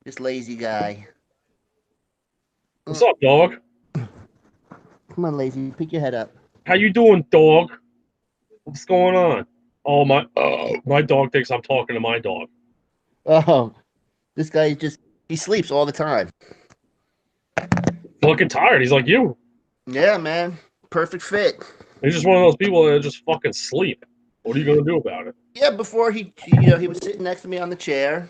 This lazy guy. What's up, dog? Come on, lazy. Pick your head up. How you doing, dog? What's going on? Oh my dog thinks I'm talking to my dog. Oh, this guy just he sleeps all the time. Fucking tired. He's like you. Yeah, man. Perfect fit. He's just one of those people that just fucking sleep. What are you gonna do about it? Yeah, before he was sitting next to me on the chair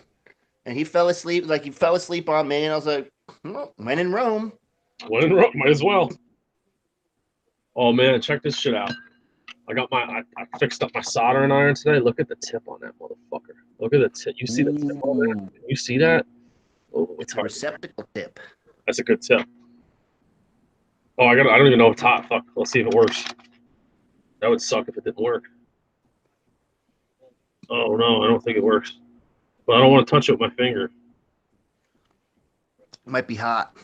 and he fell asleep. Like he fell asleep on me, and I was like, well, when in Rome. Might as well. Oh man, check this shit out. I fixed up my soldering iron today. Look at the tip on that motherfucker. Look at the tip. You see the tip on that? Ooh, You see that? Oh, it's it's a hard. receptacle tip. That's a good tip. Oh, I don't even know if it's hot. Fuck. Let's see if it works. That would suck if it didn't work. Oh no, I don't think it works. But I don't want to touch it with my finger. It might be hot.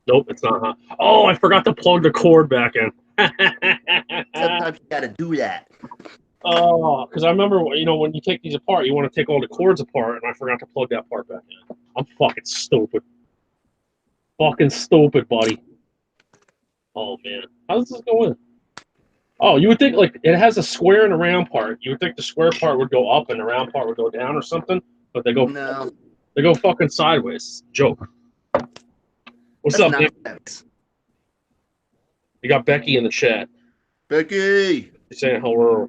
Nope, it's not hot. Oh, I forgot to plug the cord back in. Sometimes you gotta do that. Oh, because I remember, when you take these apart, you want to take all the cords apart, and I forgot to plug that part back in. I'm fucking stupid. Fucking stupid, buddy. Oh, man. How does this go in? Oh, you would think, like, it has a square and a round part. You would think the square part would go up and the round part would go down or something, but No, they go fucking sideways. Joke. What's that's up, man? nonsense. You got Becky in the chat. Becky She's saying hello.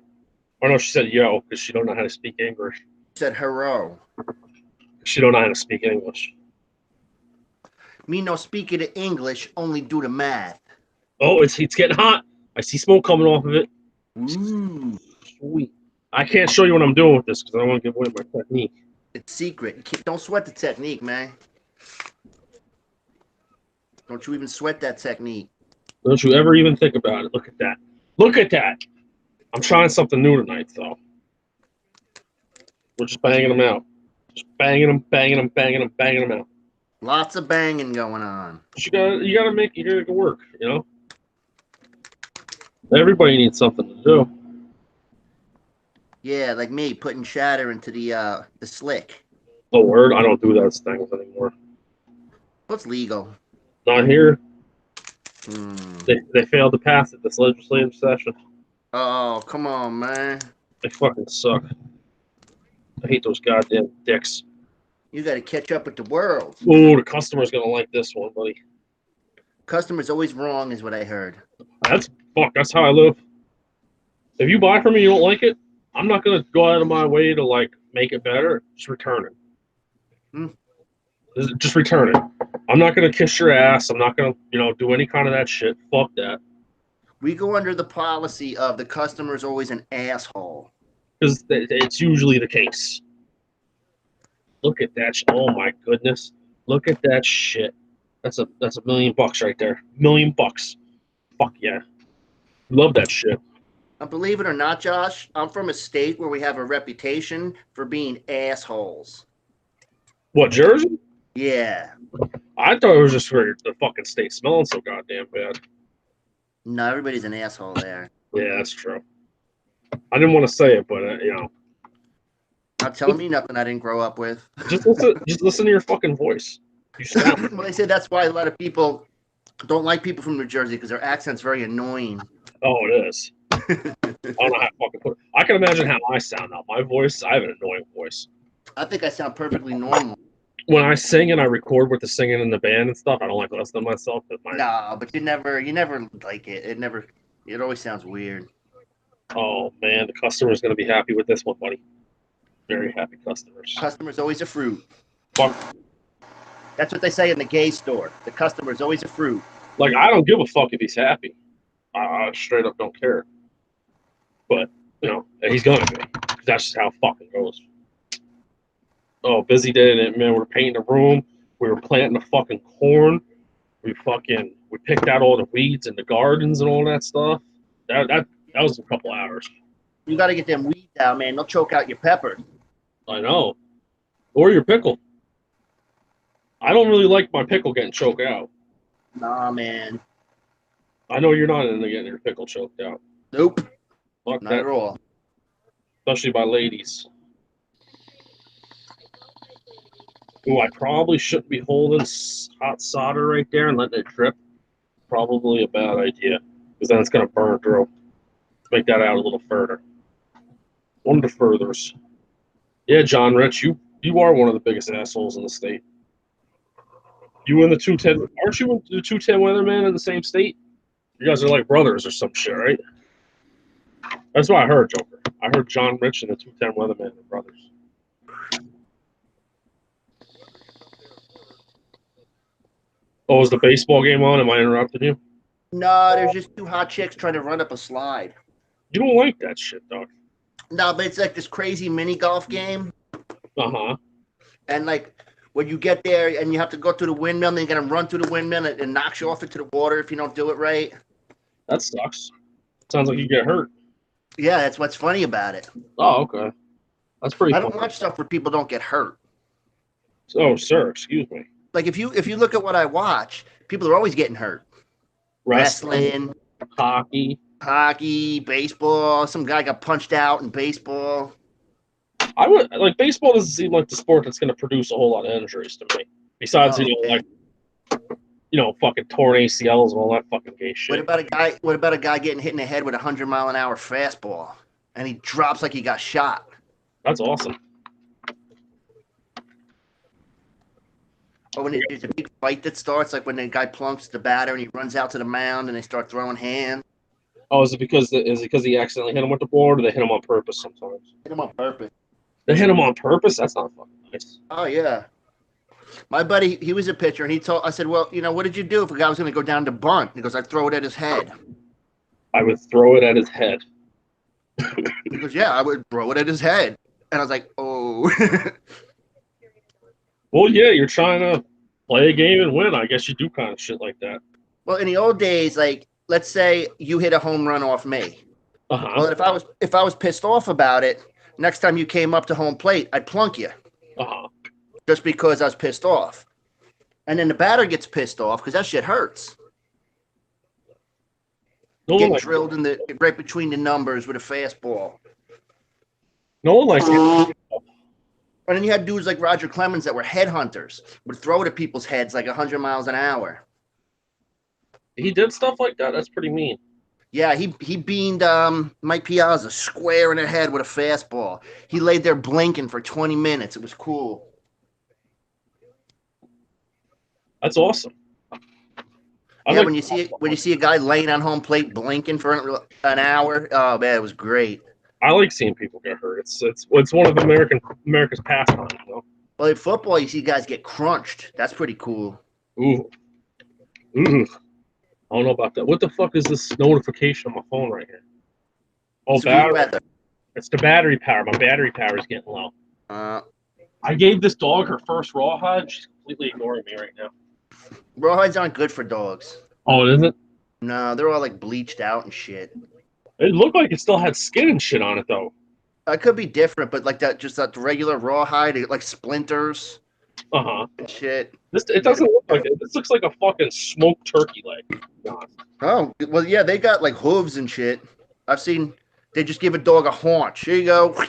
Or no, she said yo, because she don't know how to speak English. said hello. She don't know how to speak English. Me no speaking the English, only do the math. Oh, it's getting hot. I see smoke coming off of it. Ooh, Sweet. I can't show you what I'm doing with this because I don't want to give away my technique. it's secret. Don't sweat the technique, man. Don't you even sweat that technique. Don't you ever even think about it. Look at that. Look at that. I'm trying something new tonight, though. We're just banging them out. Just banging them, banging them, banging them, banging them out. Lots of banging going on. But you gotta make it work. Everybody needs something to do. Yeah, like me putting shatter into the slick. Oh, word, I don't do those things anymore. What's legal? Not here. Hmm. They failed to pass it this legislative session. Oh, come on, man. They fucking suck. I hate those goddamn dicks. You got to catch up with the world. Ooh, the customer's gonna like this one, buddy. Customer's always wrong, is what I heard. That's how I live. If you buy from me, you don't like it, I'm not gonna go out of my way to like make it better. Just return it. Hmm. Just return it. I'm not gonna kiss your ass. I'm not gonna, do any kind of that shit. Fuck that. We go under the policy of the customer's always an asshole. Because it's usually the case. Look at that. Oh my goodness. Look at that shit. That's a $1,000,000 right there. $1,000,000. Fuck yeah. Love that shit. Believe it or not, Josh, I'm from a state where we have a reputation for being assholes. What, Jersey? Yeah. I thought it was just for the fucking state smelling so goddamn bad. No, everybody's an asshole there. Yeah, that's true. I didn't want to say it, but Not telling me nothing I didn't grow up with. just listen to your fucking voice. You sound. Well, they say that's why a lot of people don't like people from New Jersey because their accent's very annoying. Oh, it is. I don't know how to fucking put it. I can imagine how I sound now. My voice, I have an annoying voice. I think I sound perfectly normal. When I sing and I record with the singing in the band and stuff, I don't like listening to myself. No, but you never like it. It always sounds weird. Oh man, the customer's gonna be happy with this one, buddy. Very happy customers. Customer's always a fruit. Fuck. That's what they say in the gay store. The customer's always a fruit. Like I don't give a fuck if he's happy. I straight up don't care. But he's gonna be. That's just how it fucking goes. Oh, busy day, man. We're painting the room. We were planting the fucking corn. We picked out all the weeds in the gardens and all that stuff. That was a couple hours. You got to get them weeds out, man. They'll choke out your peppers. I know. Or your pickle. I don't really like my pickle getting choked out. Nah, man. I know you're not into getting your pickle choked out. Nope. Fuck Not that. at all. Especially by ladies. Ooh, I probably shouldn't be holding hot solder right there and letting it drip. Probably a bad idea because then it's going to burn through. Let's make that out a little further. One of the furthers. Yeah, John Rich, you are one of the biggest assholes in the state. You and the 210, aren't you and the 210 weatherman in the same state? You guys are like brothers or some shit, right? That's what I heard, Joker. I heard John Rich and the 210 weatherman are brothers. Oh, is the baseball game on? Am I interrupting you? No, there's just two hot chicks trying to run up a slide. You don't like that shit, dog. No, but it's like this crazy mini golf game. Uh-huh. And like when you get there and you have to go through the windmill, and then you're gonna run through the windmill and it knocks you off into the water if you don't do it right. That sucks. Sounds like you get hurt. Yeah, that's what's funny about it. Oh, okay. That's pretty I cool. don't watch stuff where people don't get hurt. Oh, sir, excuse me. Like if you look at what I watch, people are always getting hurt. Wrestling, hockey, baseball. Some guy got punched out in baseball. I would like baseball doesn't seem like the sport that's going to produce a whole lot of injuries to me. Besides, fucking torn ACLs and all that fucking gay shit. What about a guy getting hit in the head with a 100-mile-an-hour fastball, and he drops like he got shot? That's awesome. Or when there's a big fight that starts, like when the guy plunks the batter and he runs out to the mound and they start throwing hands. Oh, is it because he accidentally hit him with the ball, or do they hit him on purpose sometimes? Hit him on purpose. They hit him on purpose? That's not fucking nice. Oh yeah. My buddy, he was a pitcher, and I said, well, what did you do if a guy was going to go down to bunt? He goes, I'd throw it at his head. I would throw it at his head. He goes, yeah, I would throw it at his head. And I was like, oh. Well, yeah, you're trying to play a game and win. I guess you do kind of shit like that. Well, in the old days, like, let's say you hit a home run off me. Uh-huh. Well, if I was pissed off about it, next time you came up to home plate, I'd plunk you. Uh-huh. Just because I was pissed off. And then the batter gets pissed off because that shit hurts. Get drilled right between the numbers with a fastball. No one likes it. And then you had dudes like Roger Clemens that were headhunters, would throw it at people's heads like 100 miles an hour. He did stuff like that? That's pretty mean. Yeah, he beamed Mike Piazza square in the head with a fastball. He laid there blinking for 20 minutes. It was cool. That's awesome. When you see a guy laying on home plate blinking for an hour, oh man, it was great. I like seeing people get hurt. It's one of America's pastimes. Well, in football, you see guys get crunched. That's pretty cool. Ooh. I don't know about that. What the fuck is this notification on my phone right here? Oh, battery. It's the battery power. My battery power is getting low. I gave this dog her first rawhide. She's completely ignoring me right now. Rawhides aren't good for dogs. Oh, it isn't? No, they're all like bleached out and shit. It looked like it still had skin and shit on it, though. It could be different, but like that regular rawhide, like splinters. Uh-huh. And shit. It doesn't look like it. This looks like a fucking smoked turkey leg. Oh, well, yeah, they got like hooves and shit. I've seen they just give a dog a haunch. Here you go.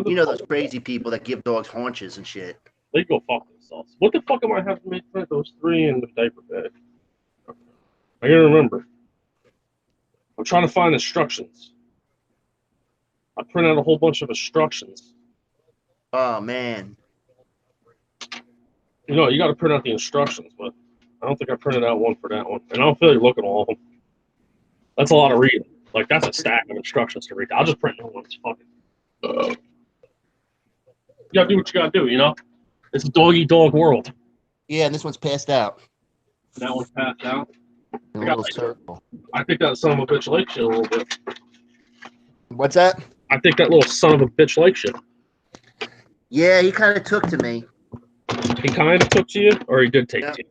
You know those crazy people that give dogs haunches and shit. They go fuck themselves. What the fuck am I having to make for those 3 in the diaper bag? I gotta remember. I'm trying to find instructions. I print out a whole bunch of instructions. Oh, man. You got to print out the instructions, but I don't think I printed out one for that one. And I don't feel like looking at all of them. That's a lot of reading. Like, that's a stack of instructions to read. I'll just print new ones. Fuck it. You gotta do what you gotta do, It's a dog-eat-dog world. Yeah, and this one's passed out. That one's passed out. In a little circle. I think that son of a bitch likes shit a little bit. What's that? I think that little son of a bitch likes shit. Yeah, he kind of took to me. He kind of took to you, or he did take to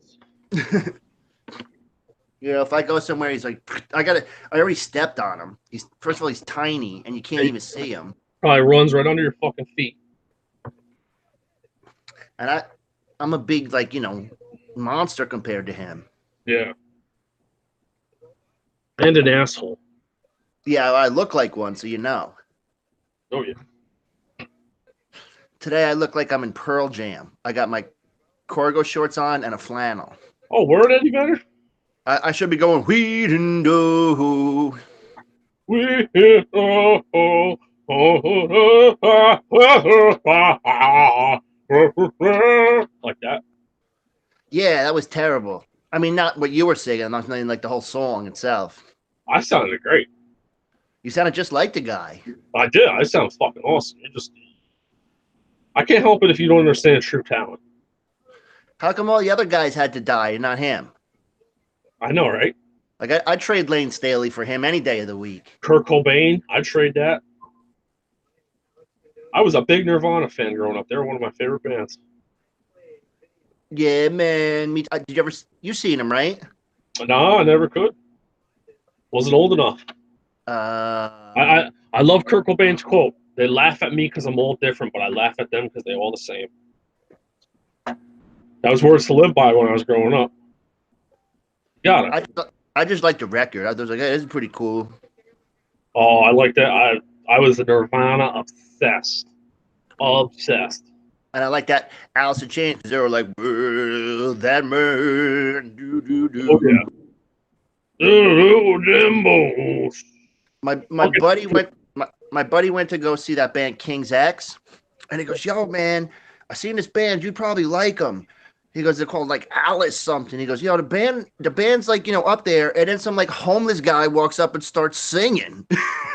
you? If I go somewhere, he's like, I already stepped on him. First of all, he's tiny, and you can't even see him. Probably runs right under your fucking feet. And I'm a big, monster compared to him. Yeah. And an asshole. Yeah, I look like one, so you know. Oh, yeah. Today I look like I'm in Pearl Jam. I got my cargo shorts on and a flannel. Oh, word, Eddie Vedder? I should be going wheat and do. Like that. Yeah, that was terrible. I mean, not what you were singing. I'm not saying like the whole song itself. I sounded great. You sounded just like the guy. I did. I sound fucking awesome. I can't help it if you don't understand true talent. How come all the other guys had to die and not him? I know, right? Like I'd trade Lane Staley for him any day of the week. Kurt Cobain, I'd trade that. I was a big Nirvana fan growing up. They were one of my favorite bands. Yeah, man. Did you ever? You seen him, right? No, I never could. Wasn't old enough. I love Kurt Cobain's quote. They laugh at me because I'm all different, but I laugh at them because they're all the same. That was words to live by when I was growing up. Got it. I just like the record. I was like, hey, this is pretty cool. Oh, I like that. I was a Nirvana obsessed. And I like that Alice in Chains. They were like, that man, do. Oh, yeah. My buddy went. My buddy went to go see that band King's X, and he goes, "Yo, man, I seen this band. You'd probably like them." He goes, "They're called like Alice something." He goes, "Yo, the band's like up there," and then some like homeless guy walks up and starts singing.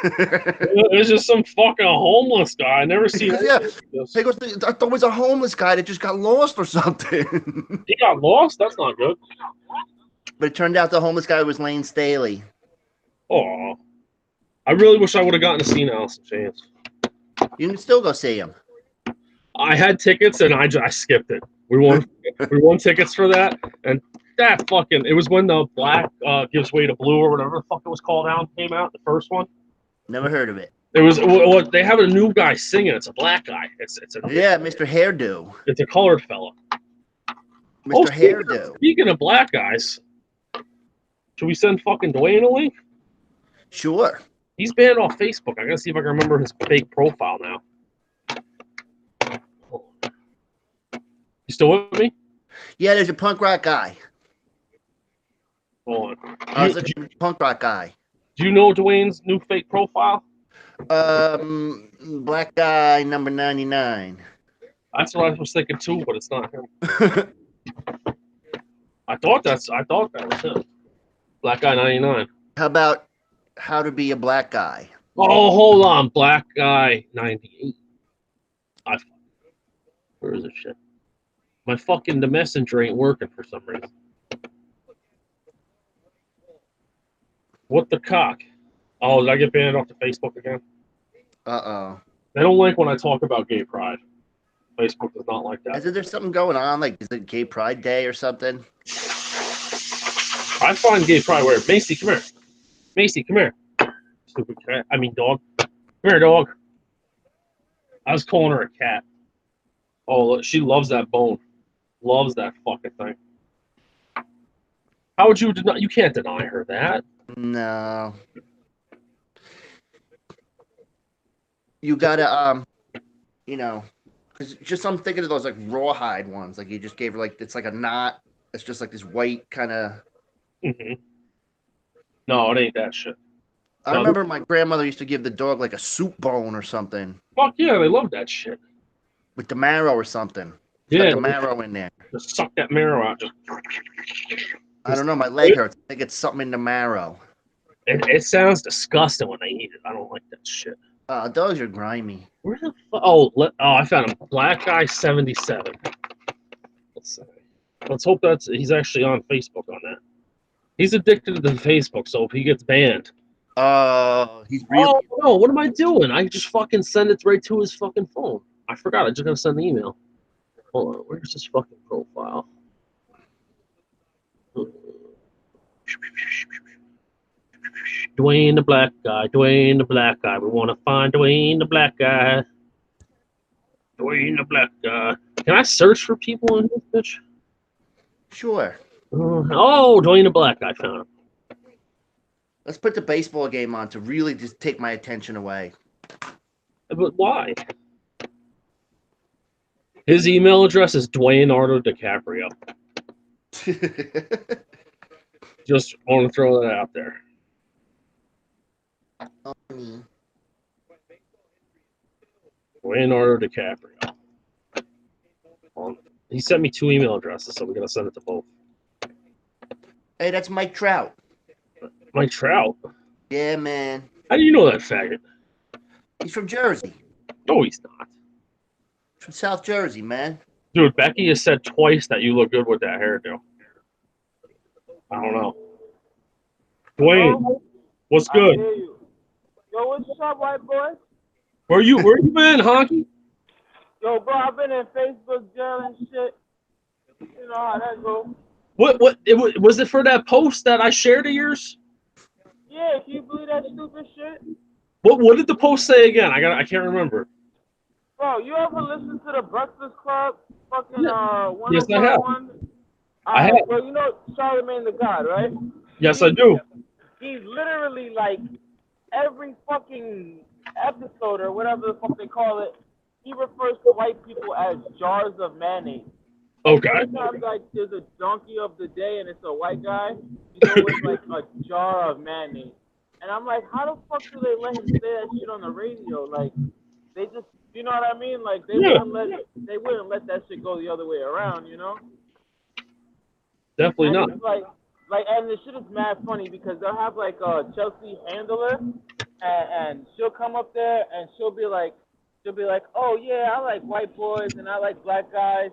It's just some fucking homeless guy. I never seen. Yeah, he goes, "I thought it was a homeless guy that just got lost or something." He got lost. That's not good. But it turned out the homeless guy was Lane Staley. Oh, I really wish I would have gotten to see Alice in Chains. You can still go see him. I had tickets and I skipped it. We won tickets for that, and that fucking, it was when the Black Gives Way to Blue or whatever the fuck it was called came out, the first one. Never heard of it. It was they have a new guy singing. It's a black guy. Mr. Hairdo. It's a colored fella. Mr. Hairdo. Speaking of black guys, should we send fucking Dwayne a link? Sure. He's banned off Facebook. I gotta see if I can remember his fake profile now. You still with me? Yeah, there's a punk rock guy. Hold on. Punk rock guy. Do you know Dwayne's new fake profile? Black guy number 99. That's what I was thinking too, but it's not him. I thought that was him. Black guy 99. How about how to be a black guy? Oh, hold on. Black guy 98. Where is this shit? My fucking the messenger ain't working for some reason. What the cock? Oh, did I get banned off the Facebook again? Uh-oh. They don't like when I talk about gay pride. Facebook does not like that. Isn't there something going on? Like, is it Gay Pride Day or something? I find gay pride weird. Macy, come here. Macy, come here. Stupid cat. I mean, dog. Come here, dog. I was calling her a cat. Oh, she loves that bone. Loves that fucking thing. How would you deny? You can't deny her that. No. You gotta, because just I'm thinking of those like rawhide ones. Like you just gave her like it's like a knot. It's just like this white kind of. Mm-hmm. No, it ain't that shit. I remember my grandmother used to give the dog like a soup bone or something. Fuck yeah, they love that shit. With the marrow or something. Yeah, the marrow in there. Just suck that marrow out. I don't know. My leg hurts. I think it's something in the marrow. It sounds disgusting when they eat it. I don't like that shit. Dogs are grimy. Where the fuck? Oh, I found him. Black guy 77. Let's hope he's actually on Facebook on that. He's addicted to the Facebook, so if he gets banned. He's really. Oh no! What am I doing? I just fucking send it right to his fucking phone. I forgot. I just gotta send the email. Hold on. Where's his fucking profile? Dwayne the black guy. Dwayne the black guy. We want to find Dwayne the black guy. Dwayne the black guy. Can I search for people in this bitch? Sure. Oh, Dwayne the black guy. Found him. Let's put the baseball game on to really just take my attention away. But why? His email address is Dwayne DiCaprio. Just want to throw that out there. Dwayne DiCaprio. He sent me 2 email addresses, so we're gonna send it to both. Hey, that's Mike Trout. Mike Trout? Yeah, man. How do you know that faggot? He's from Jersey. No, he's not. From South Jersey, man. Dude, Becky has said twice that you look good with that hairdo. I don't know. Dwayne, what's good? Yo, what's up, white boy? Where you been, Honky? Yo, bro, I've been in Facebook jail and shit. You know how that go. Was it for that post that I shared of yours? Yeah, can you believe that stupid shit? What did the post say again? I can't remember. Bro, you ever listen to the Breakfast Club? Fucking Yes, I have. I have. Well, you know Charlamagne the God, right? Yes, I do. He's literally like every fucking episode or whatever the fuck they call it, he refers to white people as jars of mayonnaise. Okay. Every time like there's a donkey of the day and it's a white guy, he's always like a jar of mayonnaise. And I'm like, how the fuck do they let him say that shit on the radio? Like, they just, you know what I mean? Like they wouldn't let that shit go the other way around, you know? Definitely and not. It's like, and the shit is mad funny because they'll have like a Chelsea handler, and she'll come up there and she'll be like, oh yeah, I like white boys and I like black guys,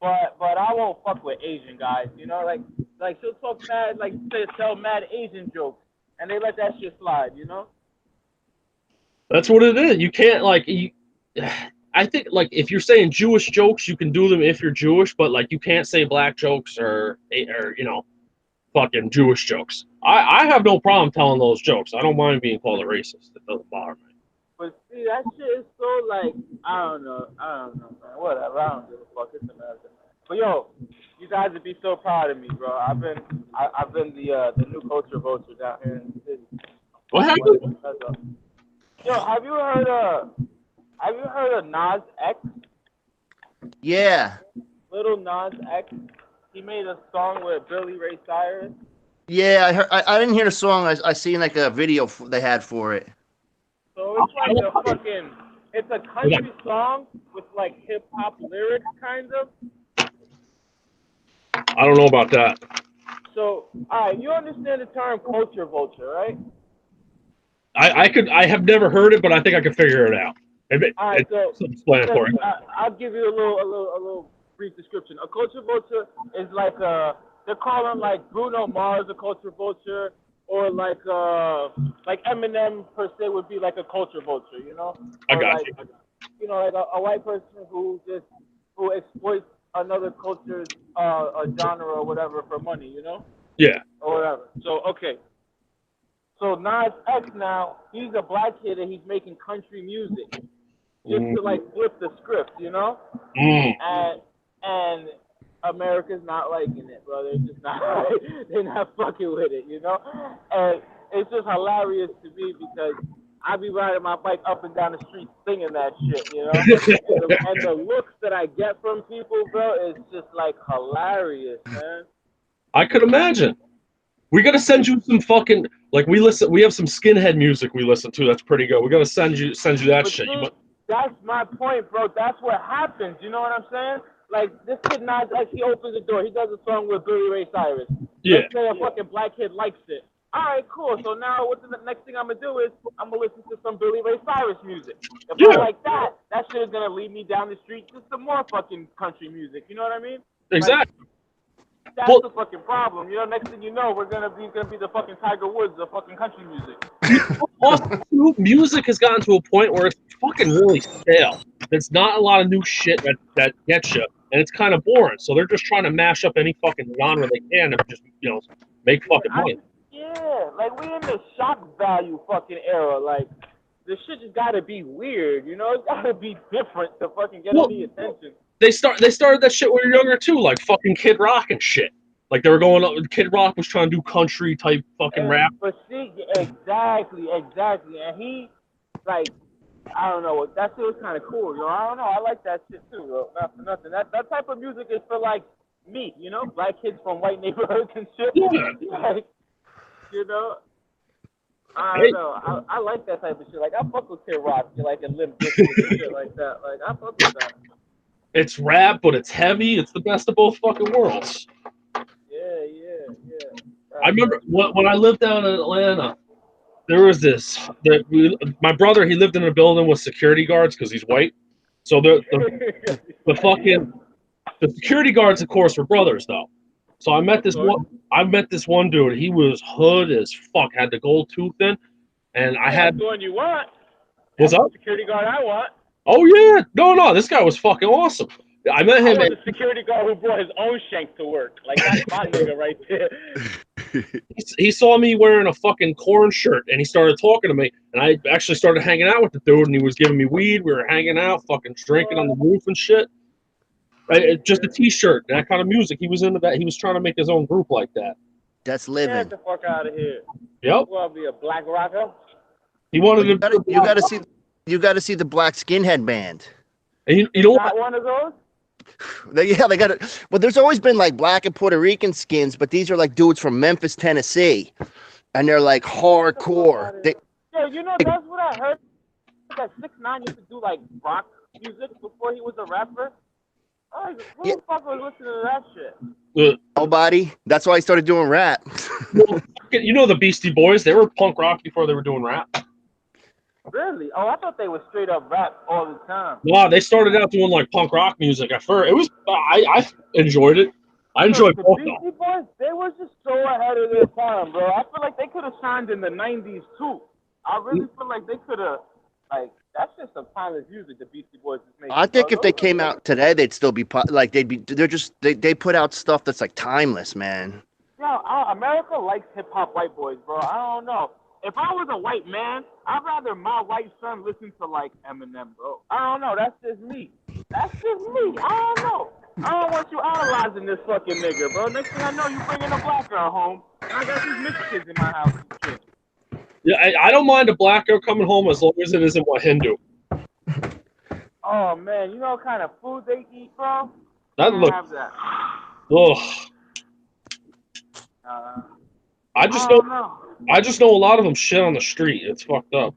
but I won't fuck with Asian guys, you know, like she'll talk mad, like tell mad Asian jokes, and they let that shit slide, you know. That's what it is. You can't I think like if you're saying Jewish jokes, you can do them if you're Jewish, but like you can't say black jokes or you know, fucking Jewish jokes. I have no problem telling those jokes. I don't mind being called a racist. It doesn't bother me. But see, that shit is so like, I don't know, man. Whatever, I don't give a fuck. It's America. But yo, you guys would be so proud of me, bro. I've been the new culture vulture down here in the city. What happened? Yo, have you heard of Nas X? Yeah. Little Nas X. He made a song with Billy Ray Cyrus. Yeah, I heard. I didn't hear the song. I seen like a video they had for it. So it's a country song with like hip hop lyrics, kind of. I don't know about that. So, all right, you understand the term culture vulture, right? I have never heard it, but I think I can figure it out. All right, so explanatory. I'll give you a little brief description. A culture vulture is like they're calling like Bruno Mars a culture vulture, or like Eminem per se would be like a culture vulture, you know? I got like, you. You know, like a white person who exploits another culture's a genre or whatever for money, you know? Yeah. Or whatever. So okay. So Nas X now, he's a black kid and he's making country music just to like flip the script, you know? And America's not liking it, bro. They're just not they're not fucking with it, you know? And it's just hilarious to me because I be riding my bike up and down the street singing that shit, you know? and the looks that I get from people, bro, is just like hilarious, man. I could imagine. We gotta send you some fucking like we have some skinhead music we listen to that's pretty good. We gotta send you that shit. See, that's my point, bro. That's what happens. You know what I'm saying? Like this kid Nas X, he opens the door. He does a song with Billy Ray Cyrus. Yeah. Let's say a fucking black kid likes it. All right, cool. So now what the next thing I'm gonna do is I'm gonna listen to some Billy Ray Cyrus music. If I like that shit is gonna lead me down the street to some more fucking country music. You know what I mean? Exactly. Like, that's the fucking problem. You know, next thing you know, we're gonna be the fucking Tiger Woods of fucking country music. Also, music has gotten to a point where it's fucking really stale. There's not a lot of new shit that gets you, and it's kind of boring. So they're just trying to mash up any fucking genre they can and just make fucking money. Like we in the shock value fucking era. Like the shit just gotta be weird. You know, it's gotta be different to fucking get any attention. They started that shit when we were younger too, like fucking Kid Rock and shit. Like they were going up. Kid Rock was trying to do country type fucking rap. But see, exactly, and he, like, I don't know. That shit was kind of cool, yo. I don't know. I like that shit too, yo. Not for nothing. That type of music is for like me, you know, black kids from white neighborhoods and shit. Yeah. Like, you know, I Hey. don't know. I like that type of shit. Like I fuck with Kid Rock, like and Limp Bizkit and shit like that. Like I fuck with that. It's rap, but it's heavy. It's the best of both fucking worlds. Yeah. I remember when I lived down in Atlanta, there was my brother, he lived in a building with security guards because he's white. So the fucking the security guards, of course, were brothers though. So I met this one dude. He was hood as fuck, had the gold tooth in, and I had. That's the one you want. What's That's up? the security guard I want. Oh yeah, no, this guy was fucking awesome. I met I him. want the security guard who brought his own shank to work. Like that's my nigga right there. He saw me wearing a fucking corn shirt, and he started talking to me, and I actually started hanging out with the dude, and he was giving me weed. We were hanging out, fucking drinking on the roof and shit. Just a t-shirt, that kind of music. He was into that. He was trying to make his own group like that. That's living. Get the fuck out of here. Yep. You want to be a black rocker? He wanted You to. gotta see the Black Skinhead band. And you know Not what? one of those? They got it. Well, there's always been like black and Puerto Rican skins, but these are like dudes from Memphis, Tennessee, and they're like hardcore. Yeah, you know that's what I heard. That 6ix9ine used to do like rock music before he was a rapper. Like, who the fuck was listening to that shit? Nobody. That's why I started doing rap. You know the Beastie Boys? They were punk rock before they were doing rap. Really? Oh, I thought they were straight up rap all the time. No, they started out doing like punk rock music at first. It was I enjoyed it. I enjoyed The both of Beastie them. Boys, they were just so ahead of their time, bro. I feel like they could have shined in the 90s too. I really feel like they could have, like, that's just some timeless music the Beastie Boys is making. I think bro. if they came out today, they'd still be they put out stuff that's like timeless, man. Yo, America likes hip hop white boys, bro. I don't know. If I was a white man, I'd rather my white son listen to like Eminem, bro. I don't know. That's just me. That's just me. I don't know. I don't want you analyzing this fucking nigga, bro. Next thing I know, you bringing a black girl home, and I got these mixed kids in my house and shit. Yeah, I don't mind a black girl coming home as long as it isn't what Hindu. Oh man, you know what kind of food they eat, bro? That I look. have that. Ugh. I just don't know. I just know a lot of them shit on the street. It's fucked up.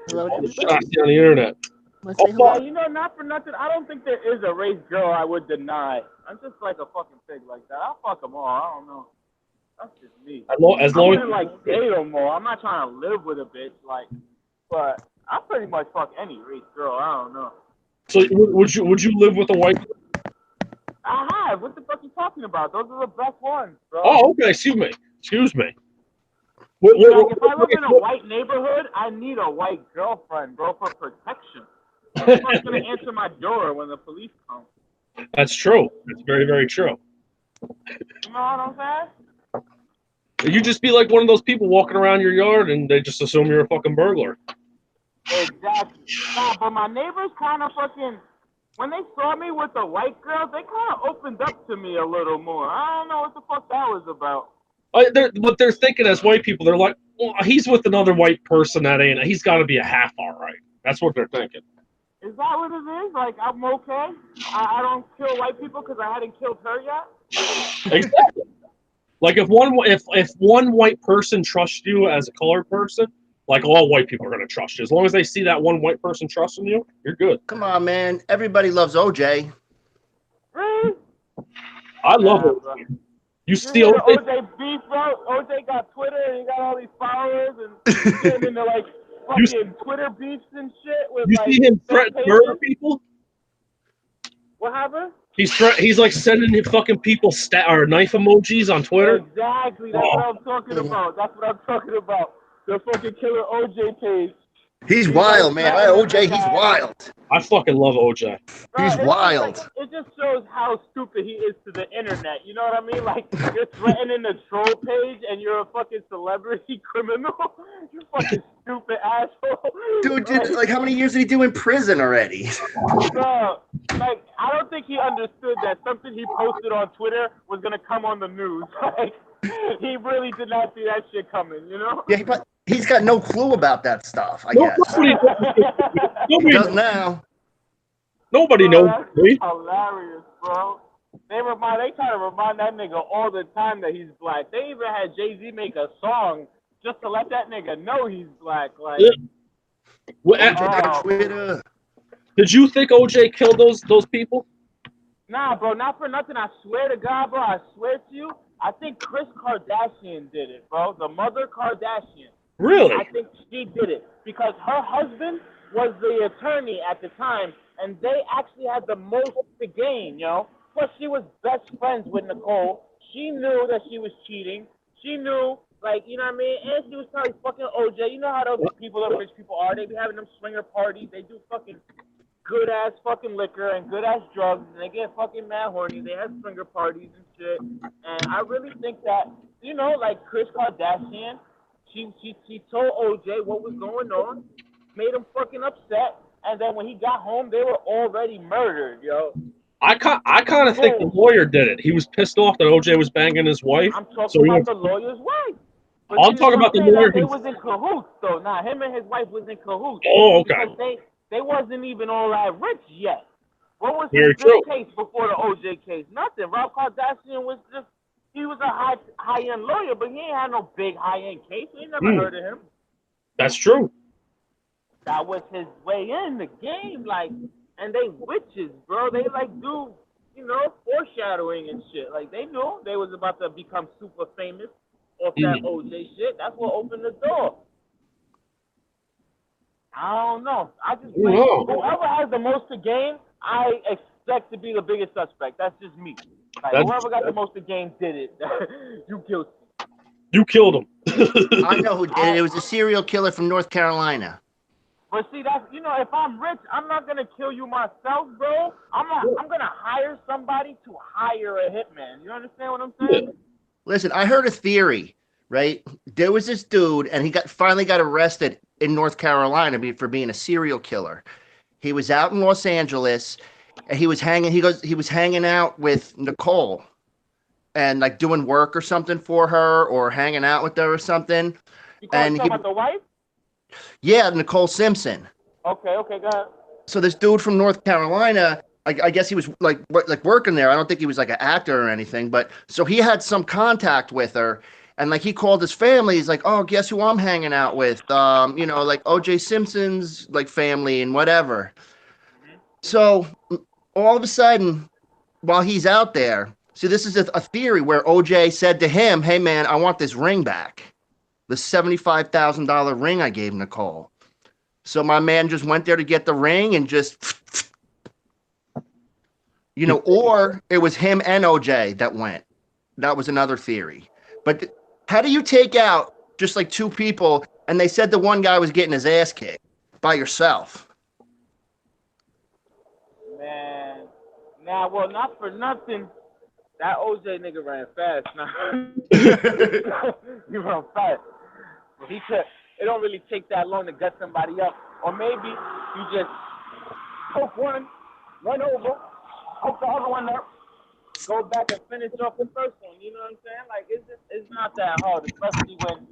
Hello, Shots on the internet. Yeah, you know, not for nothing. I don't think there is a race girl I would deny. I'm just like a fucking pig like that. I'll fuck them all. I don't know. That's just me. As I long wouldn't as like date them all. I'm not trying to live with a bitch, like, but I pretty much fuck any race girl. I don't know. so would you live with a white? I have. What the fuck you talking about? Those are the best ones, bro. Oh, okay. Excuse me. Like, if I live in a white neighborhood, I need a white girlfriend, bro, for protection. Who's gonna answer my door when the police come? That's true. That's very, very true. You know what I'm saying? You just be like one of those people walking around your yard and they just assume you're a fucking burglar. Exactly. Nah, but my neighbors kind of fucking, when they saw me with the white girl, they kind of opened up to me a little more. I don't know what the fuck that was about. What they're thinking as white people, they're like, well, he's with another white person that ain't. He's got to be a half all right. That's what they're thinking. Is that what it is? Like, I'm okay? I don't kill white people because I hadn't killed her yet? Exactly. Like if one white person trusts you as a colored person, like all white people are gonna trust you. As long as they see that one white person trusting you, you're good. Come on, man. Everybody loves OJ. Really? I love it. Bro. You You see hear the OJ? OJ beef, bro? OJ got Twitter and he got all these followers and he's getting into like fucking Twitter beefs and shit with You like see him fake threaten pages. murder people? What happened? He's like sending him fucking people or knife emojis on Twitter. Exactly. That's what I'm talking about. That's what I'm talking about. The fucking killer OJ page. He's wild, man. OJ, he's wild. I fucking love OJ. Bro, He's it's wild. Just like, it just shows how stupid he is to the internet. You know what I mean? Like, you're threatening the troll page and you're a fucking celebrity criminal. You fucking stupid asshole. Dude, like how many years did he do in prison already? Bro, like, I don't think he understood that something he posted on Twitter was going to come on the news. Like, he really did not see that shit coming, you know? Yeah, He's got no clue about that stuff, I No, guess. nobody, He nobody, does now. nobody Bro, knows. that's Me. hilarious, bro. They try to remind that nigga all the time that he's black. They even had Jay-Z make a song just to let that nigga know he's black. Like, Yeah. Well, oh, Twitter. did you think OJ killed those people? nah, bro, not for nothing. I swear to God, bro. I swear to you. I think Kris Kardashian did it, bro. The mother Kardashian. Really? I think she did it because her husband was the attorney at the time, and they actually had the most to gain, Plus, she was best friends with Nicole. She knew that she was cheating. She knew, like, you know what I mean? And she was probably fucking OJ. You know how those people, the rich people are. They be having them swinger parties. They do fucking good ass fucking liquor and good ass drugs, and they get fucking mad horny. They have swinger parties and shit. And I really think that, like Kris Kardashian, she told OJ what was going on, made him fucking upset, and then when he got home, they were already murdered, yo. I kind of think the lawyer did it. He was pissed off that OJ was banging his wife. I'm talking So he about went, the lawyer's wife. But I'm talking about the lawyer. They was in cahoots, though. Nah, him and his wife was in cahoots. Oh, okay. Because they wasn't even all that rich yet. What was Very his true. big case before the OJ case? Nothing. Rob Kardashian was just, he was a high-end lawyer, but he ain't had no big high-end case. We never heard of him. That's true. That was his way in the game, like, and they witches, bro. They like do, foreshadowing and shit. Like they knew they was about to become super famous off that OJ shit. That's what opened the door. I don't know. I just think whoever has the most to gain, I expect to be the biggest suspect. That's just me. Like whoever got the most to gain did it. You guilty. You killed him. I know who did it. It was a serial killer from North Carolina. But see, that's if I'm rich, I'm not gonna kill you myself, bro. I'm gonna hire somebody to hire a hitman. You understand what I'm saying? Yeah. Listen, I heard a theory, right? There was this dude, and he finally got arrested in North Carolina for being a serial killer. He was out in Los Angeles, and he was hanging out with Nicole, and like doing work or something for her, or hanging out with her or something. You talking about the wife? Yeah, Nicole Simpson. Okay, go ahead. So this dude from North Carolina, I guess he was like working there. I don't think he was like an actor or anything, but so he had some contact with her, and like he called his family. He's like, "Oh, guess who I'm hanging out with? Like O.J. Simpson's like family and whatever." So all of a sudden, while he's out there, see, this is a theory where O.J. said to him, "Hey man, I want this ring back. The $75,000 ring I gave Nicole." So my man just went there to get the ring and just, or it was him and OJ that went. That was another theory. But how do you take out just like two people, and they said the one guy was getting his ass kicked by yourself? Man, well, not for nothing. That OJ nigga ran fast. He ran fast. It don't really take that long to gut somebody up. Or maybe you just hook one, run over, hook the other one up, go back and finish off the first one. You know what I'm saying? Like, it's not that hard, especially when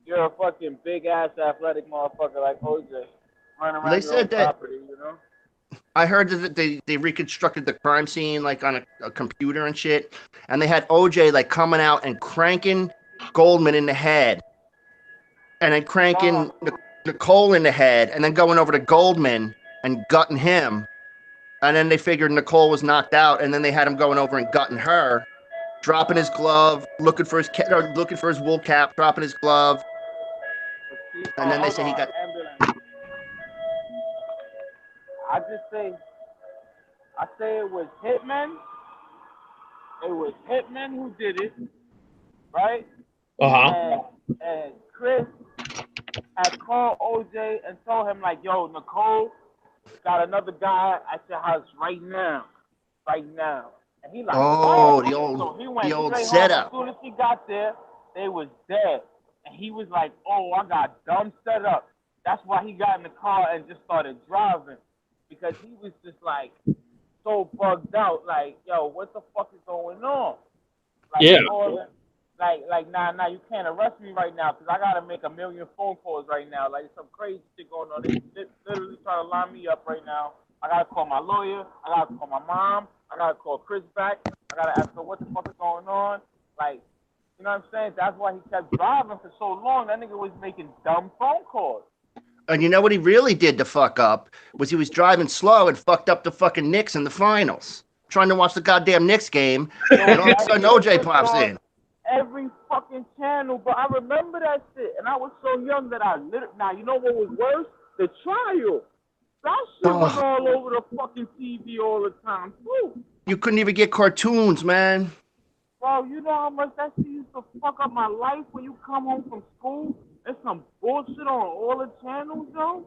you're a fucking big-ass athletic motherfucker like OJ running around your own property, I heard that they reconstructed the crime scene like on a computer and shit, and they had OJ like coming out and cranking Goldman in the head, and then cranking Nicole in the head, and then going over to Goldman and gutting him, and then they figured Nicole was knocked out, and then they had him going over and gutting her, dropping his glove, looking for his wool cap, dropping his glove, and then they say he got. I say it was hitmen. It was hitmen who did it, right? And Kris had called OJ and told him like, "Yo, Nicole got another guy at your house right now." And he like, "Oh, so he went the old straight setup." Home. As soon as he got there, they was dead, and he was like, "Oh, I got dumb set up." That's why he got in the car and just started driving, because he was just like so bugged out, like, "Yo, what the fuck is going on?" Like, nah, you can't arrest me right now because I gotta make a million phone calls right now. Like some crazy shit going on. They literally trying to line me up right now. I gotta call my lawyer. I gotta call my mom. I gotta call Chris back. I gotta ask her what the fuck is going on. Like, you know what I'm saying? That's why he kept driving for so long. That nigga was making dumb phone calls. And you know what he really did to fuck up was he was driving slow and fucked up the fucking Knicks in the finals. Trying to watch the goddamn Knicks game, and all of a sudden OJ pops in. Every fucking channel, but I remember that shit, and I was so young that I literally. Now you know what was worse? The trial. That shit was all over the fucking TV all the time too. You couldn't even get cartoons, man. Bro, you know how much that shit used to fuck up my life when you come home from school? There's some bullshit on all the channels, though.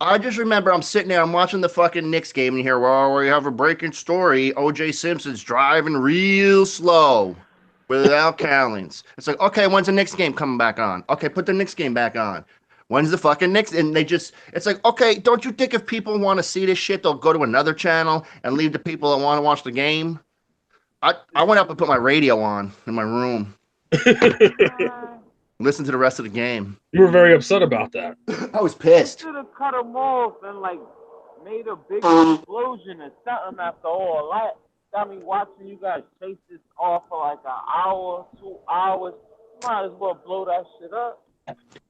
I just remember I'm sitting there, I'm watching the fucking Knicks game, and you hear, well, we have a breaking story. O.J. Simpson's driving real slow without Cowlings. It's like, okay, when's the Knicks game coming back on? Okay, put the Knicks game back on. When's the fucking Knicks? And they just, it's like, okay, don't you think if people want to see this shit, they'll go to another channel and leave the people that want to watch the game? I went up and put my radio on in my room. Listen to the rest of the game. You were very upset about that. I was pissed. Should have cut them off and like made a big explosion or something after all that. Got me watching you guys chase this off for like an hour, 2 hours. Might as well blow that shit up.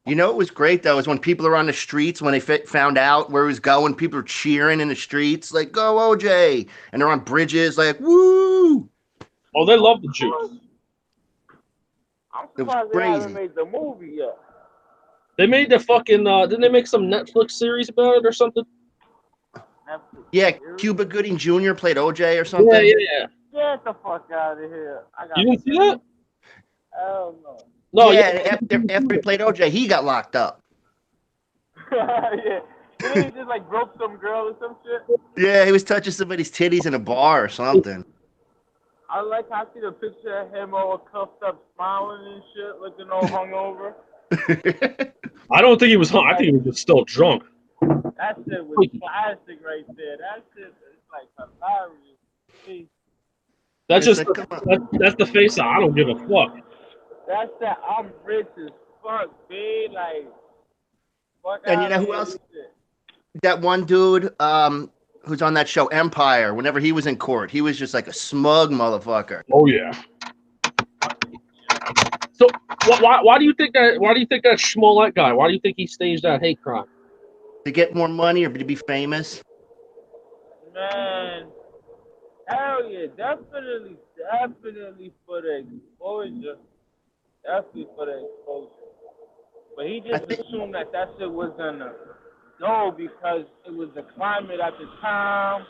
You know what was great though is when people are on the streets when they found out where he was going, people are cheering in the streets like "Go OJ!" and they're on bridges like "Woo!" Oh, they love the juice. I'm surprised they haven't made the movie yet. They made the fucking. Didn't they make some Netflix series about it or something? Netflix Yeah, series? Cuba Gooding Jr. played OJ or something. Yeah. Get the fuck out of here! You didn't see that? Hell no. No, yeah. After he played OJ, he got locked up. Yeah. Didn't he just like broke some girl or some shit? Yeah, he was touching somebody's titties in a bar or something. I like how I see the picture of him all cuffed up, smiling and shit, looking all hungover. I don't think he was hung. I think he was just still drunk. That shit was classic right there. That shit is like hilarious. See, That's It's just like, that's the face of I don't give a fuck. that's that I'm rich as fuck, babe. Like, fuck And you know outta who here, else? this shit. That one dude who's on that show Empire, whenever he was in court, he was just like a smug motherfucker. Oh yeah. So why do you think that? Why do you think that Smollett guy? Why do you think he staged that hate crime? To get more money or to be famous? Man, hell yeah, definitely for the exposure. Definitely for the exposure. But he just assumed that shit was gonna go because it was the climate at the time.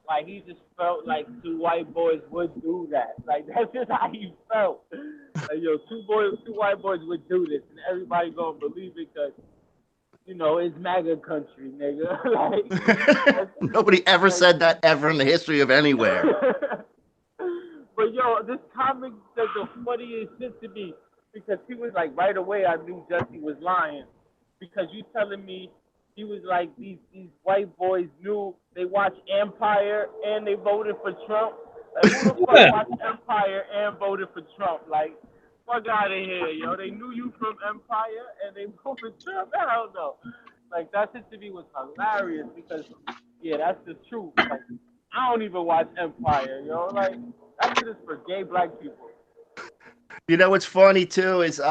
Like, he just felt like two white boys would do that. Like, that's just how he felt. Like, yo, two white boys would do this, and everybody gonna believe it because, you know, it's MAGA country, nigga. Like, Nobody ever said that ever in the history of anywhere. But yo, this comic said the funniest shit to me because he was like, right away I knew Jesse was lying because you telling me he was like these white boys knew they watched Empire and they voted for Trump. Like, who the fuck watched Empire and voted for Trump? Like, fuck out of here, yo. They knew you from Empire and they voted for Trump. Hell no. Like, that shit to me was hilarious because, yeah, that's the truth. Like, I don't even watch Empire, yo. Like, that shit is for gay black people. You know what's funny too is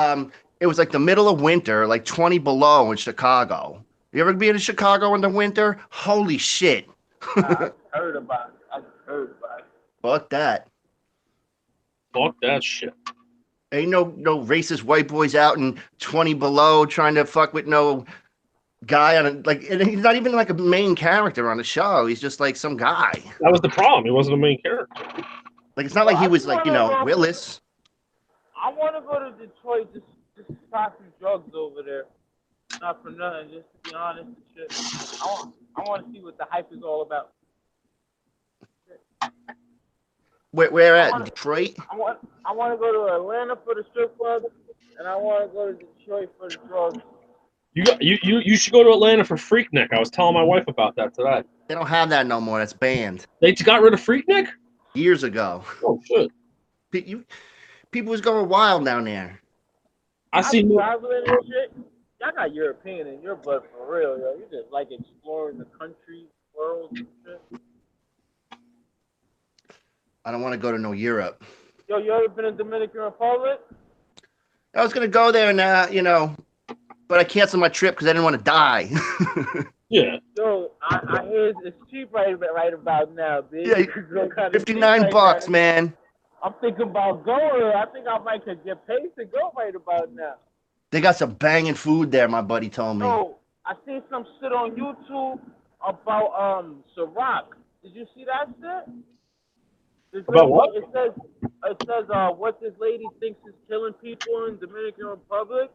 it was like the middle of winter, like 20 below in Chicago. You ever been in Chicago in the winter? Holy shit. I heard about it. Fuck that. Fuck that shit. Ain't no racist white boys out in 20 below trying to fuck with no guy on a, like, and he's not even like a main character on the show. He's just like some guy. That was the problem. He wasn't the main character. Like, it's not like he was like, you know, Willis. I want to go to Detroit just to try some drugs over there. Not for nothing, just to be honest and shit. I want to see what the hype is all about. Where at? Detroit? I want to go to Atlanta for the strip club, and I want to go to Detroit for the drugs. You should go to Atlanta for Freaknik. I was telling my wife about that today. They don't have that no more. That's banned. They got rid of Freaknik? Years ago. Oh shit. people was going wild down there. I I'm seen traveling and shit. Y'all got European in your blood for real, yo. You just like exploring the country, world, and shit. I don't want to go to no Europe. Yo, you ever been in Dominican Republic? I was gonna go there and but I canceled my trip because I didn't want to die. yeah. Yo, I hear it's cheap right about now, bitch. Yeah, It's kinda cheap 59 right bucks, now. man. I'm thinking about going. I think I might could get paid to go right about now. They got some banging food there, my buddy told me. Yo, I seen some shit on YouTube about Ciroc. Did you see that shit? This About lady, what? It says what this lady thinks is killing people in Dominican Republic,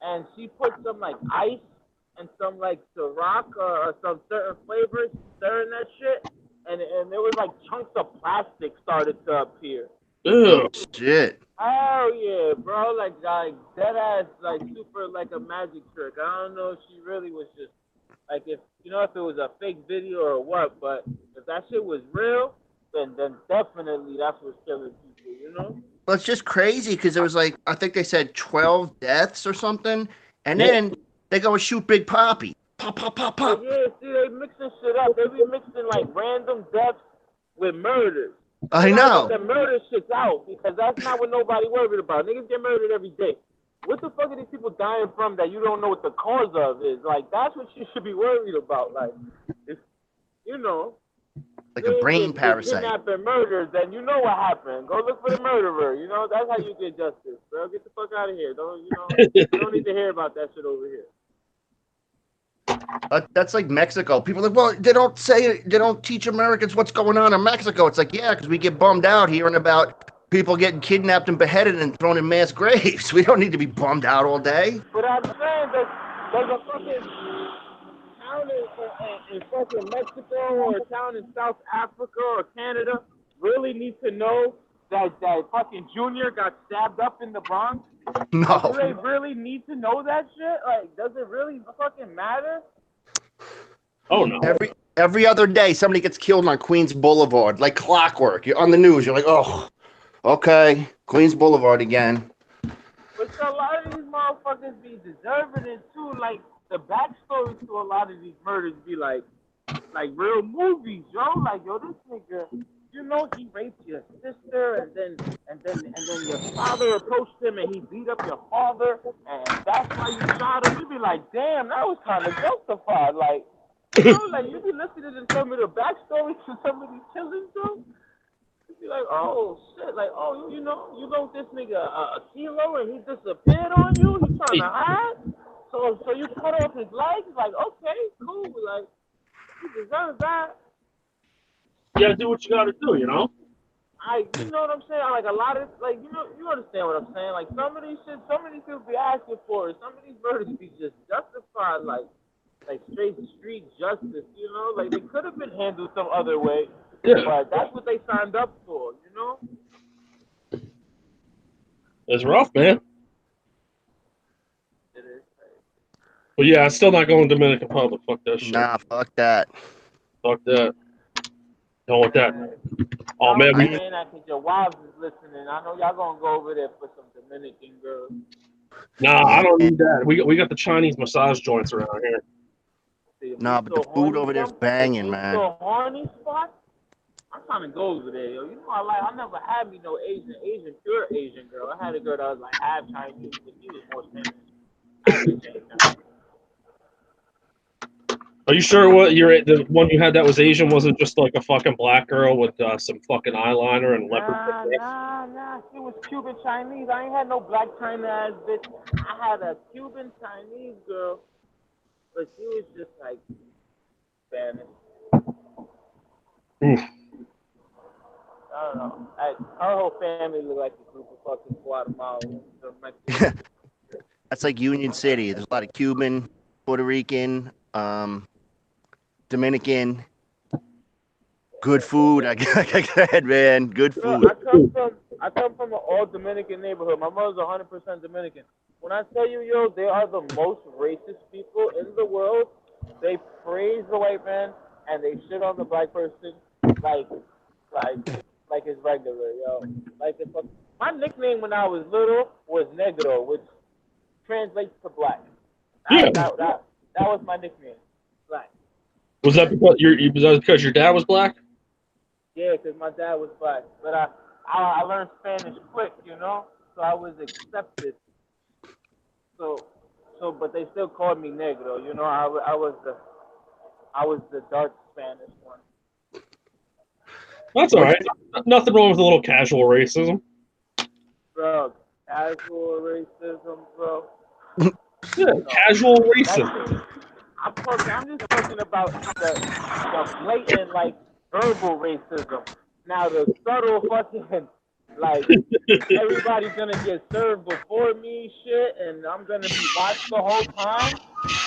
and she put some like ice and some like Ciroc or some certain flavors stirring that shit, and there was like chunks of plastic started to appear. Ew. Shit. Oh yeah, bro, like dead ass, like super like a magic trick. I don't know if she really was just like if it was a fake video or what, but if that shit was real, then definitely that's what's killing people, you know? Well, it's just crazy because there was like, I think they said 12 deaths or something. And Yeah. then they go and shoot Big Poppy. Pop, pop, pop, But pop. yeah, see, they mixing shit up. They be mixing like random deaths with murders. I They gotta know. get the murder shit's out because that's not what nobody worried about. Niggas get murdered every day. What the fuck are these people dying from that you don't know what the cause of is? Like, that's what you should be worried about. Like, if, Like a brain they parasite. kidnapped and murdered, then you know what happened. Go look for the murderer. That's how you get justice, bro. Get the fuck out of here. You don't need to hear about that shit over here. That's like Mexico. People are like, well, they don't teach Americans what's going on in Mexico. It's like, yeah, because we get bummed out hearing about people getting kidnapped and beheaded and thrown in mass graves. We don't need to be bummed out all day. But I'm saying that there's a fucking town in fucking Mexico or a town in South Africa or Canada really need to know that fucking Junior got stabbed up in the Bronx? No. Do they really need to know that shit? Like, does it really fucking matter? Oh no. Every other day, somebody gets killed on Queens Boulevard, like clockwork. You're on the news. You're like, oh, okay, Queens Boulevard again. But a lot of these motherfuckers be deserving it too. Like, the backstory to a lot of these murders be like real movies, yo. Like, yo, this nigga, he raped your sister, and then your father approached him and he beat up your father, and that's why you shot him. You be like, damn, that was kind of justified. Like, like you be listening to some of the backstory to some of these killings, though. You be like, oh shit, like, oh, you know this nigga a kilo and he disappeared on you. He trying to hide. So you cut off his legs. Like, okay, cool. Like, he deserves that. You gotta do what you gotta do, you know? You know what I'm saying? Like, a lot of, like, you understand what I'm saying? Like, some of these people be asking for it. Some of these murders be just justified, like straight street justice, Like, they could have been handled some other way, but that's what they signed up for, It's rough, man. It is. But yeah, I'm still not going to Dominican Republic. Fuck that shit. Nah, fuck that. Fuck that. Don't want that. Oh man, I'm saying that because your wives is listening. I know y'all gonna go over there for some Dominican girls. nah, I don't need that. We got the Chinese massage joints around here. See, Nah, but the food over there's banging, man. So horny spot? I'm trying to go over there, yo. I never had me no pure Asian girl. I had a girl that was like half Chinese, but she was more Spanish. Are you sure the one you had that was Asian wasn't just like a fucking black girl with some fucking eyeliner and leopard? Nah. She was Cuban Chinese. I ain't had no black China ass bitch. I had a Cuban Chinese girl, but she was just like Spanish. Oof. I don't know. Her whole family looked like a group of fucking Guatemalans. That's like Union City. There's a lot of Cuban, Puerto Rican, Dominican. Good food. I got man. Good food. I come from an all Dominican neighborhood. My mother's 100% Dominican. When I tell you, yo, they are the most racist people in the world. They praise the white man and they shit on the black person like it's regular, yo. my nickname when I was little was Negro, which translates to black. Yeah. That was my nickname, black. Was that because your dad was black? Yeah, because my dad was black. But I learned Spanish quick, you know, so I was accepted. But they still called me Negro. You know, I was the dark Spanish one. That's all right. Nothing wrong with a little casual racism. Bro, casual racism, bro. Yeah, No, casual racism. I'm just talking about the blatant, like, verbal racism. Now, the subtle fucking, like, everybody's gonna get served before me shit, and I'm gonna be watched the whole time.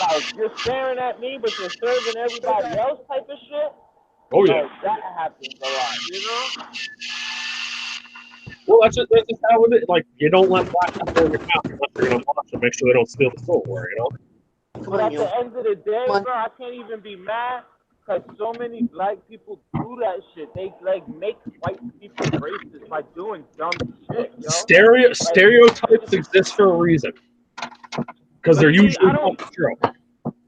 Like, you're staring at me, but you're serving everybody else type of shit. Oh, yeah. Like, that happens a lot, you know? Well, that's just how it is. Like, you don't let black people in your house unless you're going to watch them, make sure they don't steal the silverware, you know? But at the end of the day, bro, I can't even be mad because so many black people do that shit. They, like, make white people racist by doing dumb shit, yo. Stereotypes exist for a reason. Because they're usually not true.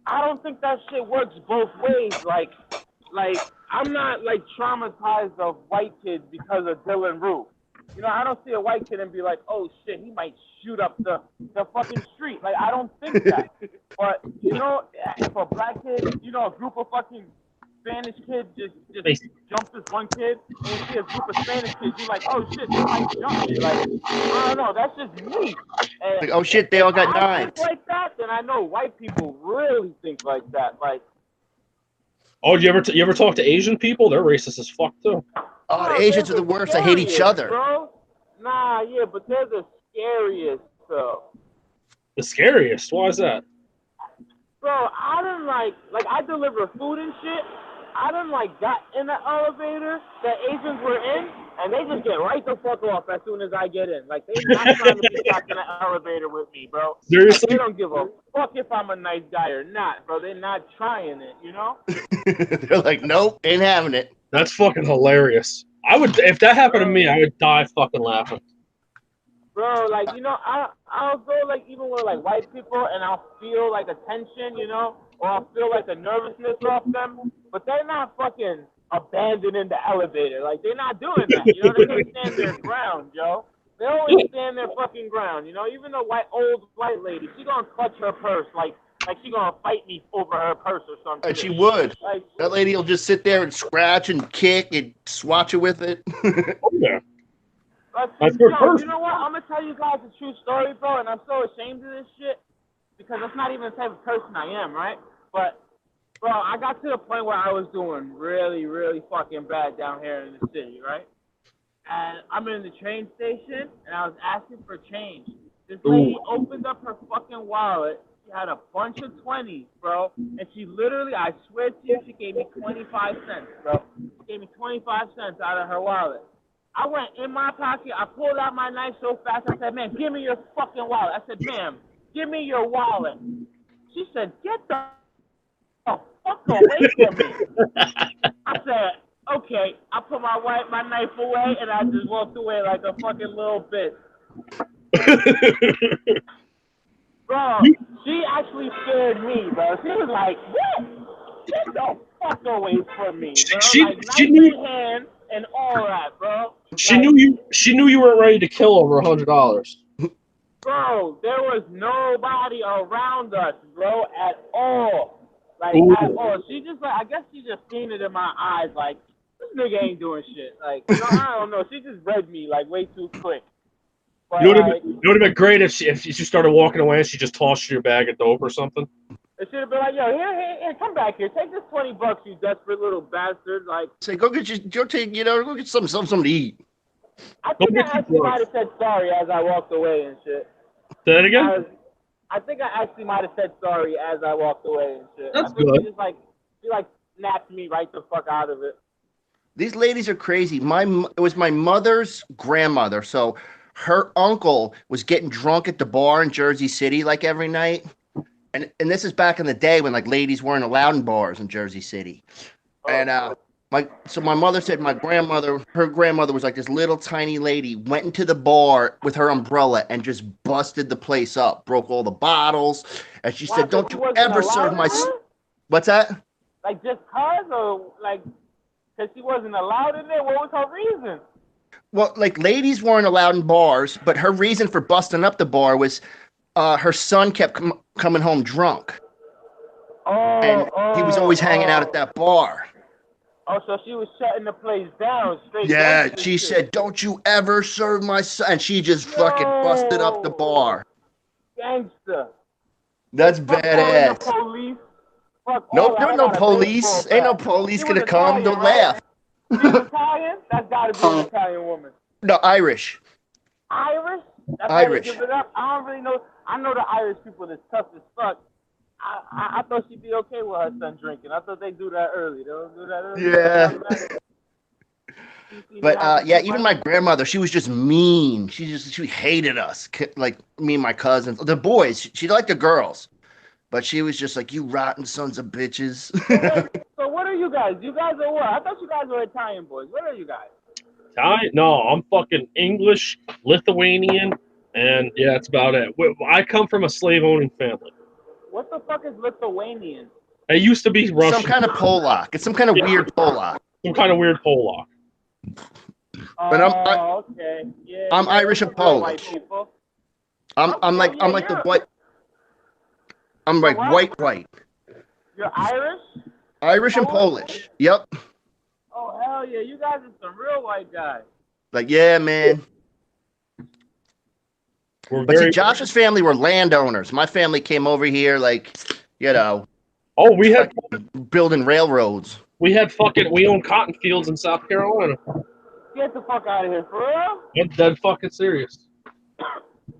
I don't think that shit works both ways. Like I'm not, like, traumatized of white kids because of Dylan Roof. You know, I don't see a white kid and be like, oh shit, he might shoot up the fucking street. Like, I don't think that. But, you know, if a black kid, you know, a group of fucking Spanish kids just jump this one kid, and you see a group of Spanish kids, you're like, oh shit, they might jump me. Like, I don't know, that's just me. And like, oh shit, they all got knives. If I think like that, then I know white people really think like that. Like, oh, you ever talk to Asian people? They're racist as fuck too. Oh, the Asians are the worst. They hate each other. Bro. Nah, yeah, but they're the scariest, though. The scariest? Why is that? Bro, I done, like I deliver food and shit. I done, like, got in the elevator that Asians were in, and they just get right the fuck off as soon as I get in. Like, they're not trying to be stuck in the elevator with me, bro. Seriously? Like, they don't give a fuck if I'm a nice guy or not, bro. They're not trying it, you know? They're like, nope, ain't having it. That's fucking hilarious. If that happened to me, I would die fucking laughing. Bro, like, you know, I'll go, like, even with, like, white people, and I'll feel, like, a tension, you know, or I'll feel, like, a nervousness off them, but they're not fucking abandoning the elevator. Like, they're not doing that, you know? They're going to stand their ground, yo. They always stand their fucking ground, you know? Even the old white lady, she going to clutch her purse, like she going to fight me over her purse or something. And she would. Like, that lady will just sit there and scratch and kick and swat you with it. Oh, yeah. That's you know what? I'm going to tell you guys a true story, bro, and I'm so ashamed of this shit because that's not even the type of person I am, right? But, bro, I got to the point where I was doing really, really fucking bad down here in the city, right? And I'm in the train station, and I was asking for change. This lady opened up her fucking wallet. She had a bunch of 20s, bro. And she literally, I swear to you, she gave me 25 cents, bro. She gave me 25 cents out of her wallet. I went in my pocket. I pulled out my knife so fast. I said, man, give me your fucking wallet. I said, ma'am, give me your wallet. She said, get the fuck away from me. I said, okay. I put my knife away, and I just walked away like a fucking little bitch. Bro, she actually scared me, bro. She was like, what? Get the fuck away from me, bro. She knew your hand and all that, bro. She knew you weren't ready to kill over $100. Bro, there was nobody around us, bro, at all. Like, at all. She just, like, I guess she just seen it in my eyes, like, this nigga ain't doing shit. Like, you know, I don't know. She just read me, like, way too quick. But, it would have been great if she started walking away and she just tossed you your bag of dope or something. It should have been like, yo, here, come back here. Take this $20, you desperate little bastard. Like, say, go get something to eat. I think I actually might have said sorry as I walked away and shit. Say that again? I think I actually might have said sorry as I walked away and shit. That's I think good. She snapped me right the fuck out of it. These ladies are crazy. It was my mother's grandmother, so her uncle was getting drunk at the bar in Jersey City like every night. And this is back in the day when like ladies weren't allowed in bars in Jersey City. And my mother said her grandmother was like this little tiny lady, went into the bar with her umbrella and just busted the place up, broke all the bottles, and she said, "Don't you ever serve my." What's that? Like just cause, or like because she wasn't allowed in there? What was her reason? Well, like ladies weren't allowed in bars, but her reason for busting up the bar was her son kept coming home drunk, and he was always hanging out at that bar. Oh, so she was shutting the place down straight. Yeah, she said, "Don't you ever serve my son," and she just fucking busted up the bar. Gangster. That's Fuck badass. the police. Fuck Nope, all there that. ain't no police. Ain't no police gonna come. They'll laugh. She was Italian? That's gotta be an Italian woman. No, Irish. Irish? That's Irish. How they give it up. I don't really know. I know the Irish people that's tough as fuck. I thought she'd be okay with her son drinking. I thought they do that early. They don't do that early. Yeah. But yeah, even my grandmother, she was just mean. She hated us, like me and my cousins, the boys. She liked the girls, but she was just like, "You rotten sons of bitches." So what are you guys? You guys are what? I thought you guys were Italian boys. What are you guys? Italian? No, I'm fucking English, Lithuanian, and yeah, that's about it. I come from a slave-owning family. What the fuck is Lithuanian? It used to be Russian. Some kind of Polak. It's some kind of weird Polak. Some kind of weird Polak. But okay. Yeah, I'm Irish and Polish. I'm like the white. I'm like white. You're Irish? Irish and Polish. Yep. Oh hell yeah! You guys are some real white guys. Like yeah, man. But see, Josh's family were landowners. My family came over here, like, you know. Oh, we had building railroads. We owned cotton fields in South Carolina. Get the fuck out of here, for real? I'm dead fucking serious.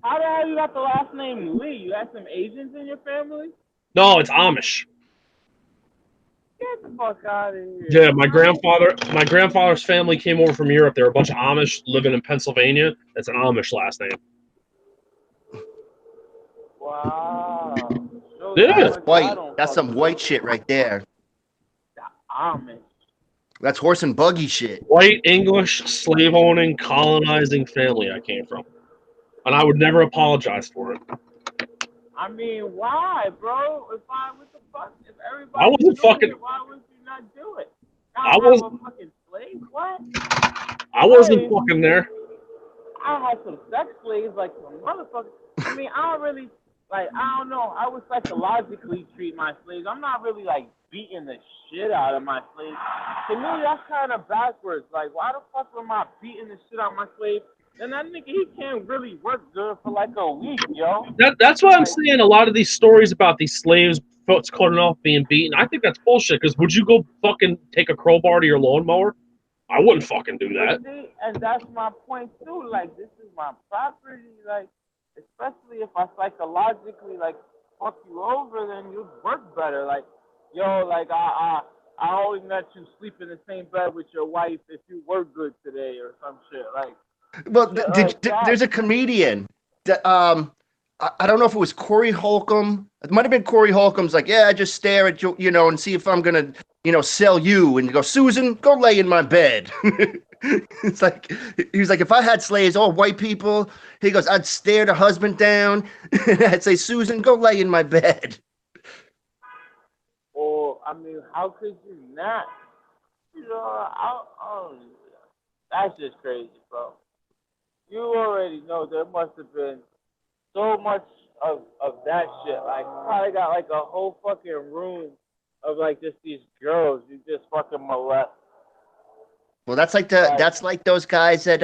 How the hell you got the last name Lee? You got some Asians in your family? No, it's Amish. Get the fuck out of here. Yeah, my grandfather's family came over from Europe. They were a bunch of Amish living in Pennsylvania. That's an Amish last name. Wow. Yeah. That's white. That's some white shit right there. The Amish. That's horse and buggy shit. White English slave-owning colonizing family I came from, and I would never apologize for it. I mean, why, bro? What the fuck? If everybody I wasn't fucking. It, why would you not do it? I was a fucking slave. What? I wasn't fucking there. I had some sex slaves, like some motherfuckers. I mean, I don't really like. I don't know. I would psychologically treat my slaves. I'm not really like beating the shit out of my slaves. To me, that's kind of backwards. Like, why the fuck am I beating the shit out of my slave? And that nigga, he can't really work good for like a week, yo. That's why I'm saying a lot of these stories about these slaves, folks cutting off, being beaten. I think that's bullshit. Because would you go fucking take a crowbar to your lawnmower? I wouldn't fucking do that. See, and that's my point too. Like, this is my property. Like, especially if I psychologically like fuck you over, then you'd work better. Like, yo, like I always let you sleep in the same bed with your wife if you work good today or some shit. Like, well, there's a comedian that I don't know if it was Corey Holcomb. It might have been Corey Holcomb's. Like, yeah, I just stare at you, you know, and see if I'm gonna, you know, sell you. And you go, Susan, go lay in my bed. It's like he was like, if I had slaves, all white people, he goes, I'd stare the husband down and I'd say, Susan, go lay in my bed. Or I mean, how could you not? You know, that's just crazy, bro. You already know there must have been so much of that shit. Like, probably got like a whole fucking room of like just these girls you just fucking molest. Well, that's like those guys that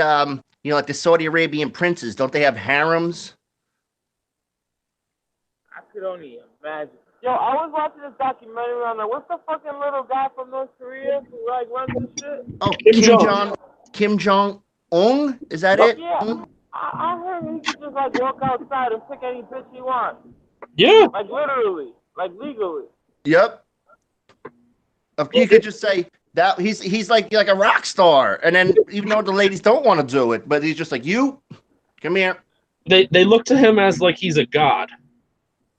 you know, like the Saudi Arabian princes. Don't they have harems? I could only imagine. Yo, I was watching this documentary on there. What's the fucking little guy from North Korea who like runs this shit? Oh, Kim Jong Un? Is that it? Yeah. I heard he could just like walk outside and pick any bitch he wants. Yeah. Like literally, like legally. Yep. You could just say that he's like a rock star, and then even though the ladies don't want to do it, but he's just like, you come here. They look to him as like he's a god.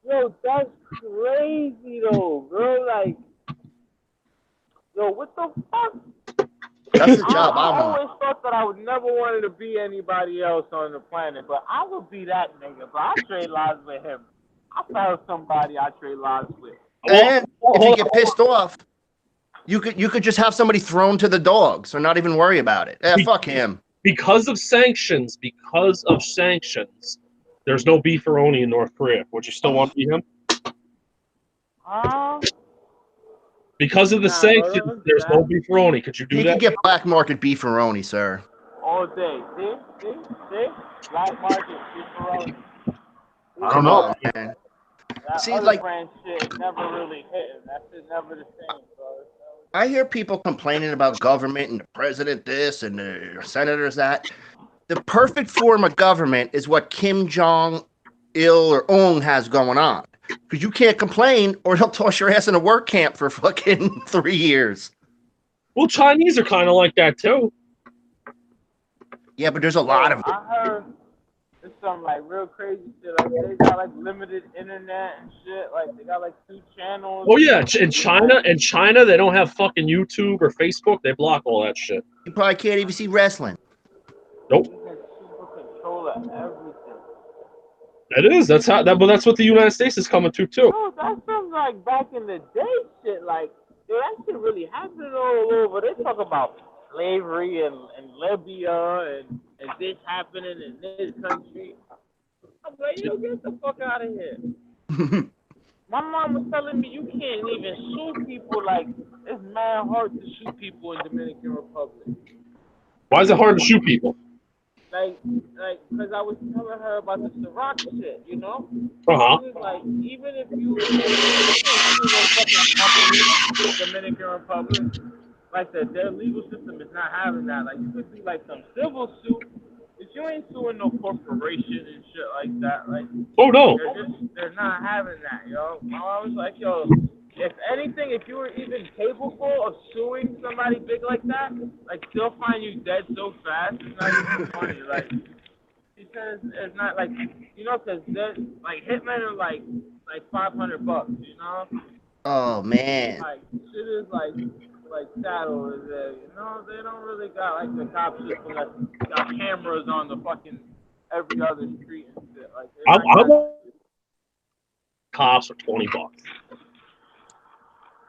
Yo, that's crazy though, bro. Yo, what the fuck? That's the job I I'm on. always thought that I would never wanted to be anybody else on the planet, but I would be that nigga. But I trade lives with him. I found somebody I trade lives with. And if you get pissed off, you could just have somebody thrown to the dogs or not even worry about it. Fuck him. Because of sanctions, there's no beefaroni in North Korea. Would you still want to be him? Because of the sanctions, there's no beefaroni. Could you do He that? could get black market beefaroni, sir. All day. See? Black market beefaroni. I don't know. Man. That See, other like, brand shit never really hit him. That shit never the same, bro. I hear people complaining about government and the president this and the senators that. The perfect form of government is what Kim Jong-il or Ung has going on. Because you can't complain or they'll toss your ass in a work camp for fucking 3 years. Well, Chinese are kind of like that, too. Yeah, but there's a lot of... I heard it's some like real crazy shit. Like they got like limited internet and shit. Like they got like 2 channels. Oh yeah, in China, they don't have fucking YouTube or Facebook. They block all that shit. You probably can't even see wrestling. Nope. You can super control of everything. It is. That's what the United States is coming to too. Oh, that's from like back in the day shit. Like, yo, that shit really happening all over. They talk about slavery and Libya and this happening in this country. I'm like, yo, get the fuck out of here. My mom was telling me you can't even shoot people. Like, it's mad hard to shoot people in Dominican Republic. Why is it hard to shoot people? Like, because I was telling her about the Ciroc shit, you know? Uh-huh. She was like, even if you can't sue no fucking company in Dominican Republic, like their legal system is not having that. Like, you could do like some civil suit, but you ain't suing no corporation and shit like that. Like, oh no, they're not having that, yo. I was like, yo, if anything, if you were even capable of suing somebody big like that, like they'll find you dead so fast. It's not even funny. Like, she says it's not like, you know, because like hitmen are like $500, you know. Oh man. Like shit is like saddle is there, you know. They don't really got like the cop system that got cameras on the fucking every other street and shit. Like I cops for $20.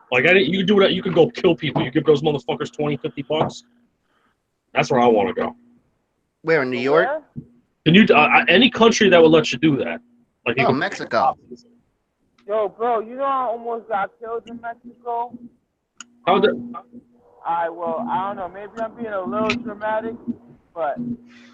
Like you can do that. You can go kill people. You give those motherfuckers $20-$50. That's where I want to go. Where, in New York? Can you any country that would let you do that? Like Mexico. Yo, bro, you know I almost got killed in Mexico. How did? Well, I don't know. Maybe I'm being a little dramatic, but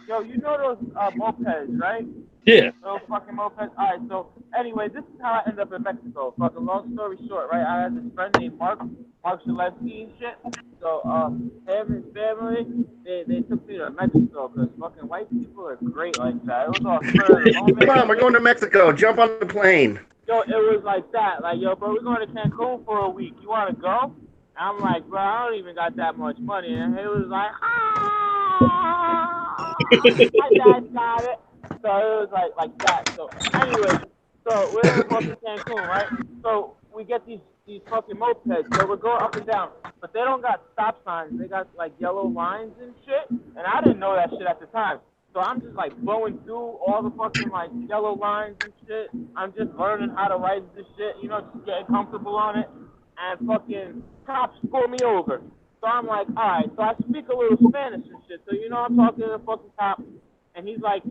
yo, you know those mopeds, right? Yeah. Those fucking mopeds. All right. So anyway, this is how I ended up in Mexico. Fucking long story short, right? I had this friend named Mark Zalewski and shit. So him and his family, they took me to Mexico because fucking white people are great like that. It was all spur of the moment. Come on, we're going to Mexico. Jump on the plane. Yo, it was like that. Like, yo, bro, we're going to Cancun for a week. You want to go? I'm like, bro, I don't even got that much money. And he was like, my dad got it. So it was like that. So anyway, so we're going to Cancun, right? So we get these fucking mopeds. So we're going up and down. But they don't got stop signs. They got like yellow lines and shit. And I didn't know that shit at the time. So I'm just like blowing through all the fucking like yellow lines and shit. I'm just learning how to ride this shit, you know, just getting comfortable on it. And fucking cops pull me over. So I'm like, all right. So I speak a little Spanish and shit. So you know, I'm talking to the fucking cop, and he's like,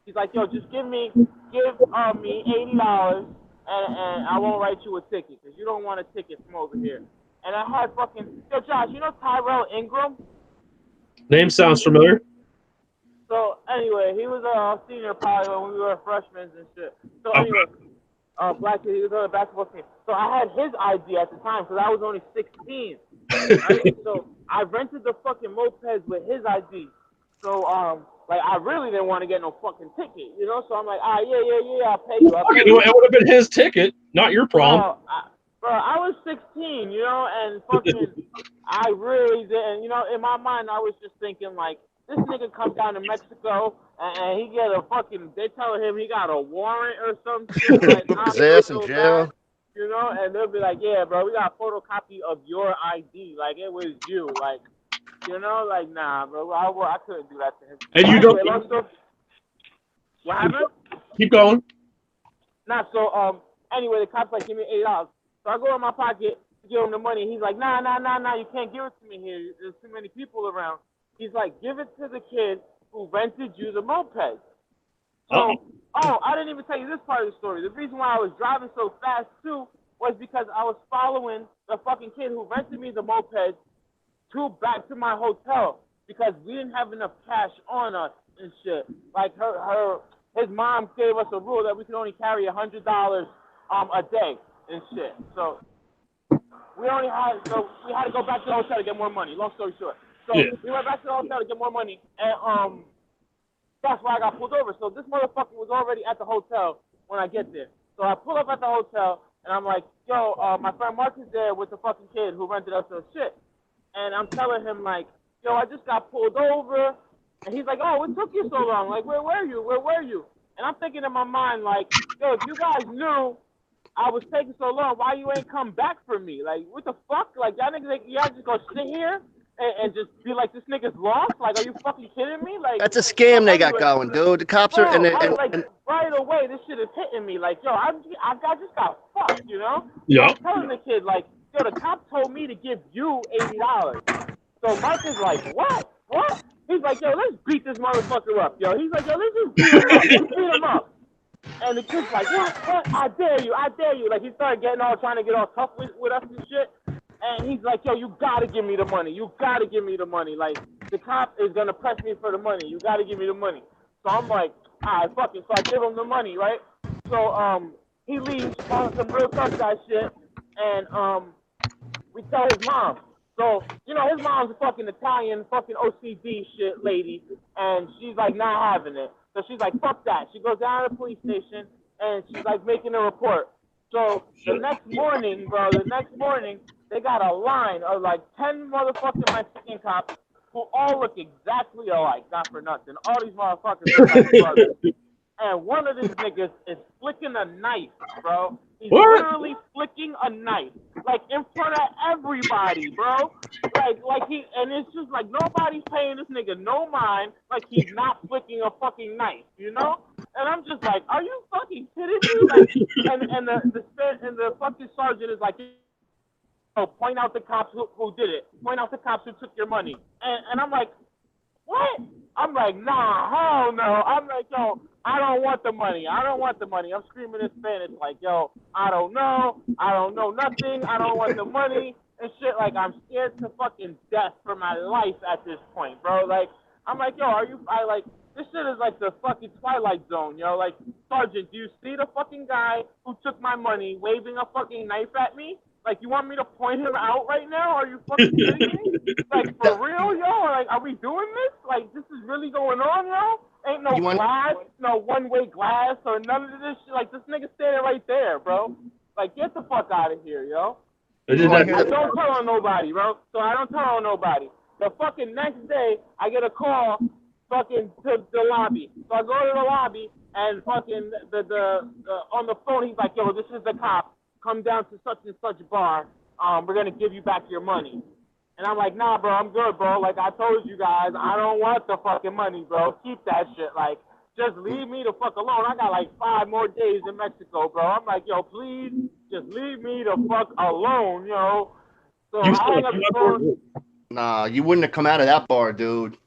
yo, just give me $80, and I won't write you a ticket because you don't want a ticket from over here. And I had fucking, yo, Josh, you know Tyrell Ingram? Name sounds familiar. So anyway, he was a senior probably when we were freshmen and shit. So anyway, black kid, he was on the basketball team. So I had his ID at the time because I was only 16. Right? So I rented the fucking mopeds with his ID. So like I really didn't want to get no fucking ticket, you know. So I'm like, yeah, I'll pay you. It would have been his ticket, not your problem. Bro, I was 16, you know, and fucking, I really didn't, you know. In my mind, I was just thinking like, this nigga come down to Mexico and he get a fucking, they tell him he got a warrant or something. Like, his ass in jail. You know, and they'll be like, yeah, bro, we got a photocopy of your ID. Like, it was you. Like, you know, like, nah, bro, I couldn't do that to him. And you Anyway, don't what happened? keep going. Nah, so, anyway, the cop's like, give me $8. So I go in my pocket, give him the money. He's like, nah, you can't give it to me here. There's too many people around. He's like, give it to the kid who rented you the moped. So, I didn't even tell you this part of the story. The reason why I was driving so fast, too, was because I was following the fucking kid who rented me the moped back to my hotel because we didn't have enough cash on us and shit. Like, his mom gave us a rule that we could only carry $100 a day and shit. So we had to go back to the hotel to get more money. Long story short. So we went back to the hotel to get more money, and that's why I got pulled over. So this motherfucker was already at the hotel when I get there. So I pull up at the hotel, and I'm like, yo, my friend Mark is there with the fucking kid who rented us some shit. And I'm telling him, like, yo, I just got pulled over. And he's like, oh, what took you so long? Like, where were you? And I'm thinking in my mind, like, yo, if you guys knew I was taking so long, why you ain't come back for me? Like, what the fuck? Like, y'all niggas, like, y'all just gonna sit here and just be like, this nigga's lost? Like, are you fucking kidding me? Like, That's a scam they got going, dude. The cops are and right away, this shit is hitting me. Like, yo, I just got fucked, you know? Yeah. I'm telling the kid, like, yo, the cop told me to give you $80. So Mike is like, what? He's like, yo, let's beat this motherfucker up, yo. He's like, yo, let's just beat him up. And the kid's like, what? I dare you. Like, he started trying to get all tough with us and shit. And he's like, yo, you gotta give me the money. Like, the cop is gonna press me for the money. You gotta give me the money. So I'm like, all right, fuck it. So I give him the money, right? So, he leaves on some real tough guy shit. And, we tell his mom. So, you know, his mom's a fucking Italian, fucking OCD shit lady. And she's like, not having it. So she's like, fuck that. She goes down to the police station, and she's like making a report. So the next morning, they got a line of like 10 motherfucking Mexican cops who all look exactly alike. Not for nothing. All these motherfuckers look like brothers. And one of these niggas is flicking a knife, bro. He's literally flicking a knife, like in front of everybody, bro. And it's just like nobody's paying this nigga no mind, like he's not flicking a fucking knife, you know? And I'm just like, are you fucking kidding me? Like, and the fucking sergeant is like, oh, point out the cops who did it. Point out the cops who took your money. And I'm like, what? I'm like, nah, hell no. I'm like, yo, I don't want the money. I'm screaming in Spanish like, yo, I don't know nothing. I don't want the money and shit. Like, I'm scared to fucking death for my life at this point, bro. Like, I'm like, yo, this shit is like the fucking Twilight Zone, yo. Like, Sergeant, do you see the fucking guy who took my money waving a fucking knife at me? Like, you want me to point him out right now? Are you fucking kidding me? Like, for real, yo? Like, are we doing this? Like, this is really going on, yo? Ain't no glass, no one-way glass or none of this shit. Like, this nigga standing right there, bro. Like, get the fuck out of here, yo. I don't tell on nobody, bro. So I don't tell on nobody. The fucking next day, I get a call fucking to the lobby. So I go to the lobby, and fucking the on the phone, he's like, yo, this is the cop. Come down to such and such bar. We're gonna give you back your money. And I'm like, nah, bro, I'm good, bro. Like, I told you guys, I don't want the fucking money, bro. Keep that shit. Like, just leave me the fuck alone. I got like 5 more days in Mexico, bro. I'm like, yo, please, just leave me the fuck alone, yo. So I hung up the phone. Nah, you wouldn't have come out of that bar, dude.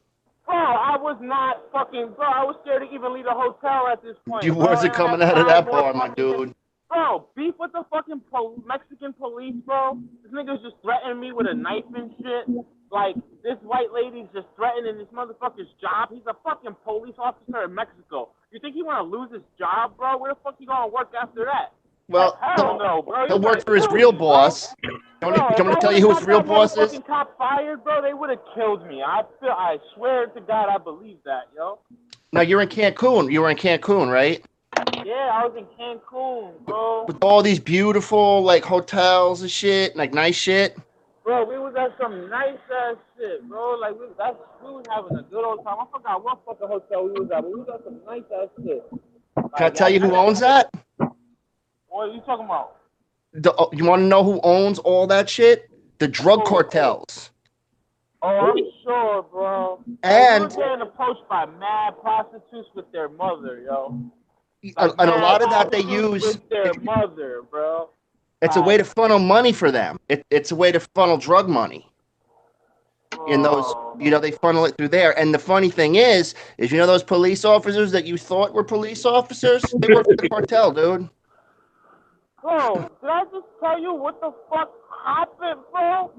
Bro, I was not fucking, bro. I was scared to even leave the hotel at this point. You wasn't coming out of that bar, my dude. Bro, beef with the fucking Mexican police, bro. This nigga's just threatening me with a knife and shit. Like, this white lady's just threatening this motherfucker's job. He's a fucking police officer in Mexico. You think he want to lose his job, bro? Where the fuck he gonna work after that? Well, hell no, bro. He'll work for his real boss. Do you want me to tell you who his real boss is? Cop fired, bro. They would have killed me. I swear to God, I believe that, yo. Now, you're in Cancun. You were in Cancun, right? Yeah, I was in Cancun, bro. With all these beautiful, like, hotels and shit, like, nice shit. Bro, we was at some nice-ass shit, bro. Like, we was having a good old time. I forgot what fucking hotel we was at, but we was at some nice-ass shit. Can I tell you who owns that? What are you talking about? You want to know who owns all that shit? The drug cartels. Oh, I'm sure, bro. And we were getting approached by mad prostitutes with their mother, yo. and a lot of that they use. With their mother, bro. It's a way to funnel money for them. It's a way to funnel drug money. In those, they funnel it through there. And the funny thing is those police officers that you thought were police officers, they work for the cartel, dude. Bro, did I just tell you what the fuck happened, bro?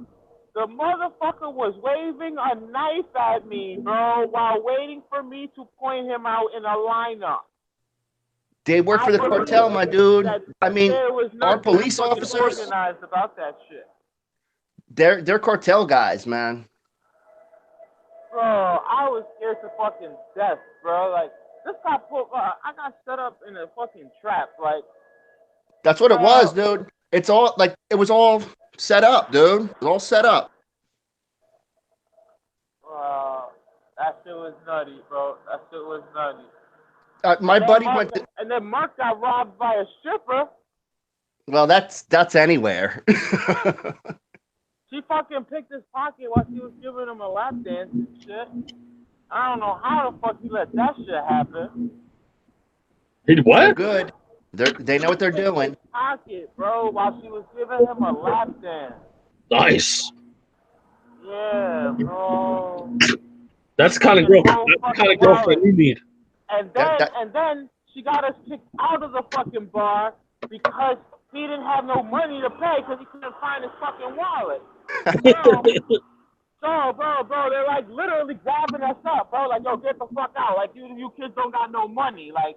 The motherfucker was waving a knife at me, bro, while waiting for me to point him out in a lineup. They work for the cartel, my dude. I mean, our police officers organized about that shit. They're cartel guys, man. Bro, I was scared to fucking death, bro. Like, this got I got set up in a fucking trap. Like, that's what it was, dude. It's all it was all set up, dude. It was all set up. That shit was nutty, bro. That shit was nutty. My buddy went to... And then Mark got robbed by a stripper. Well, that's anywhere. She fucking picked his pocket while she was giving him a lap dance and shit. I don't know how the fuck he let that shit happen. He did what? They're good. They know what they're doing. His pocket, bro, while she was giving him a lap dance. Nice. Yeah, bro. That's the kind of girlfriend you need. And then she got us kicked out of the fucking bar because he didn't have no money to pay because he couldn't find his fucking wallet. So, bro, they're like literally grabbing us up, bro. Like, yo, get the fuck out. Like, you kids don't got no money. Like,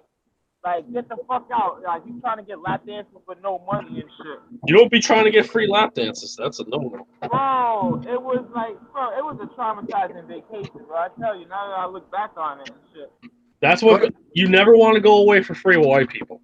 get the fuck out. Like, you trying to get lap dances with no money and shit. You don't be trying to get free lap dances. That's a no-no. Bro, it was a traumatizing vacation, bro. I tell you, now that I look back on it and shit. That's what you never want to go away for free with white people.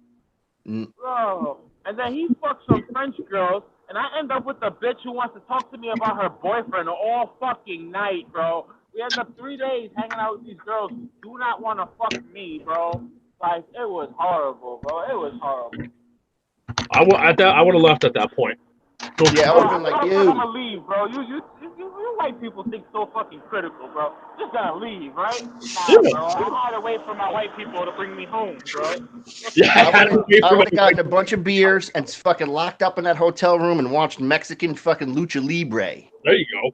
Bro, and then he fucked some French girls, and I end up with a bitch who wants to talk to me about her boyfriend all fucking night, bro. We end up 3 days hanging out with these girls who do not want to fuck me, bro. Like, it was horrible, bro. It was horrible. I would have left at that point. Yeah, I would have been like, dude. I'm gonna leave, bro. You white people think so fucking critical, bro. Just gonna leave, right? Nah, bro. I had to wait for my white people to bring me home, bro. Yeah, I would have gotten a bunch of beers and fucking locked up in that hotel room and watched Mexican fucking lucha libre. There you go.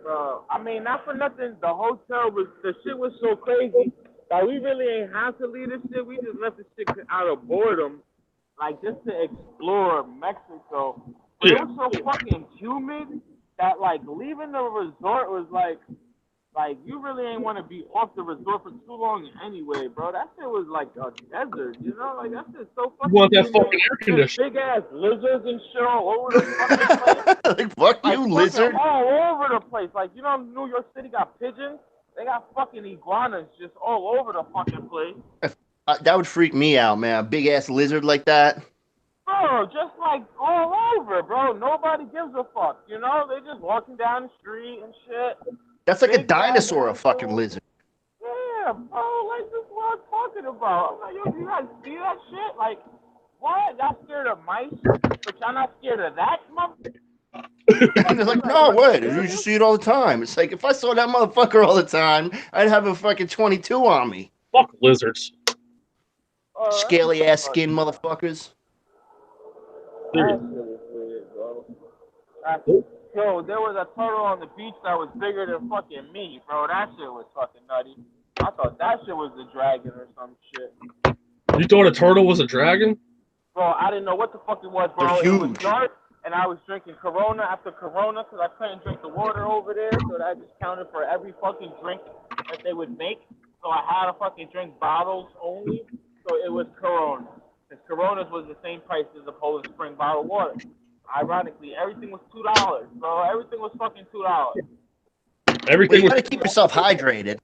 Bro, I mean, not for nothing. The shit was so crazy that we really ain't have to leave this shit. We just left the shit out of boredom, like just to explore Mexico. But it was so fucking humid that like leaving the resort was like you really ain't want to be off the resort for too long anyway, bro. That shit was like a desert, you know? Like that shit's so fucking. You want that fucking air conditioning? Big ass lizards and shit all over the fucking place. Like fuck you, lizard. All over the place. Like, you know, New York City got pigeons. They got fucking iguanas just all over the fucking place. That would freak me out, man. A big ass lizard like that. Bro, just like all over, bro. Nobody gives a fuck, you know? They just walking down the street and shit. That's like a dinosaur, a fucking lizard. Yeah, bro, like this is what I'm talking about. I'm like, yo, you guys see that shit? Like, what? Y'all scared of mice? But y'all not scared of that motherfucker? And they're like, no, what? You just see it all the time. It's like, if I saw that motherfucker all the time, I'd have a fucking 22 on me. Fuck lizards. Scaly ass skin motherfuckers. That shit was weird, bro. Yo, there was a turtle on the beach that was bigger than fucking me, bro. That shit was fucking nutty. I thought that shit was a dragon or some shit. You thought a turtle was a dragon? Bro, I didn't know what the fuck it was, bro. They're huge. It was dark, and I was drinking Corona after Corona because I couldn't drink the water over there, so that just counted for every fucking drink that they would make. So I had to fucking drink bottles only, so it was Corona. Because Coronas was the same price as the Poland Spring bottled water. Ironically, everything was $2, bro. Everything was fucking $2. Everything. Well, you gotta keep yourself hydrated.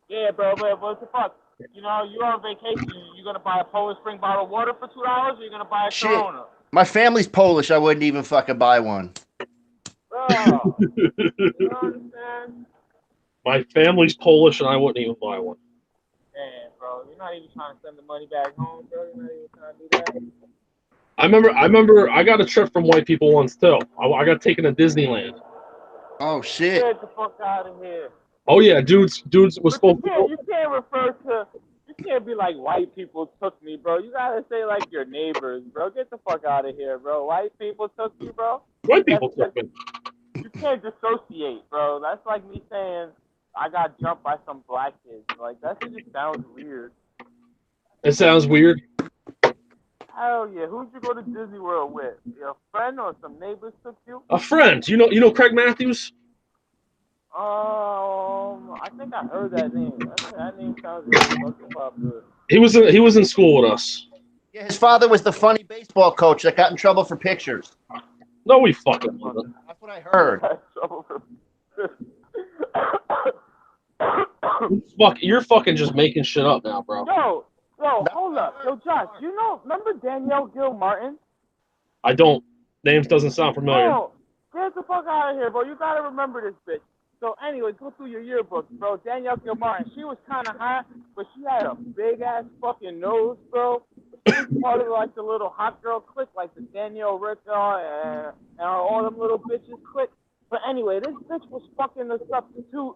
Yeah, bro, but what the fuck? You know, you're on vacation. You're gonna buy a Poland Spring bottled water for $2, or you're gonna buy a Corona? My family's Polish. I wouldn't even fucking buy one. Bro, you understand? My family's Polish, and I wouldn't even buy one. Damn, bro, you're not even trying to send the money back home, bro. You're not even trying to do that. I remember. I got a trip from white people once too. I got taken to Disneyland. Oh shit! Get the fuck out of here. Oh yeah, dudes was But supposed to. you can't refer to. You can't be like white people took me, bro. You gotta say like your neighbors, bro. Get the fuck out of here, bro. White people took you, bro. White people took me. You can't dissociate, bro. That's like me saying I got jumped by some black kids. Like that shit just sounds weird. It sounds weird. Hell yeah. Who'd you go to Disney World with? Your friend or some neighbors took you? A friend. You know Craig Matthews? I think I heard that name. That name sounds really fucking popular. He was in school with us. Yeah, his father was the funny baseball coach that got in trouble for pictures. No, we fucking wasn't. That's what I heard. Fuck, you're fucking just making shit up now, bro. Yo, hold up. Yo, Josh, remember Danielle Gil Martin? I don't. Names doesn't sound familiar. Bro, get the fuck out of here, bro. You gotta remember this bitch. So anyway, go through your yearbook, bro. Danielle Gil Martin, she was kind of hot, but she had a big ass fucking nose, bro. She was part of like the little hot girl clique, like the Danielle Ritter and all them little bitches clique. But anyway, this bitch was fucking the substitute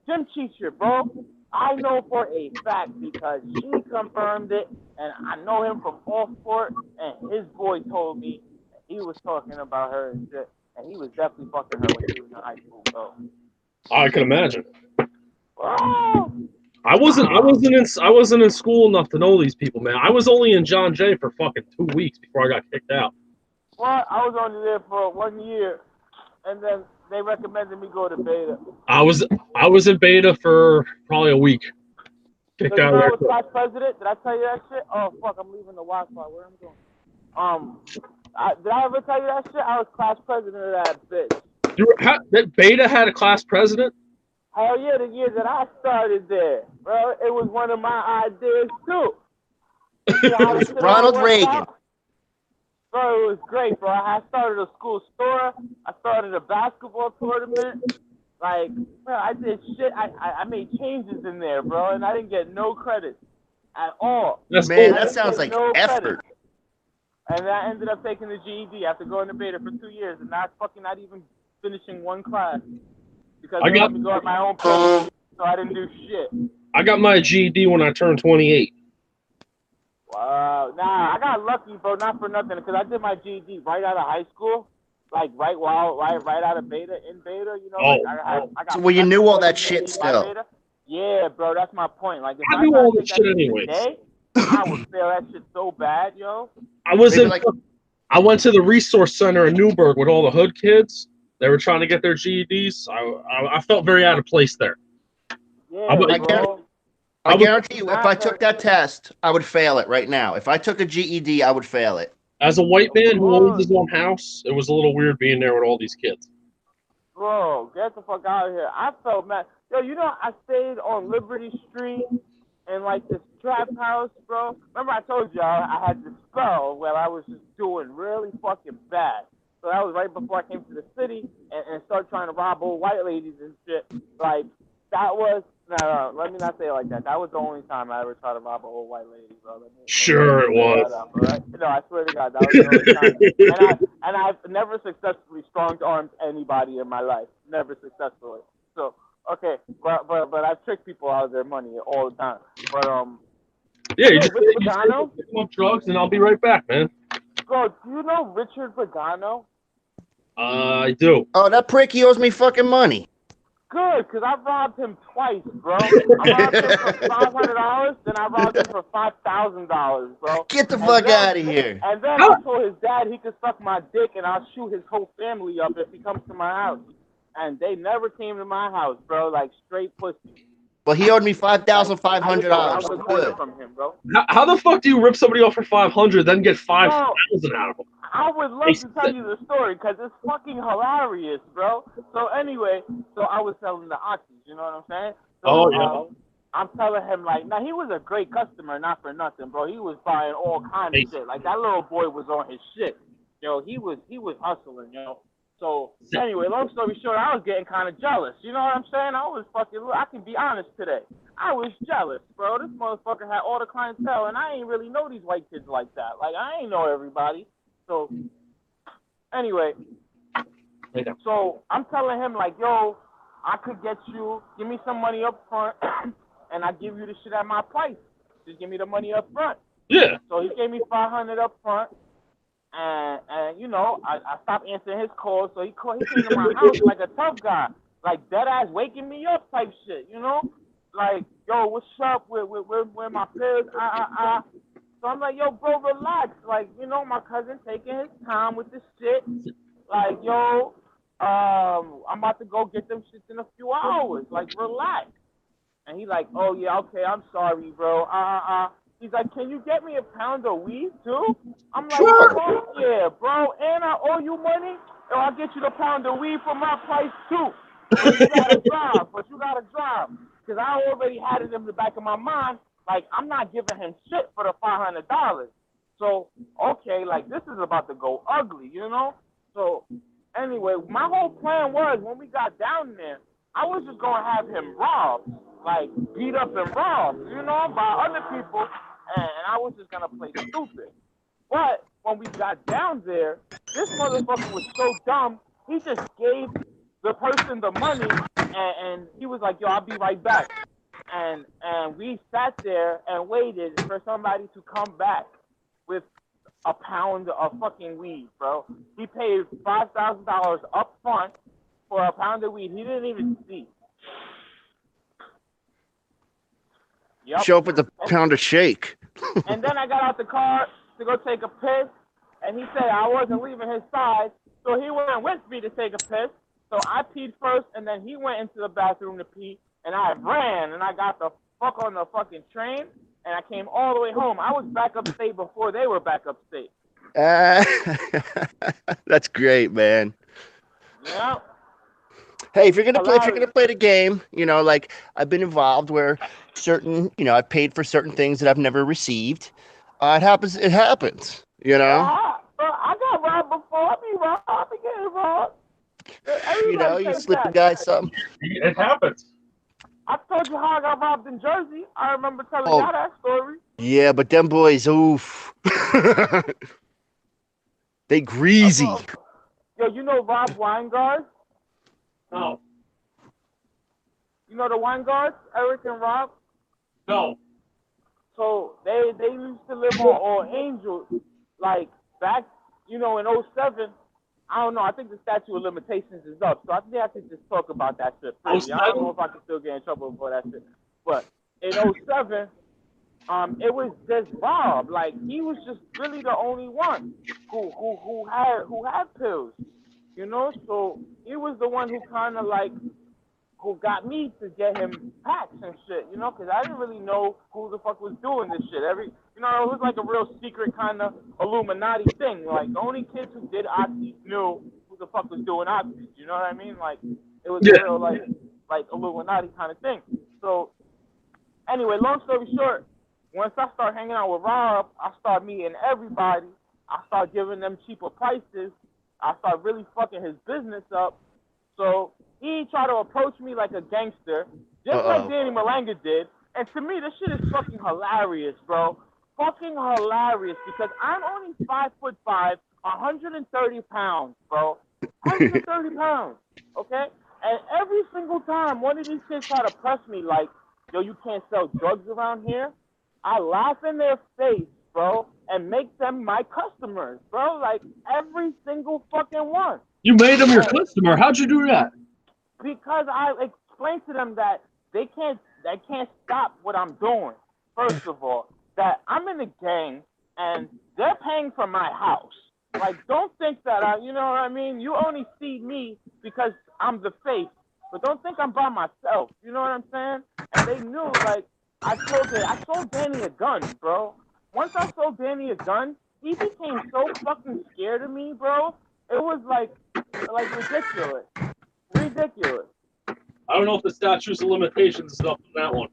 gym teacher, bro. I know for a fact because she confirmed it, and I know him from off court, and his boy told me that he was talking about her and shit, and he was definitely fucking her when she was in high school, bro. I can imagine. Oh! I wasn't in school enough to know these people, man. I was only in John Jay for fucking 2 weeks before I got kicked out. Well, I was only there for 1 year, and then they recommended me go to Beta. I was in Beta for probably a week. Kicked So out you know of I there. was class president? Did I tell you that shit? Oh fuck, I'm leaving the Wi-Fi. Where am I going? Did I ever tell you that shit? I was class president of that bitch. That Beta had a class president? Hell yeah, the year that I started there, bro. It was one of my ideas too. It was Ronald Reagan. Bro, it was great, bro. I started a school store. I started a basketball tournament. Like, bro, I did shit. I made changes in there, bro, and I didn't get no credit at all. Man, that sounds like effort. And I ended up taking the GED after going to Beta for 2 years and not even finishing one class because I let me go at my own pace, so I didn't do shit. I got my GED when I turned 28. Wow. Nah, I got lucky, bro, not for nothing, because I did my GED right out of high school, like right out of Beta, in Beta, you know. Oh, like I got so well, you knew all that shit still. Beta. Yeah, bro, that's my point. Like, if I knew all that shit anyways. Today, I would fail that shit so bad, yo. I went to the resource center in Newburgh with all the hood kids. They were trying to get their GEDs. I felt very out of place there. Yeah, bro. I guarantee you, if I took that test, I would fail it right now. If I took a GED, I would fail it. As a white man who owns his own house, it was a little weird being there with all these kids. Bro, get the fuck out of here. I felt mad. Yo, you know, I stayed on Liberty Street in like this trap house, bro. Remember I told y'all I had this spell where I was just doing really fucking bad. So that was right before I came to the city and started trying to rob old white ladies and shit. Like, that was... No, let me not say it like that. That was the only time I ever tried to rob an old white lady, bro. Sure it was. Right? No, I swear to God, that was the only time. And I've never successfully strong-armed anybody in my life. Never successfully. So, okay, but I've tricked people out of their money all the time. But, yeah, you just Pagano? pick up drugs and I'll be right back, man. Bro, do you know Richard Pagano? I do. Oh, that prick, he owes me fucking money. Good, because I robbed him twice, bro. I robbed him for $500, then I robbed him for $5,000, bro. Get the fuck out of here. And then I told his dad he could suck my dick and I'll shoot his whole family up if he comes to my house. And they never came to my house, bro, like straight pussy. Well, he owed me $5,500. I was good from him, bro. How the fuck do you rip somebody off for $500, then get $5,000 out of them? I would love to tell you the story because it's fucking hilarious, bro. So anyway, I was selling the oxys, you know what I'm saying? So, yeah. I'm telling him, like, now he was a great customer, not for nothing, bro. He was buying all kinds of shit. Like, that little boy was on his shit. Yo, he was hustling, you know. So anyway, long story short, I was getting kind of jealous. You know what I'm saying? I can be honest today. I was jealous, bro. This motherfucker had all the clientele, and I ain't really know these white kids like that. Like, I ain't know everybody. So, anyway, so I'm telling him, like, yo, I could get you, give me some money up front, and I give you the shit at my price. Just give me the money up front. Yeah. So he gave me $500 up front, and you know, I stopped answering his calls. So he came to my house like a tough guy, like dead ass waking me up type shit, you know, like, yo, what's up? Where my pills? So I'm like, yo, bro, relax. Like, you know, my cousin taking his time with this shit. Like, yo, I'm about to go get them shits in a few hours. Like, relax. And he like, oh yeah, okay, I'm sorry, bro. He's like, can you get me a pound of weed too? I'm like, Sure. oh yeah, bro. And I owe you money, and I'll get you the pound of weed for my price too. But you gotta drive. Because I already had it in the back of my mind, like, I'm not giving him shit for the $500. So, okay, like, this is about to go ugly, you know? So, anyway, my whole plan was, when we got down there, I was just going to have him robbed, like, beat up and robbed, you know, by other people, and I was just going to play stupid. But when we got down there, this motherfucker was so dumb, he just gave the person the money, and he was like, yo, I'll be right back. And we sat there and waited for somebody to come back with a pound of fucking weed, bro. He paid $5,000 up front for a pound of weed he didn't even see. Yep. Show up with a pound of shake. And then I got out the car to go take a piss, and he said I wasn't leaving his side, so he went with me to take a piss. So I peed first, and then he went into the bathroom to pee, and I ran, and I got the fuck on the fucking train, and I came all the way home. I was back upstate before they were back upstate. That's great, man. Yeah. Hey, if you're gonna play the game, you know, like I've been involved where certain, you know, I paid for certain things that I've never received. It happens, you know. I got robbed before. I be getting robbed. You know, you slip a guy something. It happens. I told you how I got robbed in Jersey. I remember telling y'all that story. Yeah, but them boys, oof. They greasy. Yo, you know Rob Weingart? No. You know the Weingarts, Eric and Rob? No. So they used to live on All Angels, like back, you know, in 2007. I don't know. I think the statute of limitations is up, so I think I could just talk about that shit. I don't know if I can still get in trouble for that shit. But in 2007, it was just Rob. Like, he was just really the only one who had pills, you know. So he was the one who kind of like who got me to get him packs and shit, you know, because I didn't really know who the fuck was doing this shit. You know, it was like a real secret kind of Illuminati thing. Like, the only kids who did Oxy knew who the fuck was doing Oxy. You know what I mean? Like, it was a real, like Illuminati kind of thing. So, anyway, long story short, once I start hanging out with Rob, I start meeting everybody. I start giving them cheaper prices. I start really fucking his business up. So he tried to approach me like a gangster, just like Danny Malanga did. And to me, this shit is fucking hilarious, bro. Fucking hilarious, because I'm only 5'5", 130 pounds, bro. 130 pounds, okay? And every single time one of these kids try to press me like, yo, you can't sell drugs around here, I laugh in their face, bro, and make them my customers, bro. Like, every single fucking one. You made them your customer. How'd you do that? Because I explained to them that they can't stop what I'm doing. First of all, that I'm in a gang and they're paying for my house. Like, don't think that you know what I mean? You only see me because I'm the face, but don't think I'm by myself. You know what I'm saying? And they knew, like, I sold Danny a gun, bro. Once I sold Danny a gun, he became so fucking scared of me, bro. It was like ridiculous. Ridiculous. I don't know if the statute of limitations is up on that one.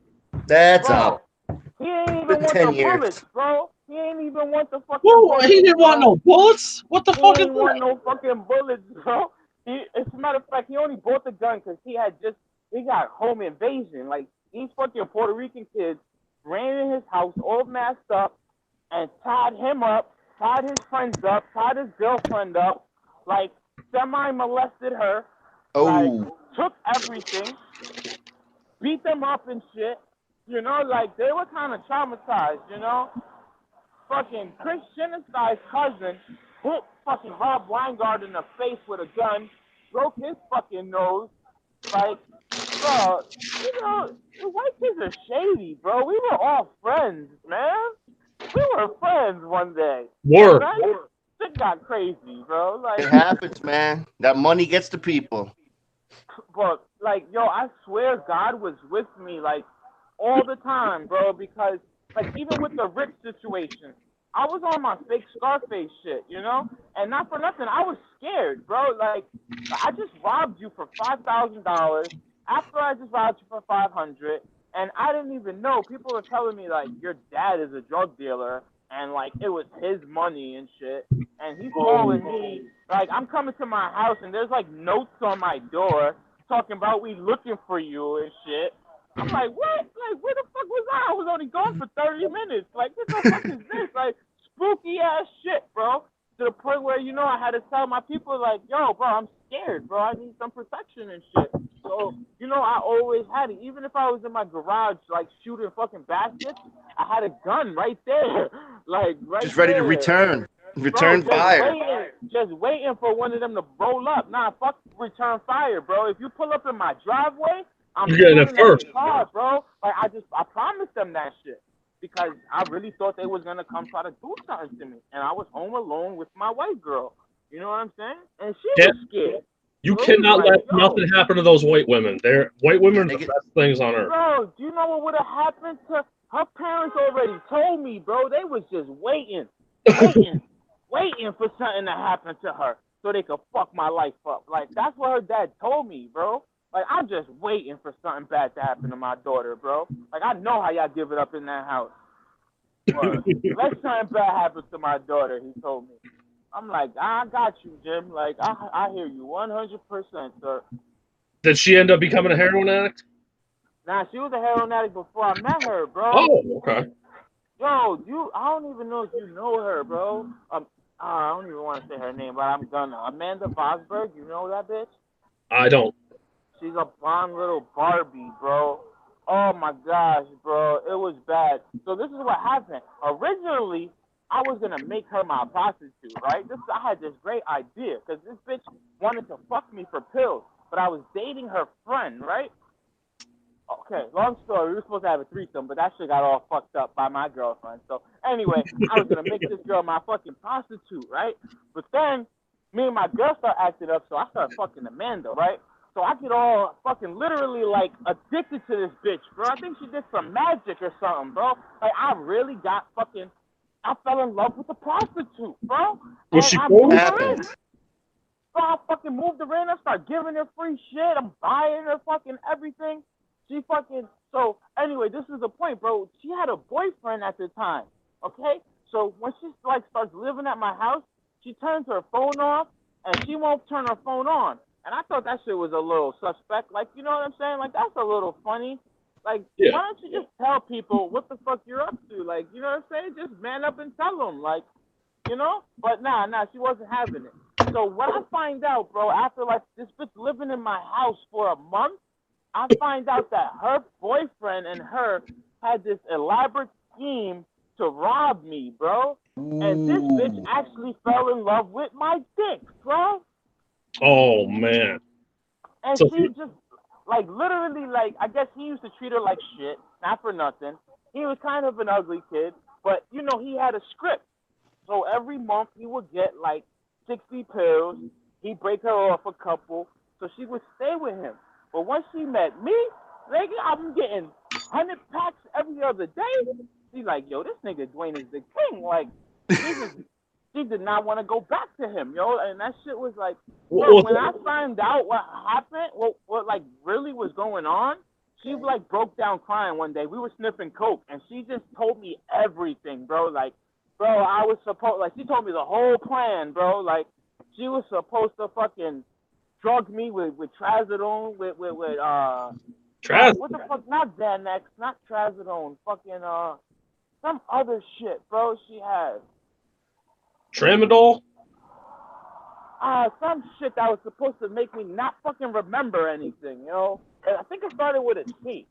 That's bro, up. He ain't even want the bullets, bro. He ain't even want the fucking bullets. He didn't want no bullets? What the fuck is that? He didn't want no fucking bullets, bro. As a matter of fact, he only bought the gun because he got home invasion. Like, these fucking Puerto Rican kids ran in his house all masked up and tied him up, tied his friends up, tied his girlfriend up, like semi-molested her, like Oh, took everything, beat them up and shit. You know, like they were kind of traumatized. You know, fucking Chris Shinigai's cousin hit fucking Rob Weingart in the face with a gun, broke his fucking nose. Like, bro, you know, the white kids are shady, bro. We were all friends, man. We were friends one day. Word. That shit got crazy, bro. Like, it happens, man. That money gets to people. but like, yo, I swear God was with me, like, all the time, bro, because like even with the Rick situation, I was on my fake Scarface shit, you know? And not for nothing, I was scared, bro. Like I just robbed you for $5,000 after I just robbed you for 500, and I didn't even know. People were telling me like your dad is a drug dealer and like it was his money and shit. And he's calling me like I'm coming to my house and there's like notes on my door talking about we looking for you and shit. I'm like, what? Like, where the fuck was I? I was only gone for 30 minutes. Like, what the fuck is this? Like, spooky ass shit, bro. To the point where, you know, I had to tell my people, like, yo, bro, I'm scared, bro. I need some protection and shit. So, you know, I always had it. Even if I was in my garage, like, shooting fucking baskets, I had a gun right there. Like, right Just ready there. to return. Bro, Return fire. just waiting for one of them to roll up. Nah, fuck return fire, bro. If you pull up in my driveway, I'm You getting it pulling first. that car, bro. Like I promised them that shit because I really thought they was gonna come try to do something to me, and I was home alone with my white girl. You know what I'm saying? And she Yeah. was scared. You So it was cannot like, let yo, nothing happen to those white women. White women are the best things on earth. Bro, do you know what would have happened to her parents? Already told me, bro. They was just waiting for something to happen to her so they could fuck my life up. Like that's what her dad told me, bro. Like I'm just waiting for something bad to happen to my daughter, bro. Like I know how y'all give it up in that house. But let something bad happen to my daughter, he told me. I'm like, I got you, Jim. Like I hear you 100%, sir. Did she end up becoming a heroin addict? Nah, she was a heroin addict before I met her, bro. Oh, okay. Yo, I don't even know if you know her, bro. I don't even want to say her name, but I'm gonna. Amanda Vosberg, you know that bitch? I don't. She's a blonde little Barbie, bro. Oh my gosh, bro, it was bad. So this is what happened. Originally, I was gonna make her my prostitute, right? I had this great idea because this bitch wanted to fuck me for pills, but I was dating her friend, right? Okay, long story. We were supposed to have a threesome, but that shit got all fucked up by my girlfriend. So anyway, I was gonna make this girl my fucking prostitute, right? But then me and my girl start acting up, so I start fucking Amanda, right? So I get all fucking literally like addicted to this bitch, bro. I think she did some magic or something, bro. Like I really got fucking, I fell in love with the prostitute, bro. Was she I cool? moved her in. Happens. So I fucking moved her in. I started giving her free shit. I'm buying her fucking everything. She fucking, so anyway, this is the point, bro. She had a boyfriend at the time, okay? So when she like starts living at my house, she turns her phone off and she won't turn her phone on. And I thought that shit was a little suspect. Like, you know what I'm saying? Like, that's a little funny. Like, Yeah. why don't you just tell people what the fuck you're up to? Like, you know what I'm saying? Just man up and tell them, like, you know? But nah, she wasn't having it. So what I find out, bro, after like this bitch living in my house for a month, I find out that her boyfriend and her had this elaborate scheme to rob me, bro. And this bitch actually fell in love with my dick, bro. Oh man. And So she just, like, literally, like, I guess he used to treat her like shit, not for nothing. He was kind of an ugly kid, but, you know, he had a script. So every month he would get, like, 60 pills. He'd break her off a couple, so she would stay with him. But once she met me, nigga, I'm getting 100 packs every other day. She's like, yo, this nigga Dwayne is the king. Like, she did not want to go back to him, yo. And that shit was like, bro, when I found out what happened, what like really was going on, she like broke down crying one day. We were sniffing coke, and she just told me everything, bro. Like, bro, I was supposed, like, she told me the whole plan, bro. Like, she was supposed to fucking drug me with trazodone, with Traz. What the fuck? Not Xanax, not Trazodone. Fucking some other shit, bro. She had Tramadol. some shit that was supposed to make me not fucking remember anything, you know. And I think it started with a T,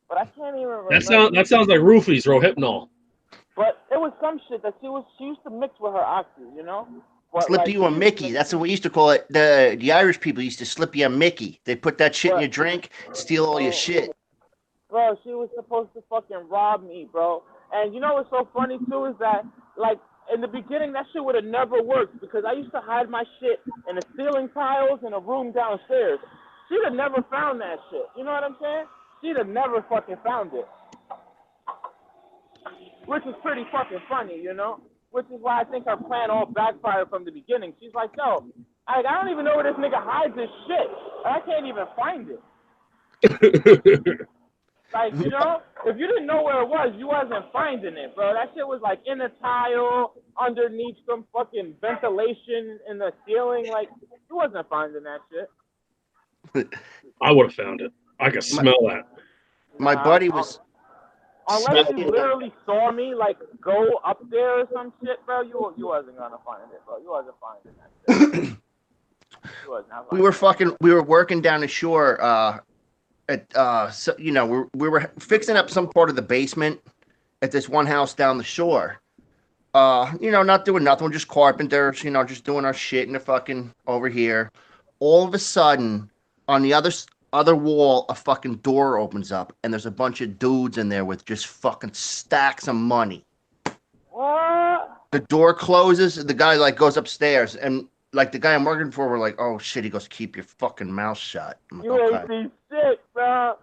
but I can't even remember. That sounds like Roofies Rohypnol. But it was some shit that she used to mix with her oxy, you know. But Slip like, you a Mickey. That's what we used to call it. The Irish people used to slip you a Mickey. They put that shit in your drink, steal all your shit. Bro, she was supposed to fucking rob me, bro. And you know what's so funny too is that, like, in the beginning that shit would have never worked because I used to hide my shit in the ceiling tiles in a room downstairs. She'd have never found that shit. You know what I'm saying? She'd have never fucking found it. Which is pretty fucking funny, you know? Which is why I think her plan all backfired from the beginning. She's like, yo, I don't even know where this nigga hides his shit. I can't even find it. Like, you know, if you didn't know where it was, you wasn't finding it, bro. That shit was like in a tile, underneath some fucking ventilation in the ceiling. Like, you wasn't finding that shit. I would have found it. I could smell that. My buddy was. Unless you literally saw me, like, go up there or some shit, bro, you wasn't gonna find it, bro. You wasn't finding that shit. We were working down the shore, so, you know, we were fixing up some part of the basement at this one house down the shore. You know, not doing nothing, we're just carpenters, you know, just doing our shit in the fucking over here. All of a sudden, on the other wall, a fucking door opens up, and there's a bunch of dudes in there with just fucking stacks of money. What? The door closes, the guy, like, goes upstairs, and, like, the guy I'm working for, we're like, oh, shit, he goes, keep your fucking mouth shut. I'm like, You okay. ain't seen shit, bro.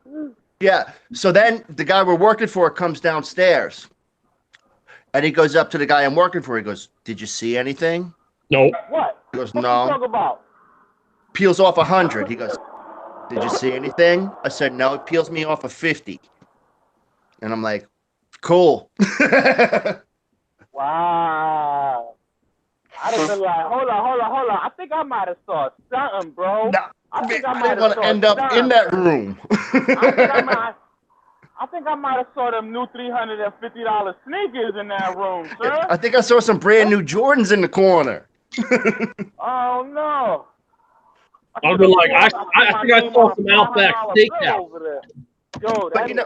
Yeah, so then the guy we're working for comes downstairs, and he goes up to the guy I'm working for, he goes, did you see anything? No. What? He goes, What no. you talk about? Peels off 100. He goes, did you see anything? I said, no. It peels me off 50. And I'm like, cool. Wow. I'd have been like, hold on. I think I might have saw something, bro. No, I think I I'm might have going to saw end up something. in that room. I think I might have saw them new $350 sneakers in that room, sir. I think I saw some brand new Jordans in the corner. Oh, no. I'd be like, I think I saw some Outback Steakhouse. Over there. Yo, But, you know,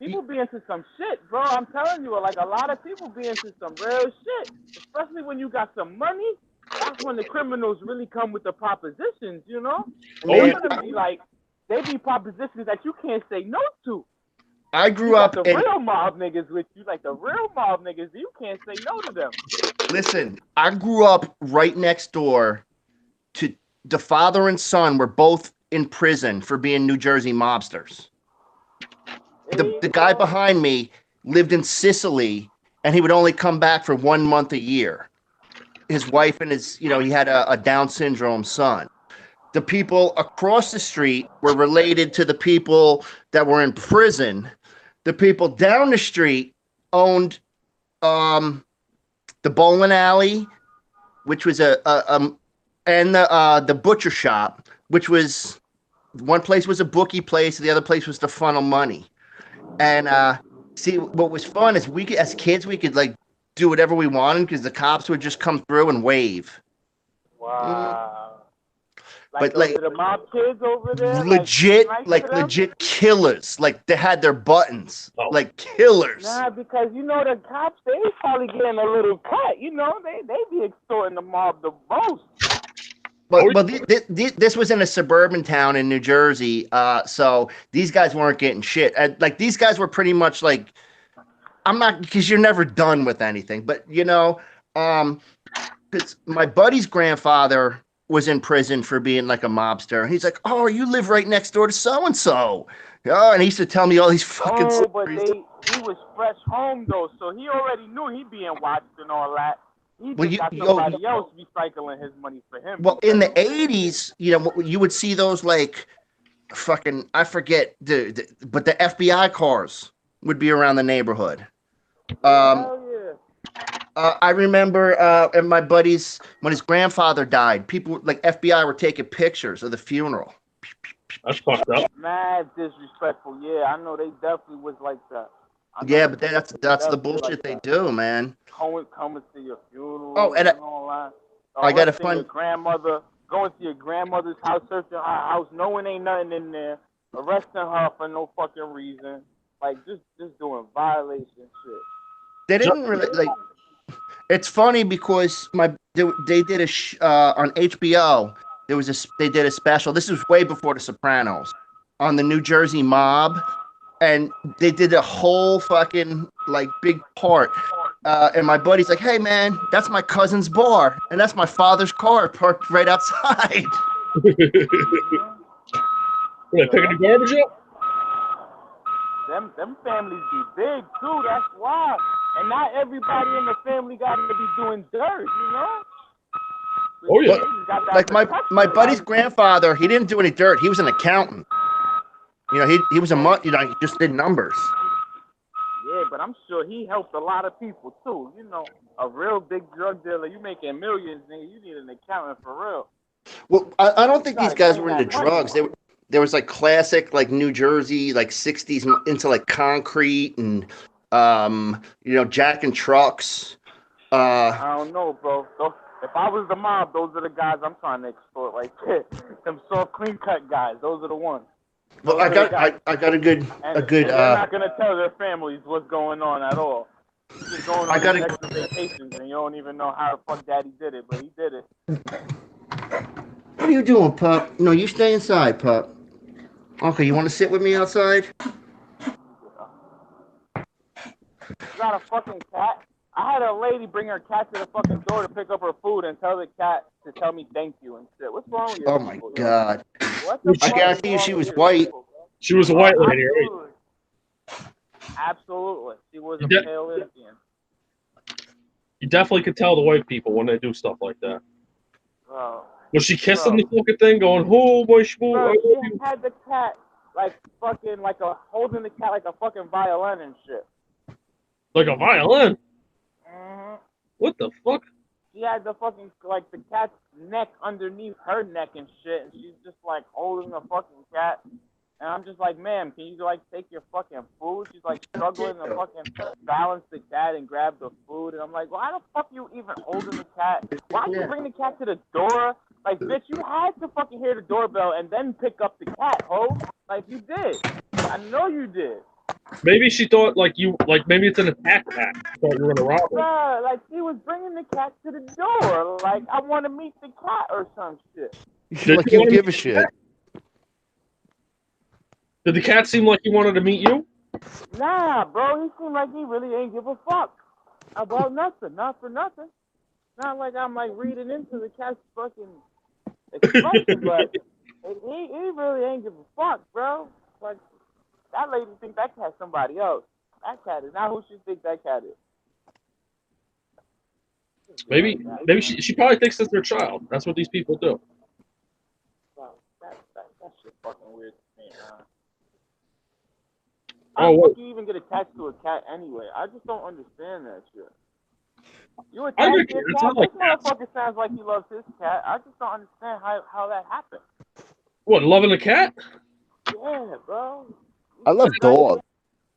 people be into some shit, bro. I'm telling you, like, a lot of people be into some real shit. Especially when you got some money. That's when the criminals really come with the propositions, you know? Man, They be propositions that you can't say no to. I grew You up got the in. real mob niggas with you, like the real mob niggas, you can't say no to them. Listen, I grew up right next door to the father and son were both in prison for being New Jersey mobsters. The guy behind me lived in Sicily, and he would only come back for 1 month a year. His wife and his, you know, he had a Down syndrome son. The people across the street were related to the people that were in prison. The people down the street owned the bowling alley, which was and the butcher shop, which was one place was a bookie place, the other place was to funnel money. And see, what was fun is as kids we could like do whatever we wanted because the cops would just come through and wave. Wow. But like the mob kids over there, legit, like legit killers. Like they had their buttons, like killers. Nah, because you know the cops, they probably getting a little cut. You know, they be extorting the mob the most. But this was in a suburban town in New Jersey, so these guys weren't getting shit. Like these guys were pretty much like, I'm not, because you're never done with anything. But you know, because my buddy's grandfather was in prison for being like a mobster. He's like, oh, you live right next door to so and so. Oh, and he used to tell me all these fucking stories. But he was fresh home though, so he already knew he being watched and all that. He just got somebody else recycling his money for him. Well, in the 80s, you know, you would see those like fucking, I forget, but the FBI cars would be around the neighborhood. Hell yeah. I remember at my buddy's, when his grandfather died, people like FBI were taking pictures of the funeral. That's fucked up. Mad disrespectful. Yeah, I know they definitely was like that. Yeah, but that's the bullshit they do, man. Coming to your funeral Oh, and and all that. I got a Arresting fun. your grandmother, going to your grandmother's house, searching her house, knowing ain't nothing in there, arresting her for no fucking reason, like just doing violation shit. They didn't really like. It's funny because they did on HBO. They did a special. This was way before The Sopranos on the New Jersey mob, and they did a whole fucking like big part. And my buddy's like, "Hey man, that's my cousin's bar, and that's my father's car parked right outside." Were they picking the garbage up? Them families be big too. That's why. And not everybody in the family got to be doing dirt, you know. Oh yeah. Like my buddy's grandfather, he didn't do any dirt. He was an accountant. You know, he was he just did numbers. Yeah, but I'm sure he helped a lot of people too. You know, a real big drug dealer, you making millions, nigga. You need an accountant for real. Well, I don't think these guys were into drugs. There was like classic like New Jersey, like 60s into like concrete and jacking trucks. I don't know, bro. So, if I was the mob, those are the guys I'm trying to extort right there. Them soft, clean cut guys. Those are the ones. Well, I got a good. And they're not gonna tell their families what's going on at all. You're just going on these extra vacations and you don't even know how the fuck Daddy did it, but he did it. What are you doing, pup? No, you stay inside, pup. Okay, you want to sit with me outside? You got a fucking cat? I had a lady bring her cat to the fucking door to pick up her food and tell the cat to tell me thank you and shit. What's wrong with you? Oh my god! I guarantee you she was white. She was a white lady, right? Absolutely. She was a pale Indian. You definitely could tell the white people when they do stuff like that. Bro. Was she kissing the fucking thing, going, "Oh boy, schmoo"? Bro, she had the cat like fucking holding the cat like a fucking violin and shit. Like a violin? Mm-hmm. What the fuck? She had the fucking the cat's neck underneath her neck and shit, and she's just like holding the fucking cat. And I'm just like, ma'am, can you take your fucking food? She's like struggling to fucking balance the cat and grab the food. And I'm like, why the fuck you even holding the cat? Why you bring the cat to the door? Like, bitch, you had to fucking hear the doorbell and then pick up the cat, ho. Like, you did. I know you did. Maybe she thought maybe it's an attack cat. She thought you were gonna rob her. Bruh, she was bringing the cat to the door. Like, I want to meet the cat or some shit. Like, you give a shit. Did the cat seem like he wanted to meet you? Nah, bro. He seemed like he really ain't give a fuck about nothing. Not for nothing. Not like I'm reading into the cat's fucking expression, but he really ain't give a fuck, bro. Like, that lady think that cat's somebody else. That cat is not who she think that cat is. Maybe she probably thinks it's their child. That's what these people do. Wow, that shit fucking weird to me, man. Oh, How what? do you even get attached to a cat anyway? I just don't understand that shit. You I attached get to it. a cat? This motherfucker sounds like he loves his cat. I just don't understand how that happened. What, loving a cat? Yeah, bro. I love dogs.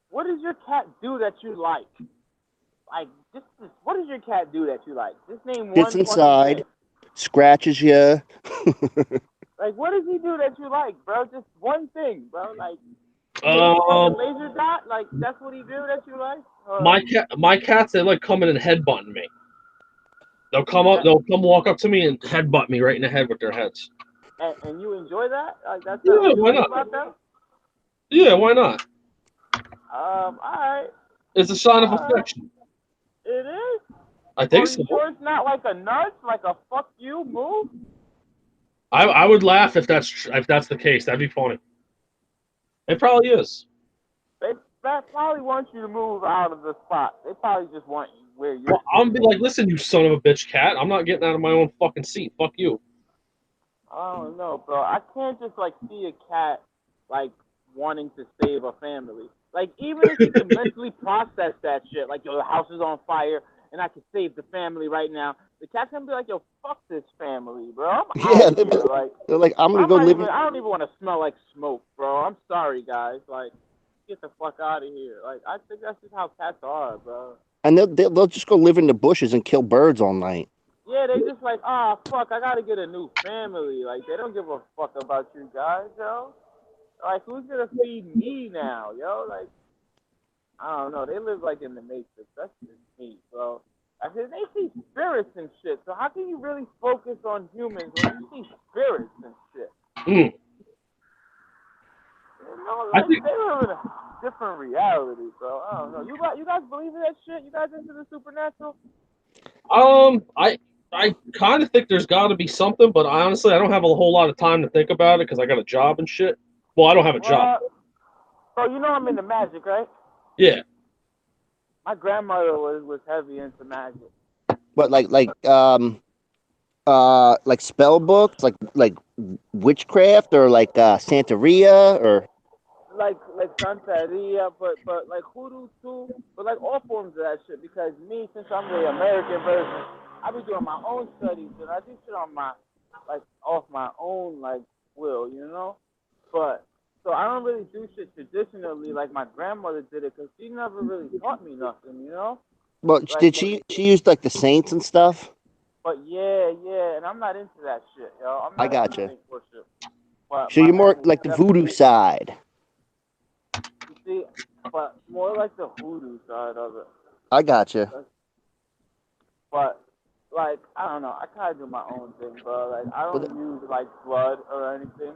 What does your cat do that you like? Like, what does your cat do that you like? Just name one. Gets inside, scratches you. Like, what does he do that you like, bro? Just one thing, bro. Like, laser dot. Like, that's what he do that you like. My cats, they like coming and headbutting me. They'll come walk up to me and headbutt me right in the head with their heads. And you enjoy that? Like, that's why not? About them? Yeah, why not? All right. It's a sign of affection. It is? I think so. Are you sure it's not like a nudge, like a fuck you move? I would laugh if that's the case. That'd be funny. It probably is. They probably want you to move out of the spot. They probably just want you where you're. Well, I'm be like, listen, you son of a bitch cat. I'm not getting out of my own fucking seat. Fuck you. I don't know, bro. I can't just see a cat wanting to save a family. Like, even if you can mentally process that shit, like, yo, the house is on fire and I can save the family right now, The cat's gonna be like, yo, fuck this family, bro. I'm Yeah, out of here. Like, they're like, I'm gonna go live in. I don't even want to smell like smoke, bro. I'm sorry, guys. Like, get the fuck out of here. Like, I think that's just how cats are, bro. And they'll just go live in the bushes and kill birds all night. Yeah, they just like, ah, fuck, I gotta get a new family. Like, they don't give a fuck about you guys, yo. Like, who's gonna feed me now, yo? Like, I don't know. They live like in the Matrix. That's just me, bro. I said they see spirits and shit. So how can you really focus on humans when you see spirits and shit? Mm. You know, like, they live in a different reality, bro. I don't know. You guys believe in that shit? You guys into the supernatural? I kind of think there's got to be something, but honestly, I don't have a whole lot of time to think about it because I got a job and shit. Well, I don't have a job. So you know I'm into magic, right? Yeah. My grandmother was heavy into magic. But like spell books, like witchcraft, or like Santeria, or like Santeria, but like hoodoo too, but like all forms of that shit. Because me, since I'm the American version, I be doing my own studies and I do shit on my off my own will, you know. But so I don't really do shit traditionally like my grandmother did it because she never really taught me nothing, you know. Well, Like, did she used like the saints and stuff? But yeah, and I'm not into that shit, yo. I'm not I gotcha. into saint worship. But So you're more like the voodoo side. You see, but more like the voodoo side of it. I gotcha. But like I don't know, I kind of do my own thing, bro. Like I don't use like blood or anything.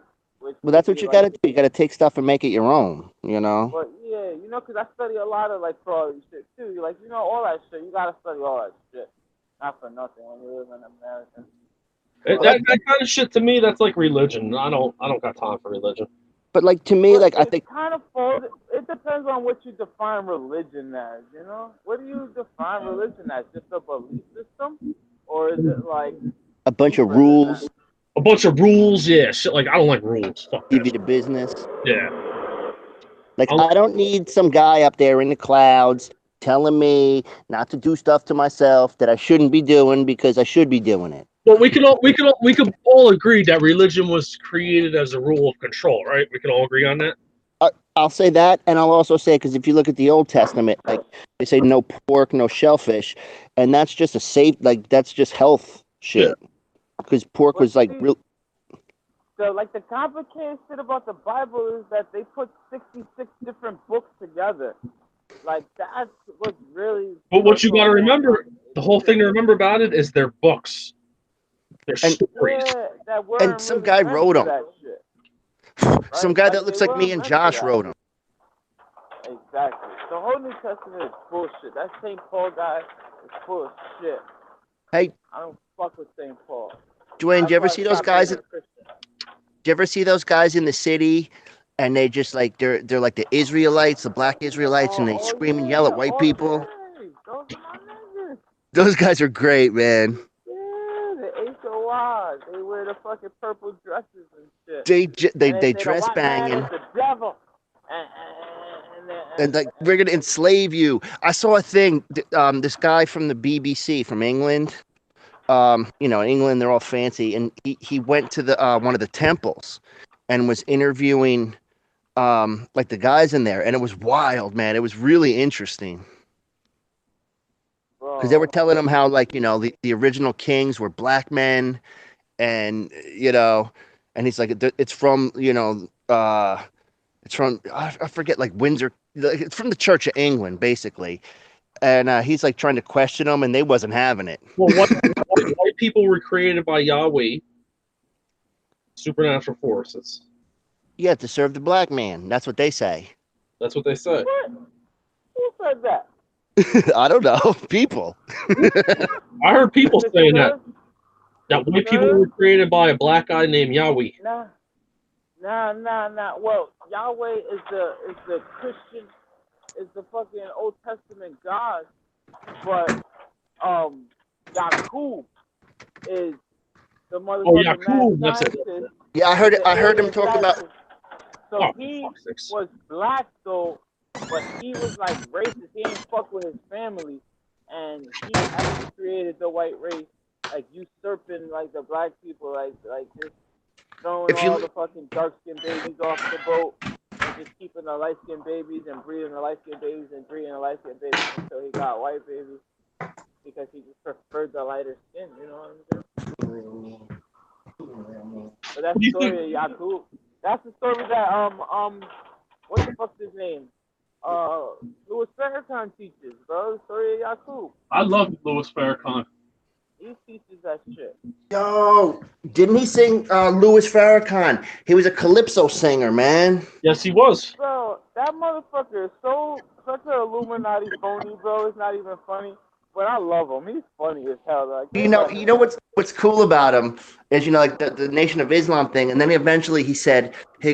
Well, that's what you gotta do. You gotta take stuff and make it your own, you know. But yeah, you know, 'cause I study a lot of like fraud shit too. You know, all that shit. You gotta study all that shit. Not for nothing when you live in America. That kind of shit to me, that's like religion. I don't got time for religion. But like to me, like I think kind of falls. It depends on what you define religion as. You know, what do you define religion as? Just a belief system, or is it like a bunch of rules? A bunch of rules, yeah. Shit, like I don't like rules. Fuck give you the business. Yeah. Like I don't need some guy up there in the clouds telling me not to do stuff to myself that I shouldn't be doing because I should be doing it. Well, we could all agree that religion was created as a rule of control, right? We can all agree on that. I'll say that, and I'll also say, because if you look at the Old Testament, like they say, no pork, no shellfish, and that's just a safe, like that's just health shit. Because pork was like real. So, like the complicated shit about the Bible is that they put 66 different books together. Like that's what's really. But what you got to remember, the whole thing to remember about it is their books. Their stories. Yeah, and some guy wrote them. Some guy that looks like me and Josh wrote them. Exactly. The whole New Testament is bullshit. That St. Paul guy is full of shit. Hey. I don't fuck with St. Paul. Dwayne, do you ever see those guys? Do you ever see those guys in the city? And they just like they're like the Israelites, the black Israelites, and they scream and yell at white people. Those guys are great, man. The HOI, they wear the fucking purple dresses and shit. They dress banging. The devil. And like we're gonna enslave you. I saw a thing. This guy from the BBC from England. You know, in England they're all fancy, and he went to the one of the temples, and was interviewing like the guys in there, and it was wild, man. It was really interesting. Because they were telling him how, like, you know, the original kings were black men, and you know, and he's like, it's from, you know, it's from I forget, like Windsor, it's from the Church of England, basically. And he's like trying to question them, and they wasn't having it. Well, white people were created by Yahweh, supernatural forces. Yeah, to serve the black man. That's what they say. That's what they say. Who said that? I don't know. People. I heard people saying that white people were created by a black guy named Yahweh. Nah. Well, Yahweh is the Christian, is the fucking Old Testament God, but Yakub is the motherfucking Yakub. Yeah, I heard him talk about. So he was black though, but he was like racist. He ain't fuck with his family, and he actually created the white race like usurping like the black people, like just throwing If you all the fucking dark skinned babies off the boat and just keeping the light skinned babies and breeding the light skinned babies and breeding the light skinned babies until he got white babies because he just preferred the lighter skin, you know what I'm saying? But that's What do the you think? story of Yakub. That's the story that what the fuck's his name? Louis Farrakhan teaches, bro. The story of Yakub. I love Louis Farrakhan. He teaches that shit. Yo, didn't he sing Louis Farrakhan? He was a calypso singer, man. Yes, he was. Bro, that motherfucker is such an Illuminati phony, bro. It's not even funny. But I love him. He's funny as hell. Like, You know what's cool about him is like the Nation of Islam thing, and then eventually he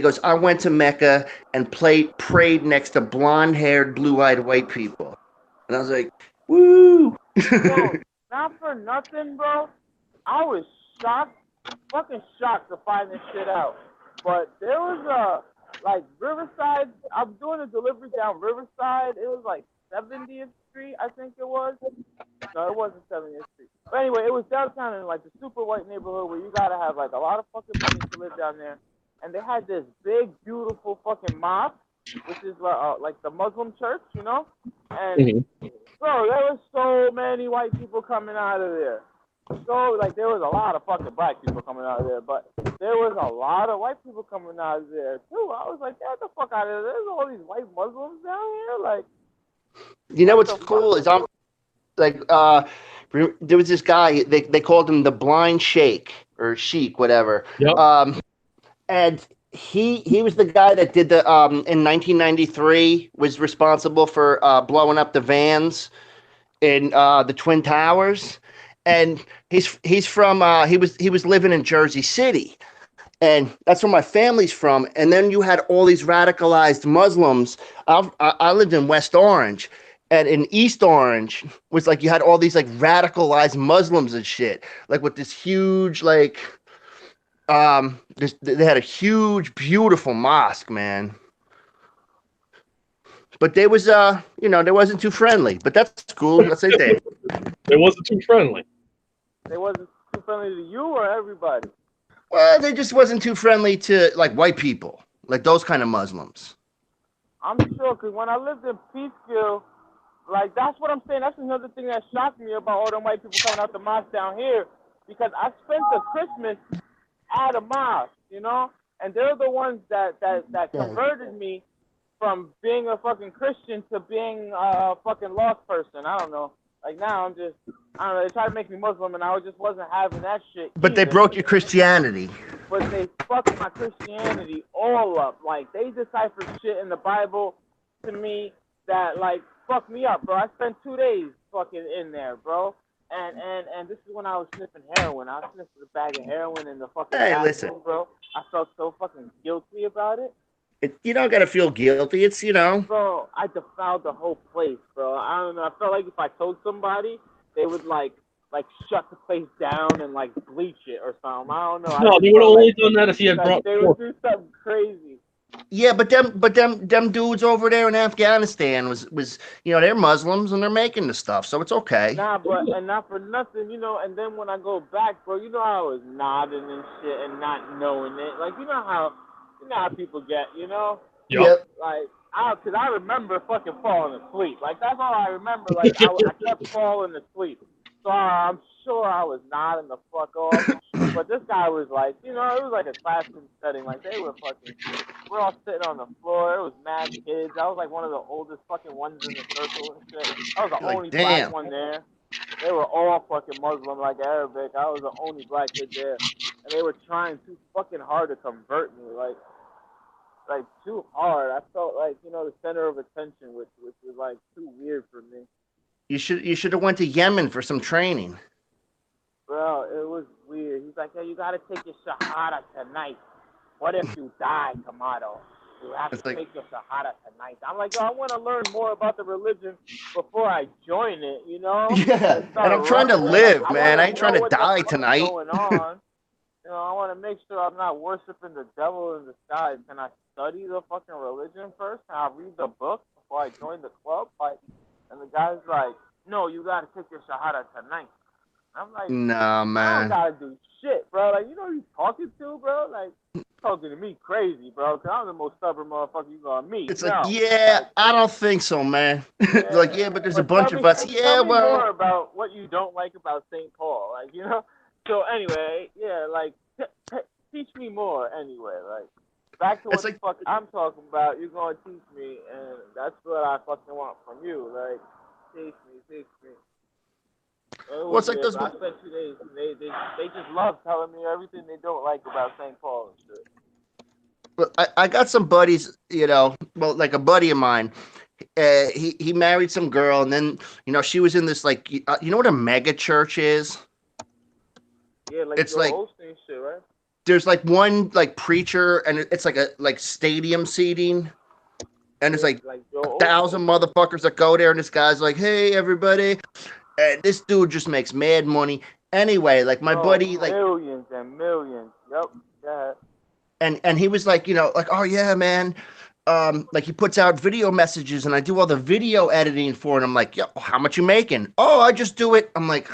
goes, I went to Mecca and prayed next to blonde-haired, blue-eyed white people, and I was like, woo. Bro, not for nothing, bro. I was shocked, fucking shocked to find this shit out. But there was like Riverside. I'm doing a delivery down Riverside. It was like 70th Street, I think it was. No, it wasn't 70th Street. But anyway, it was downtown in like the super white neighborhood where you gotta have like a lot of fucking money to live down there. And they had this big, beautiful fucking mosque, which is like the Muslim church, you know? And bro, there was so many white people coming out of there. So like there was a lot of fucking black people coming out of there, but there was a lot of white people coming out of there too. I was like, get the fuck out of there. There's all these white Muslims down here, like. You know what's cool is I'm like there was this guy they called him the blind sheikh or sheik whatever. Yep. And he was the guy that did the in 1993 was responsible for blowing up the vans in the Twin Towers, and he's from he was living in Jersey City, and that's where my family's from. And then you had all these radicalized Muslims. I lived in West Orange, and in East Orange was like you had all these like radicalized Muslims and shit, like with this huge like they had a huge, beautiful mosque, man. But they was they wasn't too friendly. But that's cool. That's their thing. It wasn't too friendly. They wasn't too friendly to you or everybody. Well, they just wasn't too friendly to like white people, like those kind of Muslims. I'm sure, because when I lived in Peekskill, like that's what I'm saying. That's another thing that shocked me about all the white people coming out the mosque down here, because I spent the Christmas at a mosque, you know, and they're the ones that converted me from being a fucking Christian to being a fucking lost person. I don't know. Like now I don't know, they tried to make me Muslim and I just wasn't having that shit. But either. they broke your Christianity. But they fucked my Christianity all up. Like they deciphered shit in the Bible to me that like fucked me up, bro. I spent 2 days fucking in there, bro. And this is when I was sniffing heroin. I was sniffing a bag of heroin in the fucking bathroom, listen, bro. I felt so fucking guilty about it. You don't gotta feel guilty. It's Bro, I defiled the whole place, bro. I don't know. I felt like if I told somebody, they would like shut the place down and like bleach it or something. I don't know. No, they would have only done that if he had brought. They would do something crazy. Yeah, but them dudes over there in Afghanistan was they're Muslims and they're making the stuff, so it's okay. Nah, but and not for nothing, and then when I go back, bro, I was nodding and shit and not knowing it. Like you know how people get, Yep. Like cause I remember fucking falling asleep. Like that's all I remember. Like I kept falling asleep. So I'm sure I was nodding the fuck off. But this guy was like, it was like a classroom setting. Like we're all sitting on the floor. It was mad kids. I was like one of the oldest fucking ones in the circle and shit. I was the only black one there. They were all fucking Muslim, like Arabic. I was the only black kid there. And they were trying too fucking hard to convert me. Like too hard. I felt like, the center of attention, which was like too weird for me. You should have went to Yemen for some training. Bro, it was weird. He's like, you gotta take your Shahada tonight. What if you die, Kamado? You have to take your Shahada tonight. I'm like, I want to learn more about the religion before I join it, Yeah, and I'm trying to live, man. I ain't trying to die tonight. Going on. I want to make sure I'm not worshiping the devil in disguise. Can I study the fucking religion first? Can I read the book before I join the club? And the guy's like, no, you got to take your Shahada tonight. I'm like, Nah, I don't man. gotta do shit, bro. Like, you know who you talking to, bro? Like, talking to me crazy, bro. Cause I'm the most stubborn motherfucker you gonna meet. It's like, No, yeah, like, I don't think so, man. They're yeah. like, yeah, but there's a But tell bunch me, of us. Yeah, tell me more well, about what you don't like about St. Paul, like, you know. So anyway, yeah, like, teach me more. Anyway, like, back to it's what the like, fuck I'm talking about. You're gonna teach me, and that's what I fucking want from you. Like, teach me. It well, was it's like weird, those. but I spent 2 days. And they just love telling me everything they don't like about St. Paul and shit. Well, I got some buddies, well, like a buddy of mine. He married some girl, and then she was in this like, you know what a mega church is? Yeah, like It's like Joel Osteen shit, right? there's like one like preacher, and it's like a like stadium seating, and it's Yeah, like like a Joel thousand Osteen shit. motherfuckers that go there, and this guy's like, hey everybody, and this dude just makes mad money. Anyway, like my Bro, buddy, like, millions and millions. Yep. Yeah. and he was like, like, oh yeah, man. Like he puts out video messages and I do all the video editing for it. I'm like, yo, how much you making? Oh, I just do it. I'm like,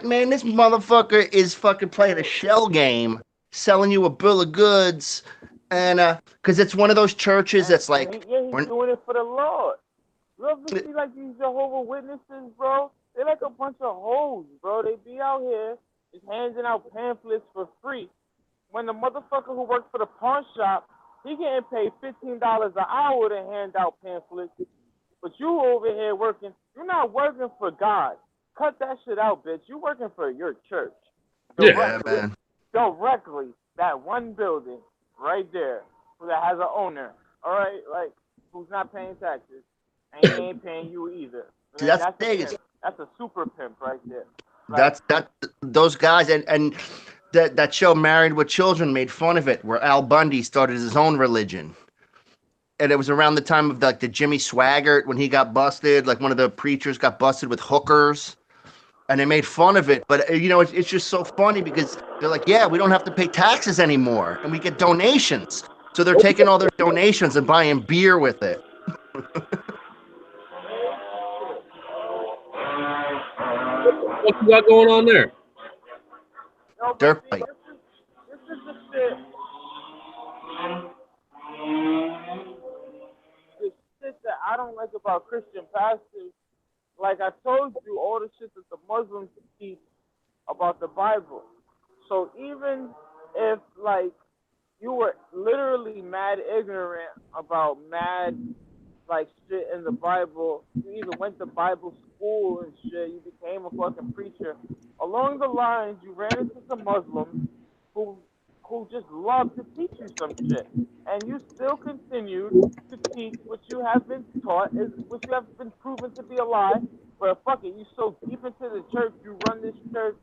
man, this motherfucker is fucking playing a shell game, selling you a bill of goods, and because it's one of those churches that's And like, he's doing it for the Lord. You ever see like these Jehovah Witnesses, bro? They're like a bunch of hoes, bro. They be out here just handing out pamphlets for free. When the motherfucker who works for the pawn shop, he getting paid $15 an hour to hand out pamphlets. But you over here working, you're not working for God. Cut that shit out, bitch. You working for your church. Yeah. yeah, Directly. man. Directly. That one building right there that has an owner. All right? Like, who's not paying taxes. And he ain't paying you either. See, that's the That's a thing. pimp. That's a super pimp right there. Like, That those guys and that show Married with Children made fun of it, where Al Bundy started his own religion. And it was around the time of like the Jimmy Swaggart when he got busted, like one of the preachers got busted with hookers, and they made fun of it. But it's just so funny because they're like, yeah, we don't have to pay taxes anymore, and we get donations. So they're taking all their donations and buying beer with it. What you got going on there? no, but Dirt see, bike. this is the shit. The shit that I don't like about Christian pastors. Like I told you, all the shit that the Muslims teach about the Bible. So even if like you were literally mad ignorant about mad like shit in the Bible, you even went to Bible school and shit, you became a fucking preacher. Along the lines, you ran into some Muslims who just love to teach you some shit, and you still continued to teach what you have been taught is what you have been proven to be a lie. But fuck it, you so deep into the church, you run this church.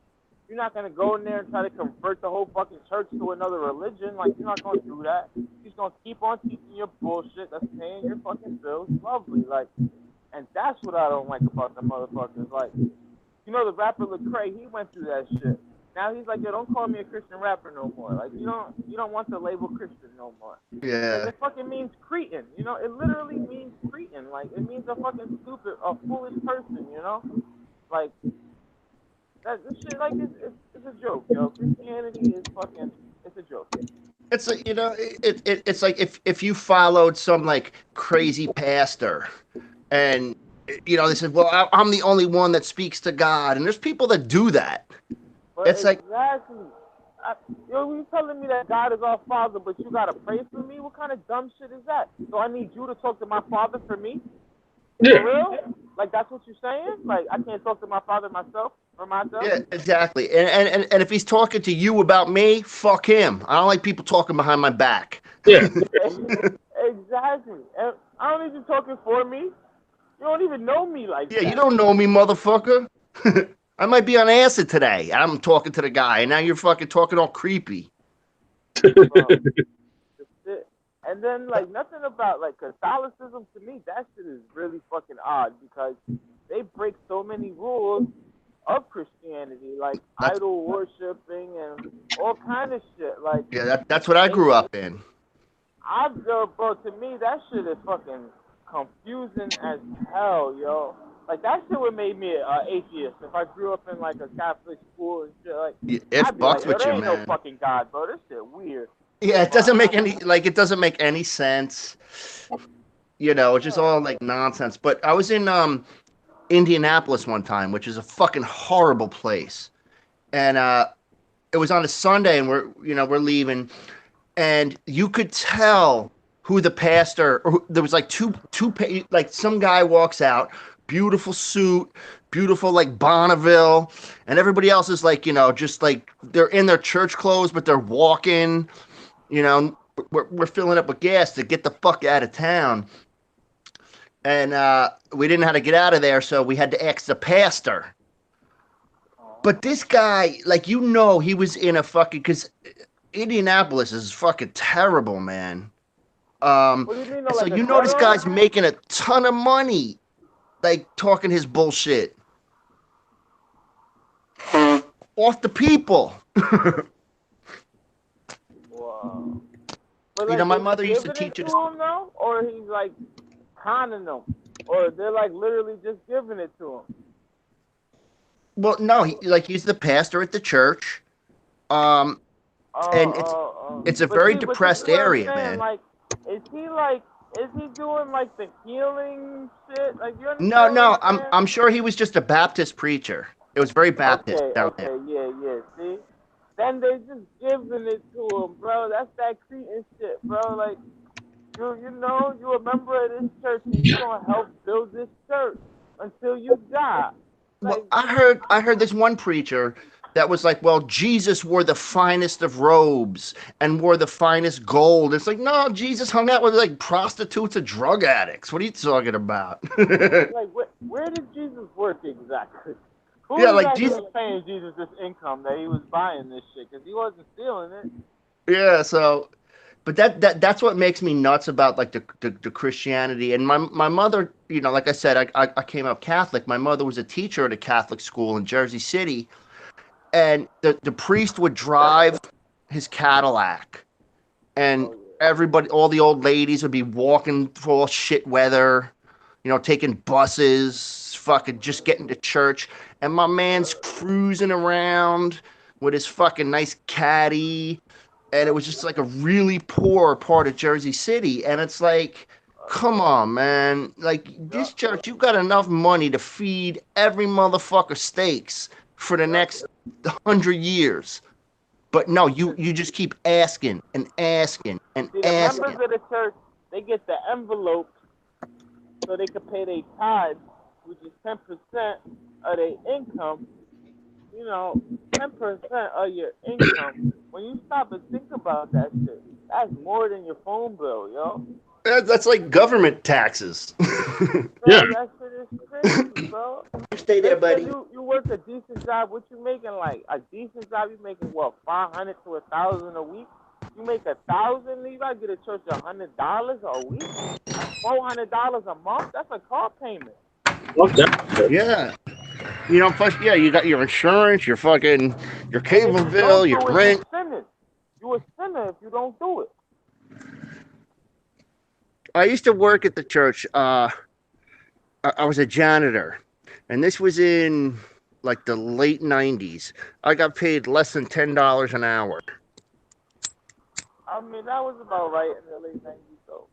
You're not gonna go in there and try to convert the whole fucking church to another religion. Like you're not gonna do that. You're just gonna keep on teaching your bullshit that's paying your fucking bills. Lovely, like, and that's what I don't like about the motherfuckers. Like, you know the rapper Lecrae, he went through that shit. Now he's like, yo, don't call me a Christian rapper no more. Like you don't want the label Christian no more. Yeah. It fucking means Cretan. You know, it literally means Cretan. Like it means a fucking stupid, a foolish person. You know, like. This shit, like, it's a joke, yo. Christianity is fucking, it's a joke. It's like, it's like if you followed some like crazy pastor and they said, well, I'm the only one that speaks to God, and there's people that do that. But It's like, exactly. Yo, you telling me that God is our Father, but you gotta pray for me? What kind of dumb shit is that? So I need you to talk to my Father for me? Yeah. For real? Like that's what you're saying? Like I can't talk to my Father myself for myself? yeah, exactly. And if he's talking to you about me, fuck him. I don't like people talking behind my back. Yeah. Exactly. And I don't need you talking for me. You don't even know me like Yeah, that. you don't know me, motherfucker. I might be on acid today. I'm talking to the guy, and now you're fucking talking all creepy. Bro. And then like nothing about like Catholicism to me, that shit is really fucking odd because they break so many rules of Christianity, like idol worshiping and all kind of shit. Like Yeah, that's what I grew up in. bro, to me that shit is fucking confusing as hell, yo. Like that shit would make me an atheist if I grew up in like a Catholic school and shit. Like It I'd be fucks like, yo, with there you, ain't no man. fucking God, bro. This shit weird. Yeah, it doesn't make any it doesn't make any sense. You know, it's just all like nonsense. But I was in Indianapolis one time, which is a fucking horrible place. And it was on a Sunday and we're leaving and you could tell who the pastor or there was like like some guy walks out, beautiful suit, beautiful like Bonneville, and everybody else is like, just like they're in their church clothes, but they're walking, we're filling up with gas to get the fuck out of town. And we didn't know how to get out of there, so we had to ask the pastor. But this guy, like, he was in a fucking, because Indianapolis is fucking terrible, man. What do you mean? So Like this guy's making a ton of money, like talking his bullshit off the people. Wow. But like, my mother used to giving teach it us. to him though, or he's like conning them, or they're like literally just giving it to him. Well, no, he's the pastor at the church. And it's a very depressed area, man. Like, is he doing like the healing shit? Like, you understand? No, I'm sure he was just a Baptist preacher. It was very Baptist down there. Yeah. See, then they just giving it to him, bro. That's that Cretan shit, bro. Like, you a member of this church, and you gonna help build this church until you die. Like, Well, I heard this one preacher that was like, well, Jesus wore the finest of robes and wore the finest gold. It's like, no, Jesus hung out with like prostitutes and drug addicts. What are you talking about? like, where did Jesus work exactly? Who was paying Jesus this income that he was buying this shit? Because he wasn't stealing it. Yeah, so, but that's what makes me nuts about like the Christianity. And my mother, like I said, I came up Catholic. My mother was a teacher at a Catholic school in Jersey City. And the priest would drive his Cadillac, and everybody, all the old ladies would be walking through all shit weather, taking buses, fucking just getting to church. And my man's cruising around with his fucking nice caddy. And it was just like a really poor part of Jersey City. And it's like, come on, man. Like, this church, you got enough money to feed every motherfucker steaks for the next 100 years. But no, you just keep asking and asking and asking. The members of the church, they get the envelope so they can pay their tithes, which is 10% of their income. 10% of your income. When you stop and think about that shit, that's more than your phone bill, yo. That's like government taxes. Yeah. That shit is crazy, bro. Stay there, buddy. You work a decent job. What you making? Like a decent job, you making what, 500 to 1,000 a week? You make 1,000, you gotta get a church $100 a week, $400 a month. That's a car payment. Yeah. Plus, you got your insurance, your cable bill, your rent. You a sinner if you don't do it. I used to work at the church. I was a janitor, and this was in like the late 90s. I got paid less than $10 an hour. I mean, that was about right in the late 90s, though.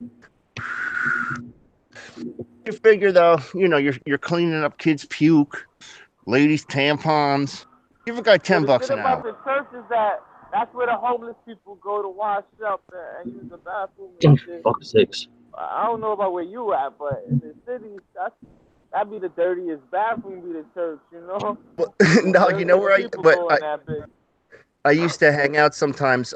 You figure, though, you're cleaning up kids' puke, ladies' tampons. Give a guy $10 an hour. The church is that's where the homeless people go to wash up and use the bathroom. For fuck's sakes. I don't know about where you at, but in the city, that'd be the dirtiest bathroom, be the church, Well, no, where I used to hang out sometimes.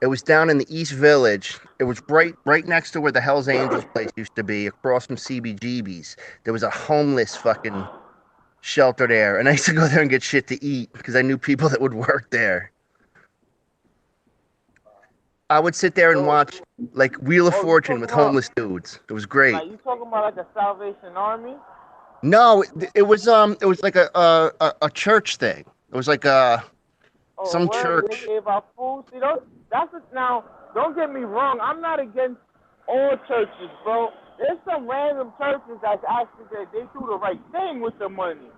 It was down in the East Village. It was right next to where the Hells Angels place used to be, across from CBGB's. There was a homeless fucking shelter there, and I used to go there and get shit to eat because I knew people that would work there. I would sit there and watch like Wheel of Fortune with homeless dudes. It was great. Like, you talking about like a Salvation Army? No, it was like a church thing. It was like some church. They gave out food. See, now don't get me wrong. I'm not against all churches, bro. There's some random churches that's actually they do the right thing with the money.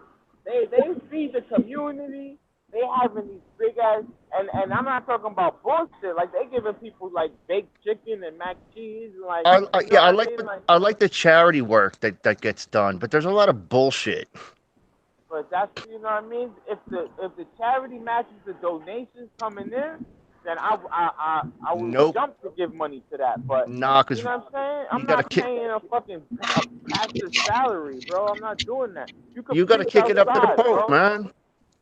They feed the community. They having these big ass and I'm not talking about bullshit. Like they giving people like baked chicken and mac and cheese and like you know Yeah, what I mean? Like, I like the charity work that gets done, but there's a lot of bullshit. but that's you know what I mean. If the charity matches the donations coming in, then I would Nope. jump to give money to that. But Nah, you because know what I'm saying? you I'm gotta not kick paying a pastor's salary, bro. I'm not doing that. You could you gotta preach kick it up to the outside, Pope, bro. man.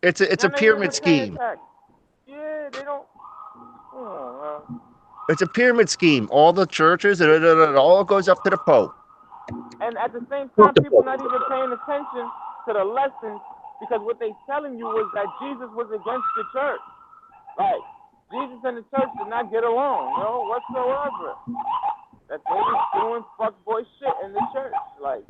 It's a Y'all ain't even pyramid paying scheme. tax. Yeah, they don't. Oh, It's a pyramid scheme. All the churches, it all goes up to the Pope. and at the same Fuck time, the people Pope. not even paying attention to the lessons because what they telling you was that Jesus was against the church. Like Jesus and the church did not get along, whatsoever. That they was doing fuckboy shit in the church, like.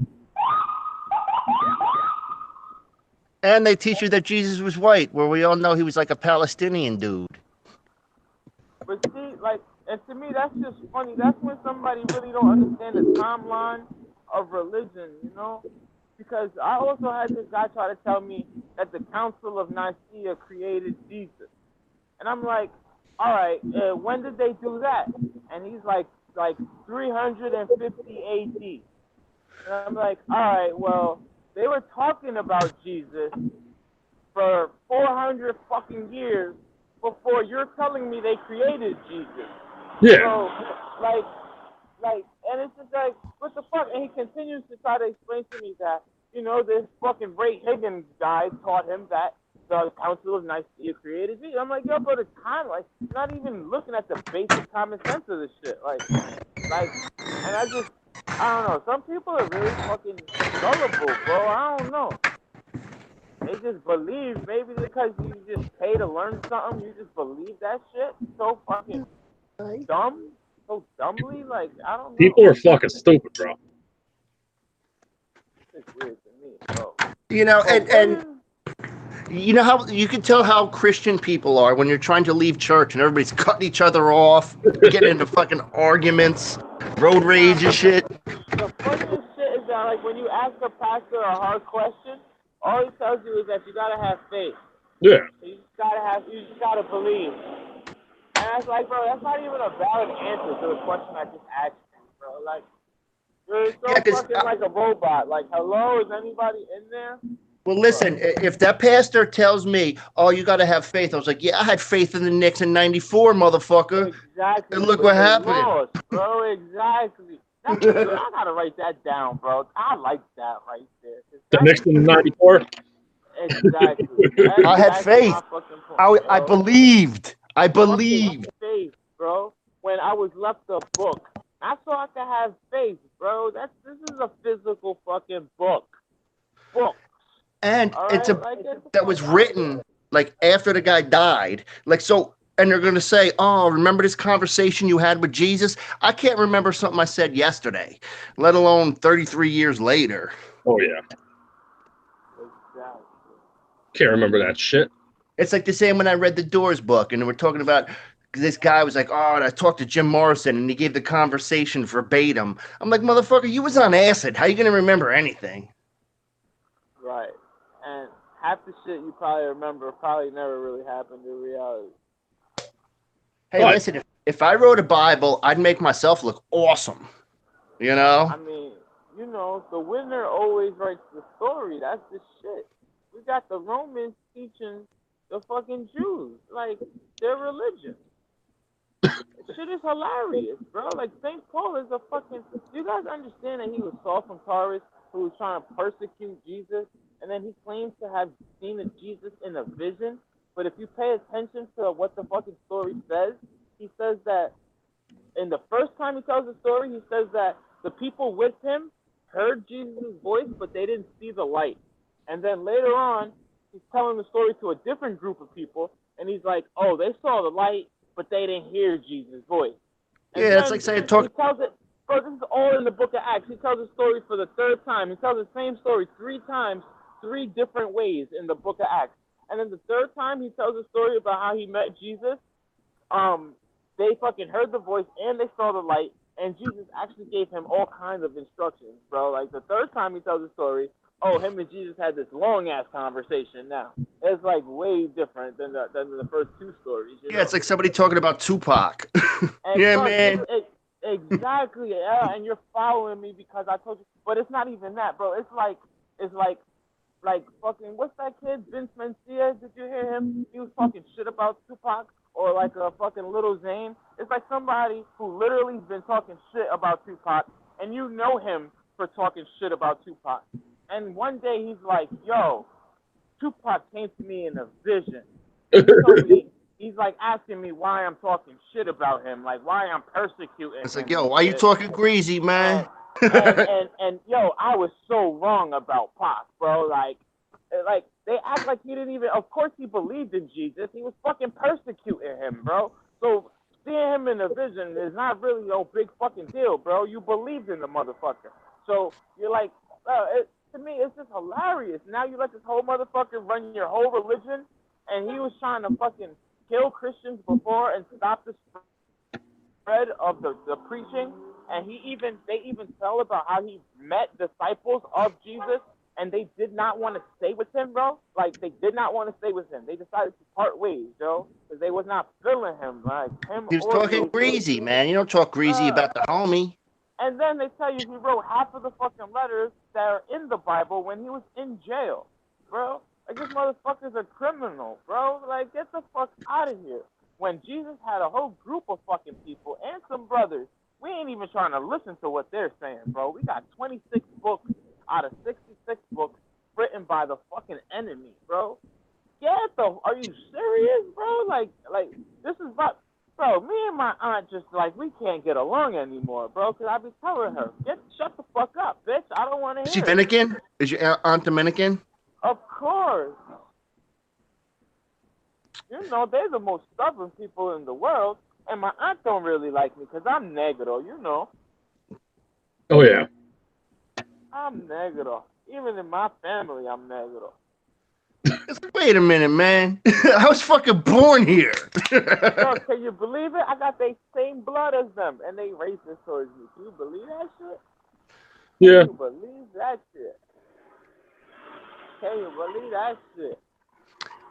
And they teach you that Jesus was white, where we all know he was like a Palestinian dude. But see, like, and to me, that's just funny. That's when somebody really don't understand the timeline of religion, you know? Because I also had this guy try to tell me that the Council of Nicaea created Jesus. And I'm like, all right, when did they do that? And he's like 350 AD. And I'm like, all right, well, they were talking about Jesus for 400 fucking years before you're telling me they created Jesus. Yeah. So, and it's just like, what the fuck? And he continues to try to explain to me that, this fucking Ray Higgins guy taught him that the Council of Nicaea created Jesus. I'm like, yo, but it's kind of like, not even looking at the basic common sense of this shit. Like, and I don't know. Some people are really fucking gullible, bro. I don't know. They just believe, maybe because you just pay to learn something, you just believe that shit so fucking dumb, so dumbly. Like, I don't know. People are fucking stupid, bro. It's weird to me, bro. And you know how you can tell how Christian people are when you're trying to leave church and everybody's cutting each other off, getting into fucking arguments, road rage and shit. The funniest shit is that, like, when you ask a pastor a hard question, all he tells you is that you gotta have faith. Yeah. You just gotta believe. And I was like, bro, that's not even a valid answer to the question I just asked you, bro. Like, you're so fucking like a robot. Like, hello, is anybody in there? Well, listen, if that pastor tells me, oh, you got to have faith, I was like, yeah, I had faith in the Knicks in '94, motherfucker. Exactly. And look what happened. Lost, bro, exactly. I got to write that down, bro. I like that right there. The Knicks in '94? Exactly. I had faith. I believed. I believed. Faith, bro. When I was left a book. That's so I could have faith, bro. This is a physical fucking book. And it's that was written like after the guy died. Like, so, and they're going to say, oh, remember this conversation you had with Jesus? I can't remember something I said yesterday, let alone 33 years later. Oh, yeah. Exactly. Can't remember that shit. It's like the same when I read the Doors book and we're talking about this guy was like, oh, and I talked to Jim Morrison and he gave the conversation verbatim. I'm like, motherfucker, you was on acid. How you going to remember anything? Right. And half the shit you probably remember probably never really happened in reality. Hey, listen, if I wrote a Bible, I'd make myself look awesome. You know? I mean, the winner always writes the story. That's the shit. We got the Romans teaching the fucking Jews, like, their religion. Shit is hilarious, bro. Like, St. Paul is a fucking... Do you guys understand that he was Saul from Tarsus who was trying to persecute Jesus? And then he claims to have seen a Jesus in a vision. But if you pay attention to what the fucking story says, he says that in the first time he tells the story, he says that the people with him heard Jesus' voice, but they didn't see the light. And then later on, he's telling the story to a different group of people, and he's like, oh, they saw the light, but they didn't hear Jesus' voice. And yeah, it's like saying talk. He tells it, bro, this is all in the book of Acts. He tells the story for the third time. He tells the same story 3 times, 3 different ways in the book of Acts. And then the third time he tells a story about how he met Jesus, they fucking heard the voice and they saw the light, and Jesus actually gave him all kinds of instructions, bro. Like the third time he tells the story, oh, him and Jesus had this long ass conversation. Now it's like way different than the first two stories. You Yeah, know? it's like somebody talking about Tupac. And Yeah, bro, man. exactly. Yeah, and you're following me because I told you. But it's not even that, bro. It's like fucking, what's that kid, Vince Mencia? Did you hear him? He was talking shit about Tupac, or like a fucking Little Zane. It's like somebody who literally been talking shit about Tupac, and you know him for talking shit about Tupac. And one day he's like, yo, Tupac came to me in a vision. He told me, he's like asking me why I'm talking shit about him, like why I'm persecuting It's him. like, yo, and why you shit. talking greasy, man? And yo, I was so wrong about Pac, bro. Like they act like he didn't even. Of course, he believed in Jesus. He was fucking persecuting him, bro. So seeing him in a vision is not really no big fucking deal, bro. You believed in the motherfucker. So you're like, to me, it's just hilarious. Now you let this whole motherfucker run your whole religion, and he was trying to fucking kill Christians before and stop the spread of the preaching. And they even tell about how he met disciples of Jesus, and they did not want to stay with him, bro. Like they did not want to stay with him. They decided to part ways, Joe, because they was not feeling him, like him. He was or talking Jesus. greasy, man. You don't talk greasy about the homie. And then they tell you he wrote half of the fucking letters that are in the Bible when he was in jail, bro. Like this motherfucker's a criminal, bro. Like get the fuck out of here. When Jesus had a whole group of fucking people and some brothers, we ain't even trying to listen to what they're saying, bro. We got 26 books out of 66 books written by the fucking enemy, bro. Are you serious, bro? Like this is about, bro. Me and my aunt just like we can't get along anymore, bro. Cause I be telling her, shut the fuck up, bitch. I don't want to hear. Is she it. Dominican? Is your aunt Dominican? Of course. You know, they're the most stubborn people in the world. And my aunt don't really like me because I'm negro, you know. Oh yeah. I'm negro. Even in my family, I'm negro. Wait a minute, man. I was fucking born here. Yo, can you believe it? I got the same blood as them, and they racist towards me. Can you believe that shit? Yeah. Can you believe that shit? Can you believe that shit?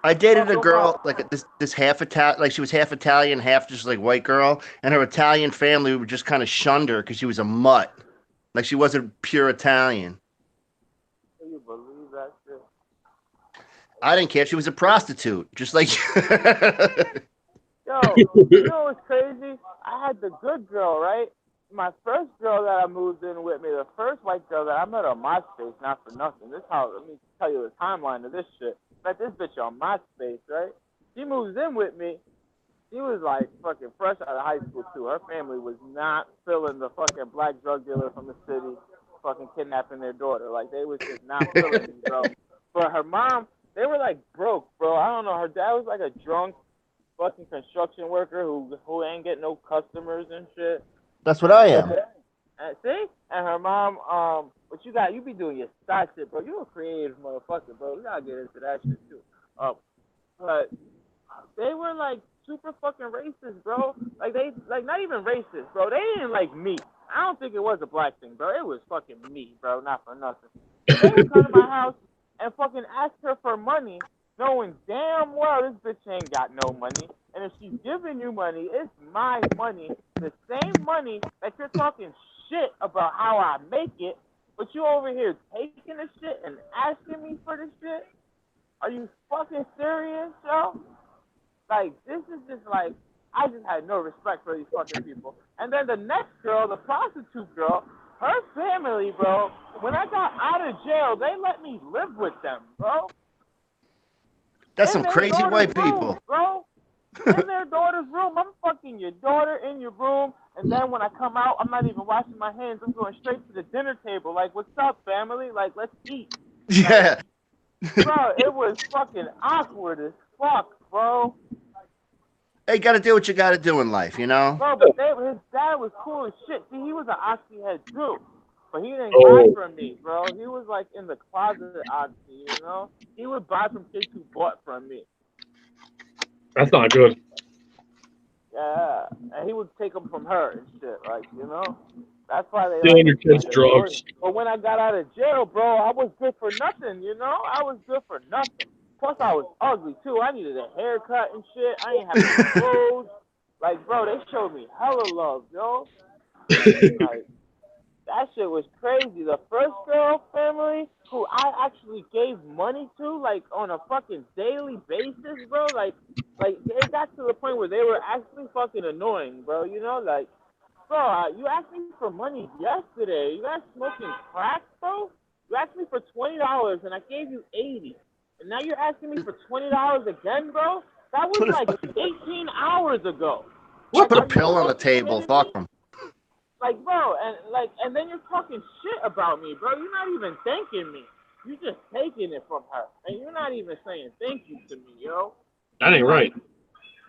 I dated a girl like this half Italian, like she was half Italian, half just like white girl, and her Italian family would just kind of shunned her because she was a mutt, like she wasn't pure Italian. Can you believe that shit? I didn't care. She was a prostitute, just like. Yo, you know what's crazy? I had the good girl, right? My first girl that I moved in with me, the first white girl that I met on MySpace, not for nothing. This how, let me tell you the timeline of this shit. Met this bitch on MySpace, right? She moves in with me. She was like fucking fresh out of high school too. Her family was not feeling the fucking black drug dealer from the city fucking kidnapping their daughter. Like they was just not feeling me, bro. But her mom, they were like broke, bro. I don't know. Her dad was like a drunk fucking construction worker who ain't get no customers and shit. That's what I am. See? And her mom, what you be doing your side shit, bro. You a creative motherfucker, bro. We gotta get into that shit too. But they were like super fucking racist, bro. Like they, like not even racist, bro. They didn't like me. I don't think it was a black thing, bro. It was fucking me, bro. Not for nothing. They would come to my house and fucking ask her for money, knowing damn well this bitch ain't got no money. And if she's giving you money, it's my money. The same money that you're talking shit about how I make it, but you over here taking the shit and asking me for the shit? Are you fucking serious, yo? Like, this is just like, I just had no respect for these fucking people. And then the next girl, the prostitute girl, her family, bro, when I got out of jail, they let me live with them, bro. That's some crazy white people. Bro. In their daughter's room. I'm fucking your daughter in your room, and then when I come out, I'm not even washing my hands. I'm going straight to the dinner table. Like, what's up, family? Like, let's eat. Yeah. Like, bro, it was fucking awkward as fuck, bro. Hey, you gotta do what you gotta do in life, you know? Bro, but his dad was cool as shit. See, he was an oxy head too. But he didn't buy from me, bro. He was like in the closet oxy, you know? He would buy from kids who bought from me. That's not good. Yeah, and he would take them from her and shit, like, you know. That's why they Stealing like your him. kids' drugs. But when I got out of jail, bro, I was good for nothing, you know. I was good for nothing. Plus, I was ugly too. I needed a haircut and shit. I ain't have no clothes. Like, bro, they showed me hella love, yo. Like, that shit was crazy. The first girl family who I actually gave money to, like on a fucking daily basis, bro. Like it got to the point where they were actually fucking annoying, bro. You know, like, bro, you asked me for money yesterday. You guys smoking crack, bro? You asked me for $20 and I gave you 80, and now you're asking me for $20 again, bro. That was Put a like fucking 18 hours ago. Just Like, put a are you pill on the fucking table. kidding me? Fuck them. Like, bro, and then you're talking shit about me, bro. You're not even thanking me. You just taking it from her, and you're not even saying thank you to me, yo. That ain't right.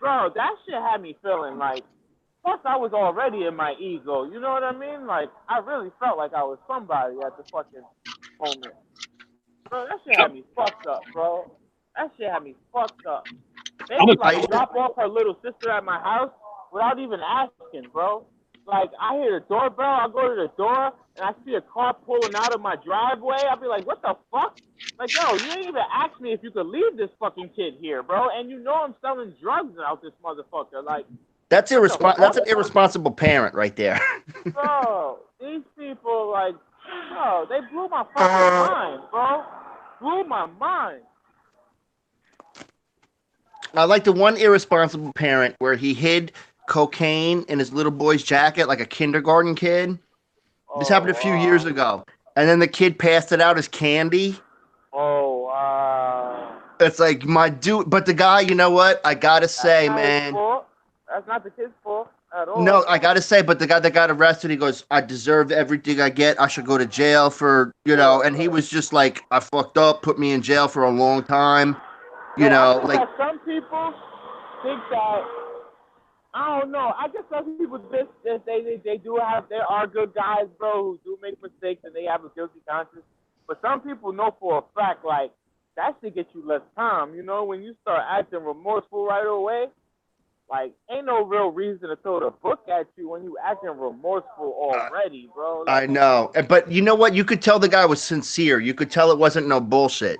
Bro, that shit had me feeling like. Plus, I was already in my ego. You know what I mean? Like, I really felt like I was somebody at the fucking moment. Bro, that shit had me fucked up, bro. That shit had me fucked up. They I'm a would like drop off her little sister at my house without even asking, bro. Like, I hear the doorbell, I go to the door, and I see a car pulling out of my driveway. I'll be like, what the fuck? Like, yo, you didn't even ask me if you could leave this fucking kid here, bro. And you know I'm selling drugs out this motherfucker. Like, That's what the fuck? That's an irresponsible parent right there. Bro, these people, like, bro, they blew my fucking mind, bro. Blew my mind. I like the one irresponsible parent where he hid cocaine in his little boy's jacket like a kindergarten kid. This happened a few years ago. And then the kid passed it out as candy. Oh, wow. It's like, my dude. But the guy, you know what? I got to say, man. That's not the kid's fault at all. No, I got to say, but the guy that got arrested, he goes, I deserve everything I get. I should go to jail for, you know. And he was just like, I fucked up, put me in jail for a long time. You know, I think like. that some people think that, I don't know. I guess some people just they do have, there are good guys, bro, who do make mistakes and they have a guilty conscience. But some people know for a fact, like, that should get you less time. You know, when you start acting remorseful right away, like, ain't no real reason to throw the book at you when you acting remorseful already, bro. Like, I know. But you know what? You could tell the guy was sincere. You could tell it wasn't no bullshit.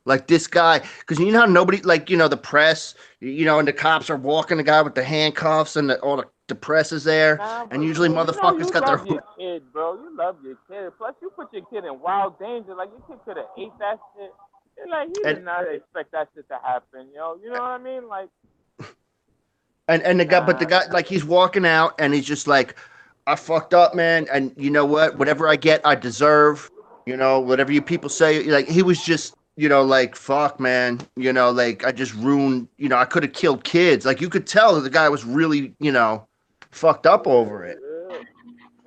Like this guy, because you know how nobody, like, you know, the press, you know, and the cops are walking the guy with the handcuffs and all the press is there. And usually motherfuckers got their. You love your kid, bro. You love your kid. Plus, you put your kid in wild danger. Like, your kid could have ate that shit. And, like, he did not expect that shit to happen, yo. You know what I mean? Like. And the guy, but the guy, like, he's walking out and he's just like, I fucked up, man. And you know what? Whatever I get, I deserve. You know, whatever you people say. Like, he was just, you know, like, fuck, man. You know, like, I just ruined, you know, I could have killed kids. Like, you could tell that the guy was really, you know, fucked up over it. Yeah.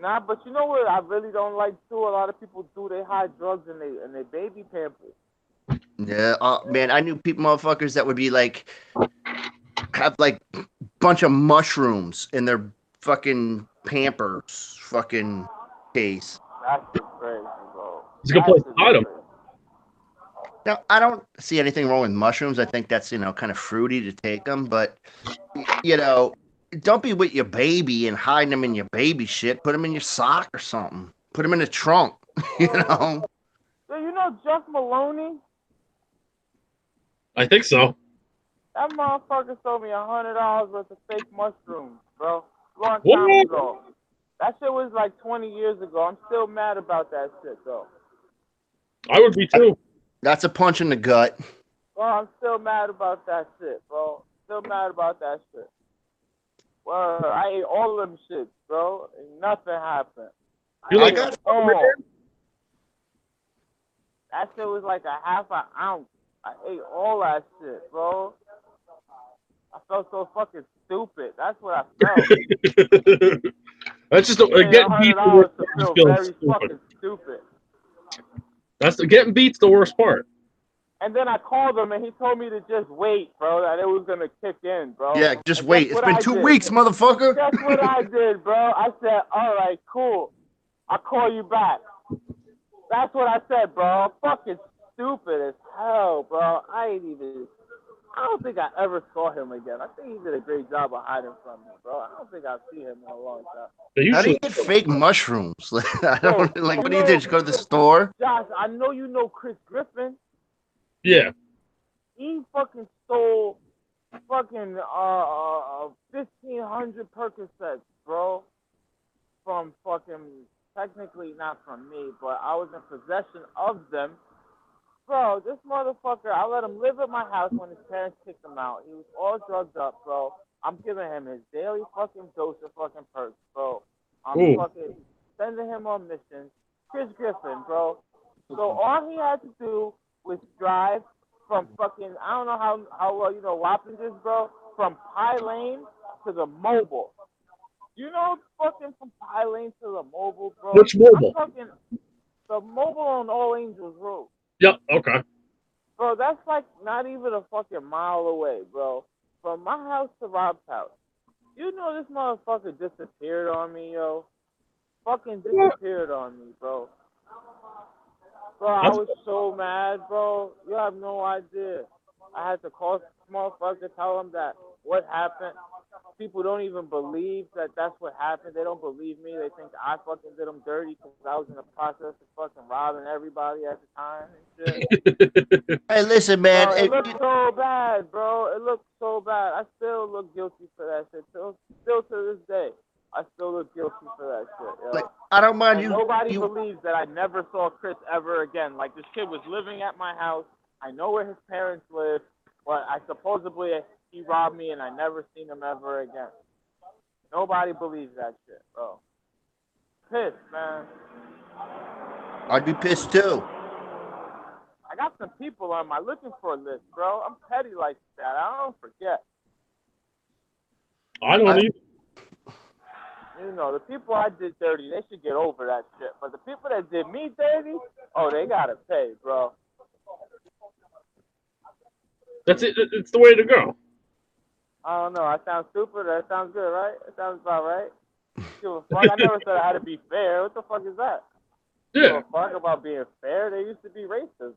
Nah, but you know what I really don't like, too? A lot of people do, they hide drugs in their baby pampers. Yeah, man, I knew people, motherfuckers that would be like, have like bunch of mushrooms in their fucking Pampers fucking case. That's just crazy, bro. It's a good place to hide them. Now, I don't see anything wrong with mushrooms. I think that's, you know, kind of fruity to take them, but, you know, don't be with your baby and hiding them in your baby shit. Put them in your sock or something. Put them in the trunk, you know? So, you know Jeff Maloney? I think so. That motherfucker sold me $100 worth of fake mushrooms, bro. Long What? time ago. That shit was like 20 years ago. I'm still mad about that shit, though. I would be too. That's a punch in the gut. Bro, I'm still mad about that shit, bro. Still mad about that shit. Well, I ate all of them shit, bro, and nothing happened. You like that? That shit was like a half an ounce. I ate all that shit, bro. I felt so fucking stupid. That's what I felt. That's just getting beat. The worst part is feeling very stupid. fucking stupid. That's getting beat's the worst part. And then I called him and he told me to just wait, bro. That it was gonna kick in, bro. Yeah, just and wait. It's been 2 weeks, motherfucker. That's what I did, bro. I said, all right, cool. I'll call you back. That's what I said, bro. Fucking stupid as hell, bro. I ain't even. I don't think I ever saw him again. I think he did a great job of hiding from me, bro. I don't think I'll see him in a long time. They How do you usually get fake mushrooms? I Bro, don't like. you What do you do? know, Just go to the store? Josh, I know you know Chris Griffin. yeah. He fucking stole fucking 1,500 Percocets, bro, from fucking, technically not from me, but I was in possession of them. Bro, this motherfucker, I let him live at my house when his parents kicked him out. He was all drugged up, bro. I'm giving him his daily fucking dose of fucking perks, bro. I'm Ooh. fucking sending him on missions. Chris Griffin, bro. So all he had to do was drive from fucking, I don't know how well you know Wappingers is, bro, from Pie Lane to the Mobile. You know fucking from Pie Lane to the Mobile, bro? Which Mobile? I'm fucking the Mobile on All Angels Road. Yep. Okay. Bro, that's like not even a fucking mile away, bro. From my house to Rob's house. You know this motherfucker disappeared on me, yo. Fucking disappeared on me, bro. Bro, I was so mad, bro. You have no idea. I had to call this motherfucker, tell him that what happened. People don't even believe that that's what happened. They don't believe me. They think I fucking did them dirty because I was in the process of fucking robbing everybody at the time and shit. Hey, listen, man. Bro, it looked so bad, bro. It looked so bad. I still look guilty for that shit. Still to this day, I still look guilty for that shit, yo. Like, I don't mind And you. nobody believes that I never saw Chris ever again. Like, this kid was living at my house. I know where his parents live, but I supposedly he robbed me and I never seen him ever again. Nobody believes that shit, bro. Pissed, man. I'd be pissed too. I got some people on my looking for list, bro. I'm petty like that. I don't forget. I don't either. You know, the people I did dirty, they should get over that shit. But the people that did me dirty, oh, they gotta pay, bro. That's it. It's the way to go. I don't know. I sound stupid. That sounds good, right? That sounds about right. Give a fuck. I never said I had to be fair. What the fuck is that? Yeah. Give a fuck about being fair. There used to be racism.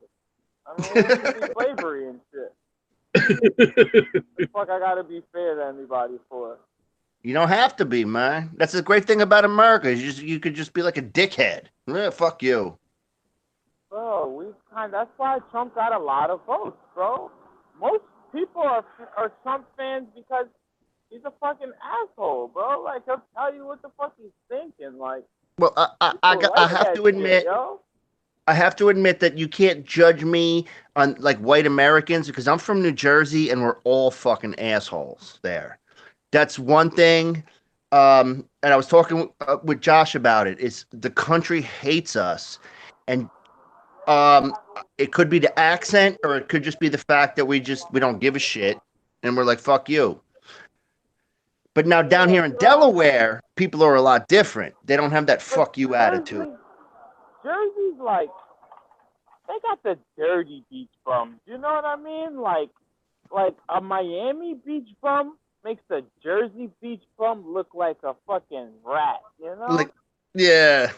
I mean, there used to be slavery and shit. What the fuck I gotta be fair to anybody for? You don't have to be, man. That's the great thing about America. You could just be like a dickhead. Yeah, fuck you. Bro, that's why Trump got a lot of votes, bro. Most people are Trump fans because he's a fucking asshole, bro. Like, he'll tell you what the fuck he's thinking. Like, well, I have to admit, I have to admit that you can't judge me on like white Americans because I'm from New Jersey and we're all fucking assholes there. That's one thing. And I was talking with Josh about it. Is the country hates us, and it could be the accent, or it could just be the fact that we don't give a shit, and we're like, fuck you. But now down here in Delaware, people are a lot different. They don't have that fuck you attitude. Jersey's like, they got the dirty beach bums. You know what I mean? Like a Miami beach bum makes the Jersey beach bum look like a fucking rat. You know? Like, yeah.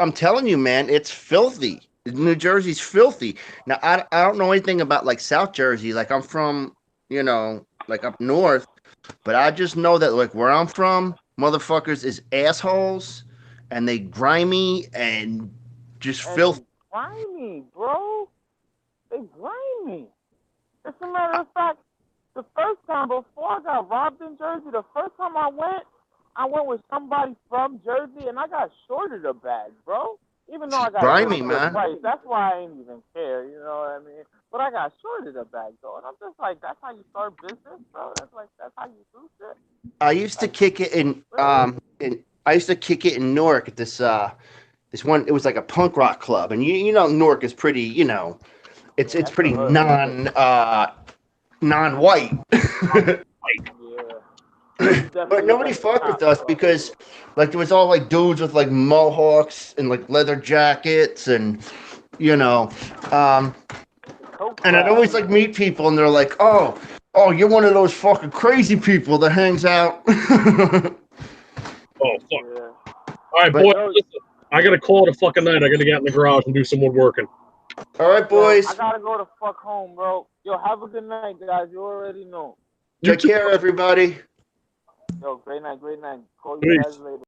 I'm telling you, man, it's filthy. New Jersey's filthy. Now, I don't know anything about like South Jersey. Like, I'm from, like up north, but I just know that like where I'm from, motherfuckers is assholes, and they grimy and just filthy. Grimy, bro. They grimy. As a matter of fact, the first time before I got robbed in Jersey, the first time I went with somebody from Jersey, and I got shorted a bag, bro. Even though I got grimy, man. Price. That's why I ain't even care, you know what I mean? But I got shorted a bag, though, and I'm just like, that's how you start business, bro. That's how you do shit. I used to kick it in Newark at this one. It was like a punk rock club, and you know Newark is pretty, it's pretty non-white. But nobody fucked with us because like there was all like dudes with like mohawks and like leather jackets and and I'd always like meet people and they're like, oh, you're one of those fucking crazy people that hangs out. Oh fuck. Yeah. All right, boy, listen, I gotta call it a fucking night. I gotta get in the garage and do some woodworking. All right, boys. I gotta go to fuck home, bro. Yo, have a good night, guys. You already know. Take care, everybody. Yo, great night, great night. Call you Peace. guys later.